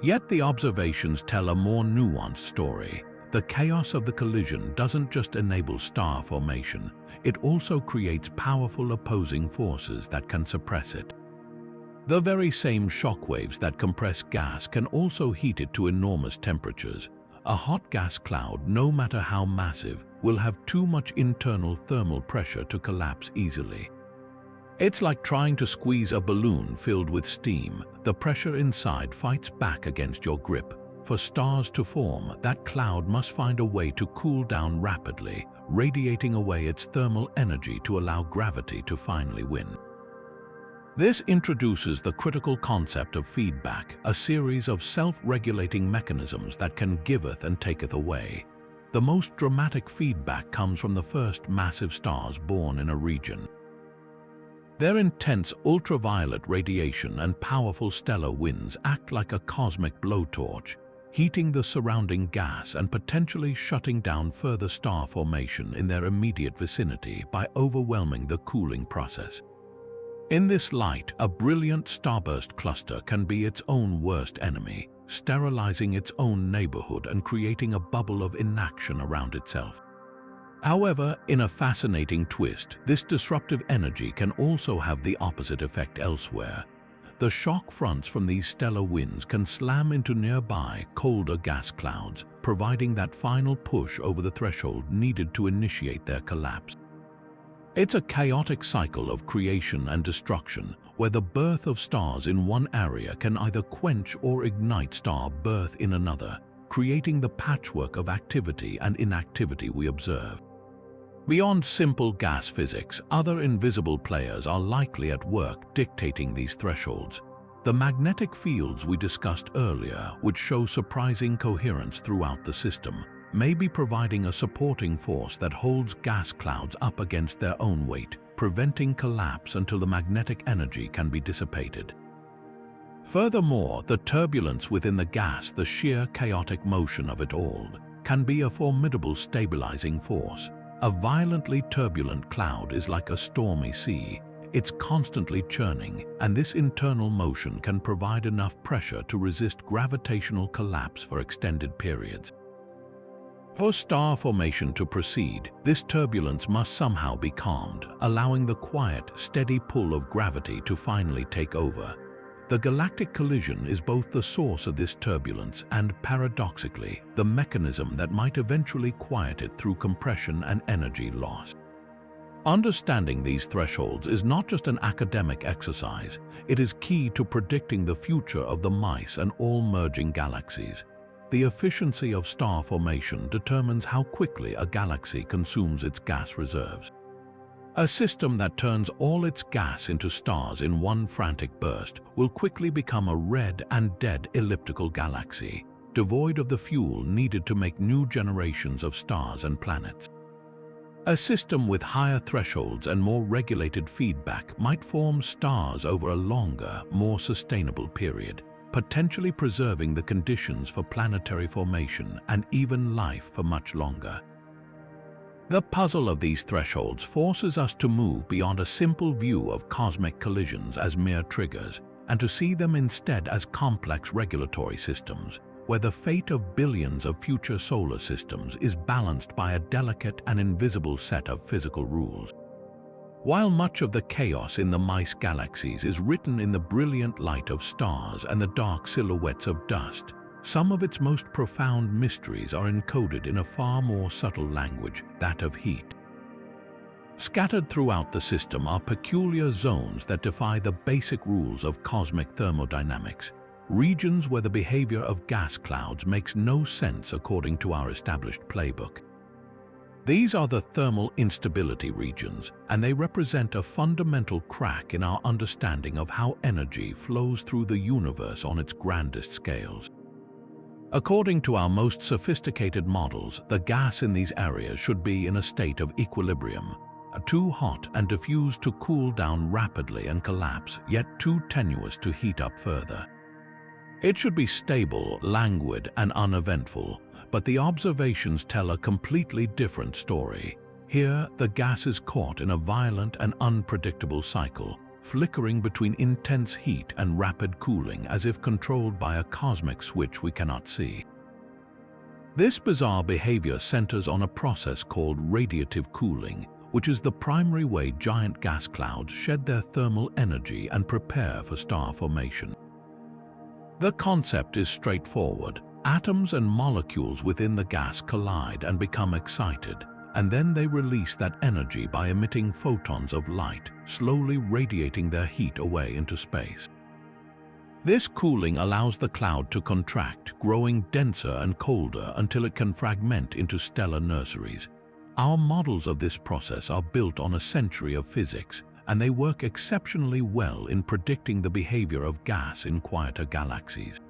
Yet the observations tell a more nuanced story. The chaos of the collision doesn't just enable star formation, it also creates powerful opposing forces that can suppress it. The very same shockwaves that compress gas can also heat it to enormous temperatures. A hot gas cloud, no matter how massive, will have too much internal thermal pressure to collapse easily. It's like trying to squeeze a balloon filled with steam. The pressure inside fights back against your grip. For stars to form, that cloud must find a way to cool down rapidly, radiating away its thermal energy to allow gravity to finally win. This introduces the critical concept of feedback, a series of self-regulating mechanisms that can giveth and taketh away. The most dramatic feedback comes from the first massive stars born in a region. Their intense ultraviolet radiation and powerful stellar winds act like a cosmic blowtorch, heating the surrounding gas and potentially shutting down further star formation in their immediate vicinity by overwhelming the cooling process. In this light, a brilliant starburst cluster can be its own worst enemy, sterilizing its own neighborhood and creating a bubble of inaction around itself. However, in a fascinating twist, this disruptive energy can also have the opposite effect elsewhere. The shock fronts from these stellar winds can slam into nearby, colder gas clouds, providing that final push over the threshold needed to initiate their collapse. It's a chaotic cycle of creation and destruction, where the birth of stars in one area can either quench or ignite star birth in another, creating the patchwork of activity and inactivity we observe. Beyond simple gas physics, other invisible players are likely at work dictating these thresholds. The magnetic fields we discussed earlier, which show surprising coherence throughout the system, may be providing a supporting force that holds gas clouds up against their own weight, preventing collapse until the magnetic energy can be dissipated. Furthermore, the turbulence within the gas, the sheer chaotic motion of it all, can be a formidable stabilizing force. A violently turbulent cloud is like a stormy sea. It's constantly churning, and this internal motion can provide enough pressure to resist gravitational collapse for extended periods. For star formation to proceed, this turbulence must somehow be calmed, allowing the quiet, steady pull of gravity to finally take over. The galactic collision is both the source of this turbulence and, paradoxically, the mechanism that might eventually quiet it through compression and energy loss. Understanding these thresholds is not just an academic exercise, it is key to predicting the future of the mice and all merging galaxies. The efficiency of star formation determines how quickly a galaxy consumes its gas reserves. A system that turns all its gas into stars in one frantic burst will quickly become a red and dead elliptical galaxy, devoid of the fuel needed to make new generations of stars and planets. A system with higher thresholds and more regulated feedback might form stars over a longer, more sustainable period, potentially preserving the conditions for planetary formation and even life for much longer. The puzzle of these thresholds forces us to move beyond a simple view of cosmic collisions as mere triggers, and to see them instead as complex regulatory systems, where the fate of billions of future solar systems is balanced by a delicate and invisible set of physical rules. While much of the chaos in the Mice Galaxies is written in the brilliant light of stars and the dark silhouettes of dust, some of its most profound mysteries are encoded in a far more subtle language, that of heat. Scattered throughout the system are peculiar zones that defy the basic rules of cosmic thermodynamics, regions where the behavior of gas clouds makes no sense according to our established playbook. These are the thermal instability regions, and they represent a fundamental crack in our understanding of how energy flows through the universe on its grandest scales. According to our most sophisticated models, the gas in these areas should be in a state of equilibrium, too hot and diffuse to cool down rapidly and collapse, yet too tenuous to heat up further. It should be stable, languid, and uneventful, but the observations tell a completely different story. Here, the gas is caught in a violent and unpredictable cycle, flickering between intense heat and rapid cooling as if controlled by a cosmic switch we cannot see. This bizarre behavior centers on a process called radiative cooling, which is the primary way giant gas clouds shed their thermal energy and prepare for star formation. The concept is straightforward. Atoms and molecules within the gas collide and become excited, and then they release that energy by emitting photons of light, slowly radiating their heat away into space. This cooling allows the cloud to contract, growing denser and colder until it can fragment into stellar nurseries. Our models of this process are built on a century of physics, and they work exceptionally well in predicting the behavior of gas in quieter galaxies.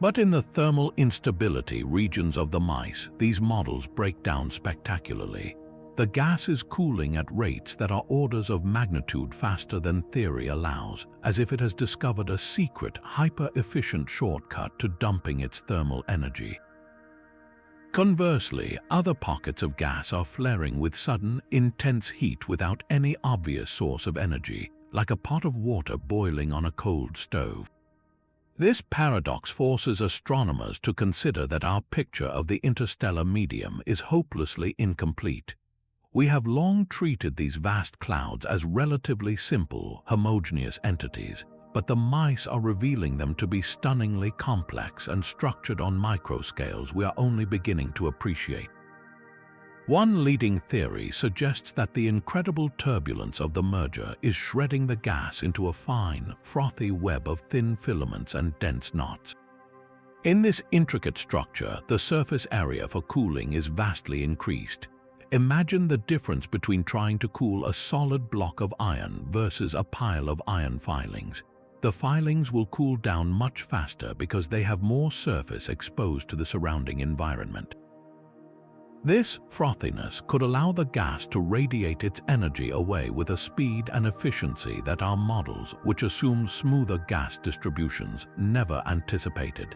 But in the thermal instability regions of the mice, these models break down spectacularly. The gas is cooling at rates that are orders of magnitude faster than theory allows, as if it has discovered a secret, hyper-efficient shortcut to dumping its thermal energy. Conversely, other pockets of gas are flaring with sudden, intense heat without any obvious source of energy, like a pot of water boiling on a cold stove. This paradox forces astronomers to consider that our picture of the interstellar medium is hopelessly incomplete. We have long treated these vast clouds as relatively simple, homogeneous entities, but the mice are revealing them to be stunningly complex and structured on microscales we are only beginning to appreciate. One leading theory suggests that the incredible turbulence of the merger is shredding the gas into a fine, frothy web of thin filaments and dense knots. In this intricate structure, the surface area for cooling is vastly increased. Imagine the difference between trying to cool a solid block of iron versus a pile of iron filings. The filings will cool down much faster because they have more surface exposed to the surrounding environment. This frothiness could allow the gas to radiate its energy away with a speed and efficiency that our models, which assume smoother gas distributions, never anticipated.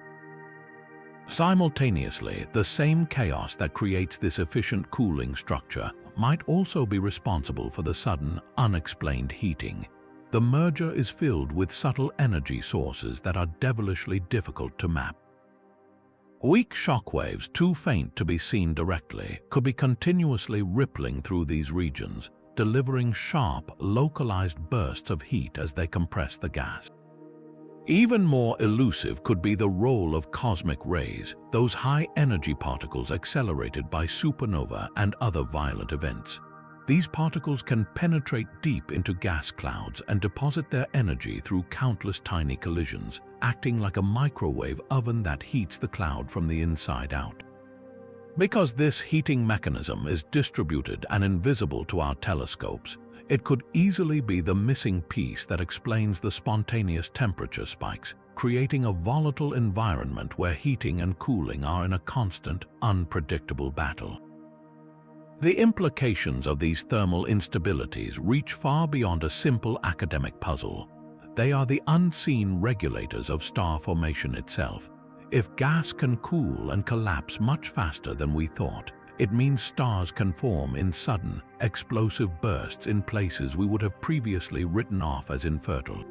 Simultaneously, the same chaos that creates this efficient cooling structure might also be responsible for the sudden, unexplained heating. The merger is filled with subtle energy sources that are devilishly difficult to map. Weak shockwaves, too faint to be seen directly, could be continuously rippling through these regions, delivering sharp, localized bursts of heat as they compress the gas. Even more elusive could be the role of cosmic rays, those high-energy particles accelerated by supernova and other violent events. These particles can penetrate deep into gas clouds and deposit their energy through countless tiny collisions, acting like a microwave oven that heats the cloud from the inside out. Because this heating mechanism is distributed and invisible to our telescopes, it could easily be the missing piece that explains the spontaneous temperature spikes, creating a volatile environment where heating and cooling are in a constant, unpredictable battle. The implications of these thermal instabilities reach far beyond a simple academic puzzle. They are the unseen regulators of star formation itself. If gas can cool and collapse much faster than we thought, it means stars can form in sudden, explosive bursts in places we would have previously written off as infertile.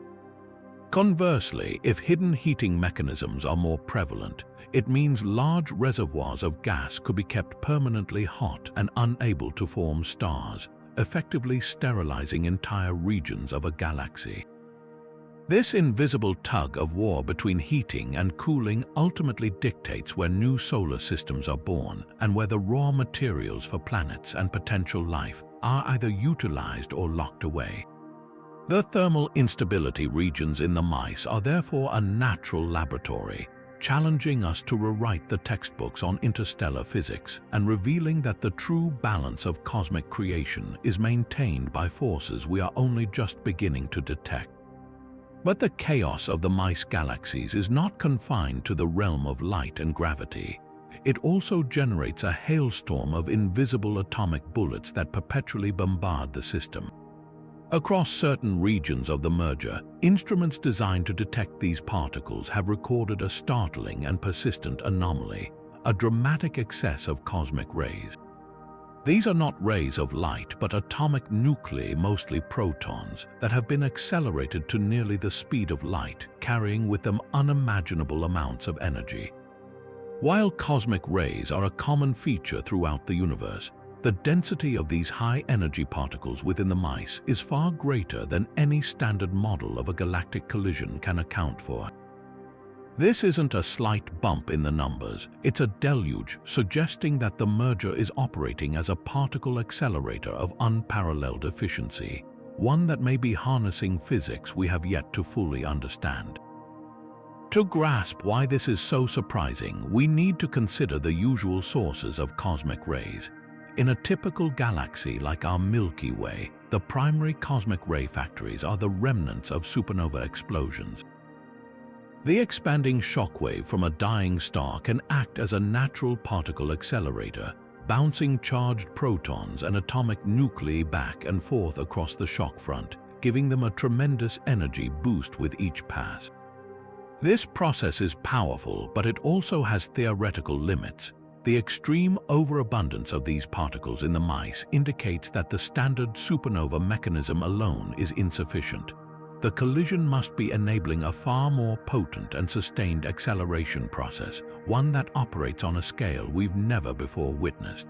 Conversely, if hidden heating mechanisms are more prevalent, it means large reservoirs of gas could be kept permanently hot and unable to form stars, effectively sterilizing entire regions of a galaxy. This invisible tug-of-war between heating and cooling ultimately dictates where new solar systems are born and where the raw materials for planets and potential life are either utilized or locked away. The thermal instability regions in the mice are therefore a natural laboratory, challenging us to rewrite the textbooks on interstellar physics and revealing that the true balance of cosmic creation is maintained by forces we are only just beginning to detect. But the chaos of the Mice Galaxies is not confined to the realm of light and gravity. It also generates a hailstorm of invisible atomic bullets that perpetually bombard the system. Across certain regions of the merger, instruments designed to detect these particles have recorded a startling and persistent anomaly, a dramatic excess of cosmic rays. These are not rays of light, but atomic nuclei, mostly protons, that have been accelerated to nearly the speed of light, carrying with them unimaginable amounts of energy. While cosmic rays are a common feature throughout the universe, the density of these high-energy particles within the mice is far greater than any standard model of a galactic collision can account for. This isn't a slight bump in the numbers, it's a deluge, suggesting that the merger is operating as a particle accelerator of unparalleled efficiency, one that may be harnessing physics we have yet to fully understand. To grasp why this is so surprising, we need to consider the usual sources of cosmic rays. In a typical galaxy like our Milky Way, the primary cosmic ray factories are the remnants of supernova explosions. The expanding shockwave from a dying star can act as a natural particle accelerator, bouncing charged protons and atomic nuclei back and forth across the shock front, giving them a tremendous energy boost with each pass. This process is powerful, but it also has theoretical limits. The extreme overabundance of these particles in the mice indicates that the standard supernova mechanism alone is insufficient. The collision must be enabling a far more potent and sustained acceleration process, one that operates on a scale we've never before witnessed.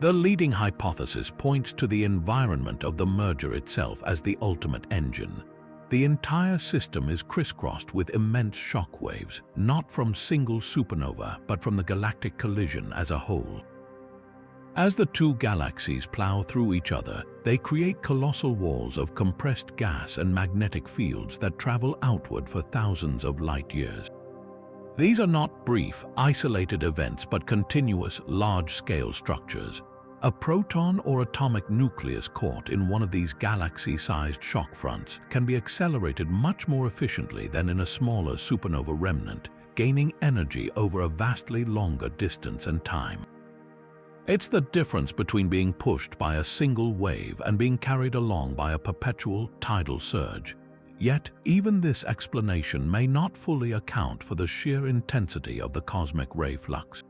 The leading hypothesis points to the environment of the merger itself as the ultimate engine. The entire system is crisscrossed with immense shock waves, not from single supernova, but from the galactic collision as a whole. As the two galaxies plow through each other, they create colossal walls of compressed gas and magnetic fields that travel outward for thousands of light years. These are not brief, isolated events, but continuous, large-scale structures. A proton or atomic nucleus caught in one of these galaxy-sized shock fronts can be accelerated much more efficiently than in a smaller supernova remnant, gaining energy over a vastly longer distance and time. It's the difference between being pushed by a single wave and being carried along by a perpetual tidal surge. Yet, even this explanation may not fully account for the sheer intensity of the cosmic ray flux.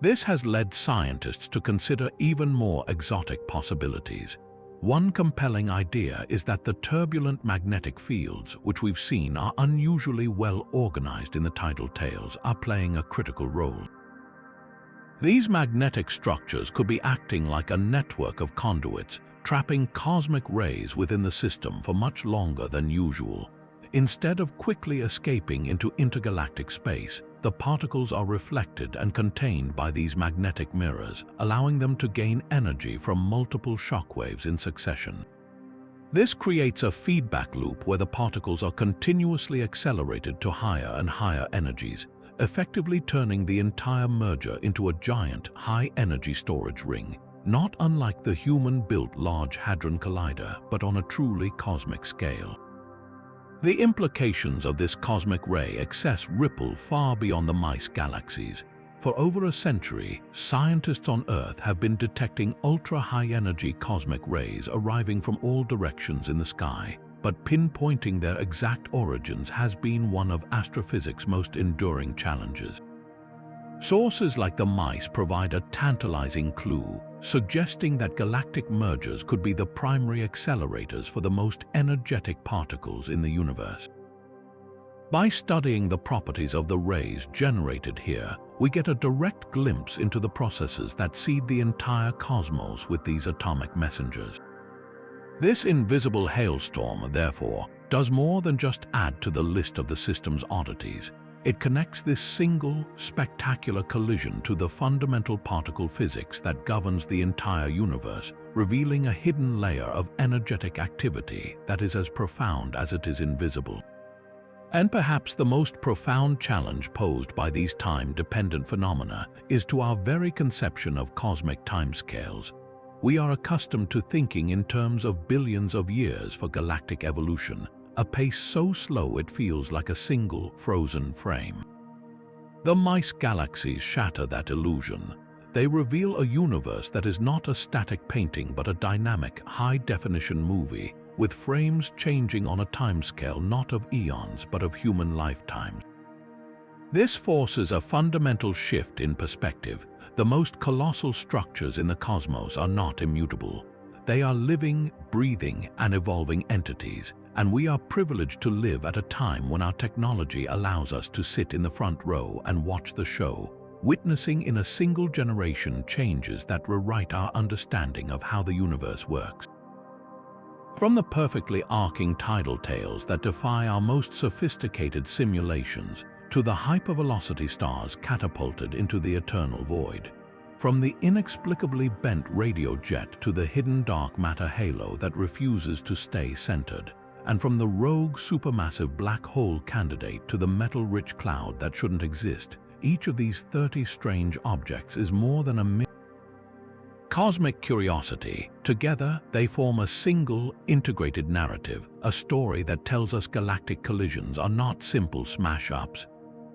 This has led scientists to consider even more exotic possibilities. One compelling idea is that the turbulent magnetic fields, which we've seen are unusually well organized in the tidal tails, are playing a critical role. These magnetic structures could be acting like a network of conduits, trapping cosmic rays within the system for much longer than usual. Instead of quickly escaping into intergalactic space, the particles are reflected and contained by these magnetic mirrors, allowing them to gain energy from multiple shockwaves in succession. This creates a feedback loop where the particles are continuously accelerated to higher and higher energies, effectively turning the entire merger into a giant, high-energy storage ring, not unlike the human-built Large Hadron Collider, but on a truly cosmic scale. The implications of this cosmic ray excess ripple far beyond the Mice Galaxies. For over a century, scientists on Earth have been detecting ultra-high-energy cosmic rays arriving from all directions in the sky, but pinpointing their exact origins has been one of astrophysics' most enduring challenges. Sources like the mice provide a tantalizing clue, suggesting that galactic mergers could be the primary accelerators for the most energetic particles in the universe. By studying the properties of the rays generated here, we get a direct glimpse into the processes that seed the entire cosmos with these atomic messengers. This invisible hailstorm, therefore, does more than just add to the list of the system's oddities. It connects this single, spectacular collision to the fundamental particle physics that governs the entire universe, revealing a hidden layer of energetic activity that is as profound as it is invisible. And perhaps the most profound challenge posed by these time-dependent phenomena is to our very conception of cosmic timescales. We are accustomed to thinking in terms of billions of years for galactic evolution, a pace so slow it feels like a single frozen frame. The Mice Galaxies shatter that illusion. They reveal a universe that is not a static painting but a dynamic, high-definition movie, with frames changing on a timescale not of eons but of human lifetimes. This forces a fundamental shift in perspective. The most colossal structures in the cosmos are not immutable. They are living, breathing, and evolving entities, and we are privileged to live at a time when our technology allows us to sit in the front row and watch the show, witnessing in a single generation changes that rewrite our understanding of how the universe works. From the perfectly arcing tidal tails that defy our most sophisticated simulations, to the hypervelocity stars catapulted into the eternal void. From the inexplicably bent radio jet to the hidden dark matter halo that refuses to stay centered, and from the rogue supermassive black hole candidate to the metal-rich cloud that shouldn't exist, each of these 30 strange objects is more than a cosmic curiosity. Together, they form a single, integrated narrative, a story that tells us galactic collisions are not simple smash-ups.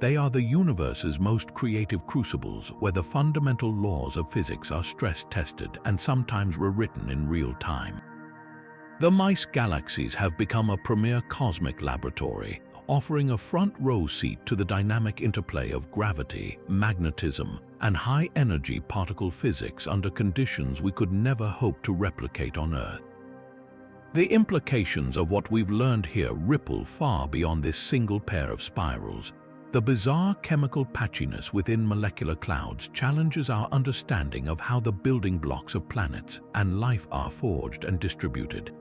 They are the universe's most creative crucibles, where the fundamental laws of physics are stress-tested and sometimes rewritten in real time. The Mice Galaxies have become a premier cosmic laboratory, offering a front-row seat to the dynamic interplay of gravity, magnetism, and high-energy particle physics under conditions we could never hope to replicate on Earth. The implications of what we've learned here ripple far beyond this single pair of spirals. The bizarre chemical patchiness within molecular clouds challenges our understanding of how the building blocks of planets and life are forged and distributed.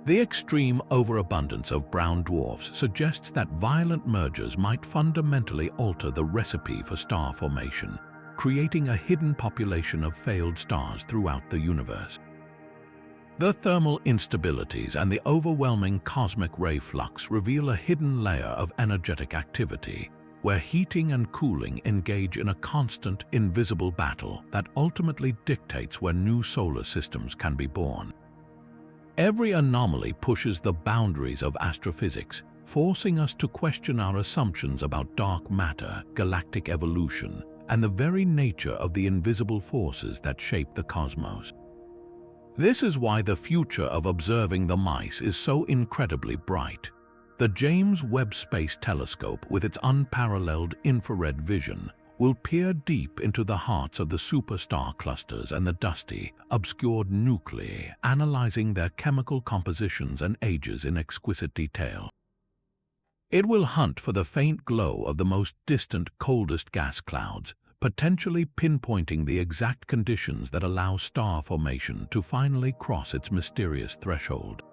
The extreme overabundance of brown dwarfs suggests that violent mergers might fundamentally alter the recipe for star formation, creating a hidden population of failed stars throughout the universe. The thermal instabilities and the overwhelming cosmic ray flux reveal a hidden layer of energetic activity, where heating and cooling engage in a constant, invisible battle that ultimately dictates where new solar systems can be born. Every anomaly pushes the boundaries of astrophysics, forcing us to question our assumptions about dark matter, galactic evolution, and the very nature of the invisible forces that shape the cosmos. This is why the future of observing the mice is so incredibly bright. The James Webb Space Telescope, with its unparalleled infrared vision, will peer deep into the hearts of the superstar clusters and the dusty, obscured nuclei, analyzing their chemical compositions and ages in exquisite detail. It will hunt for the faint glow of the most distant, coldest gas clouds, potentially pinpointing the exact conditions that allow star formation to finally cross its mysterious threshold.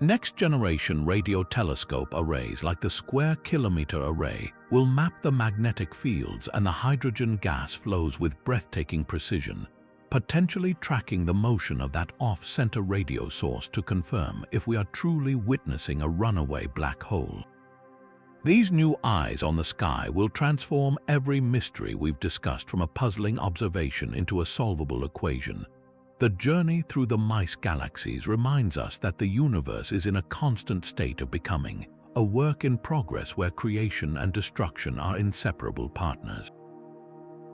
Next-generation radio telescope arrays like the Square Kilometre Array will map the magnetic fields and the hydrogen gas flows with breathtaking precision, potentially tracking the motion of that off-center radio source to confirm if we are truly witnessing a runaway black hole. These new eyes on the sky will transform every mystery we've discussed from a puzzling observation into a solvable equation. The journey through the Mice Galaxies reminds us that the universe is in a constant state of becoming, a work in progress where creation and destruction are inseparable partners.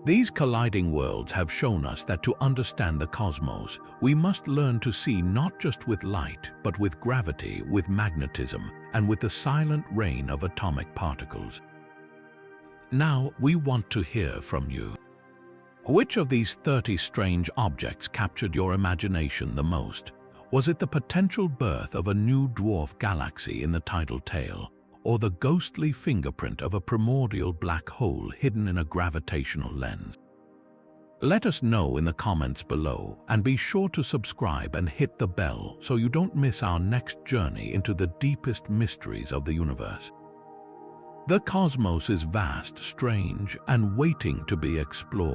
These colliding worlds have shown us that to understand the cosmos, we must learn to see not just with light, but with gravity, with magnetism, and with the silent rain of atomic particles. Now, we want to hear from you. Which of these 30 strange objects captured your imagination the most? Was it the potential birth of a new dwarf galaxy in the tidal tail, or the ghostly fingerprint of a primordial black hole hidden in a gravitational lens? Let us know in the comments below, and be sure to subscribe and hit the bell so you don't miss our next journey into the deepest mysteries of the universe. The cosmos is vast, strange, and waiting to be explored.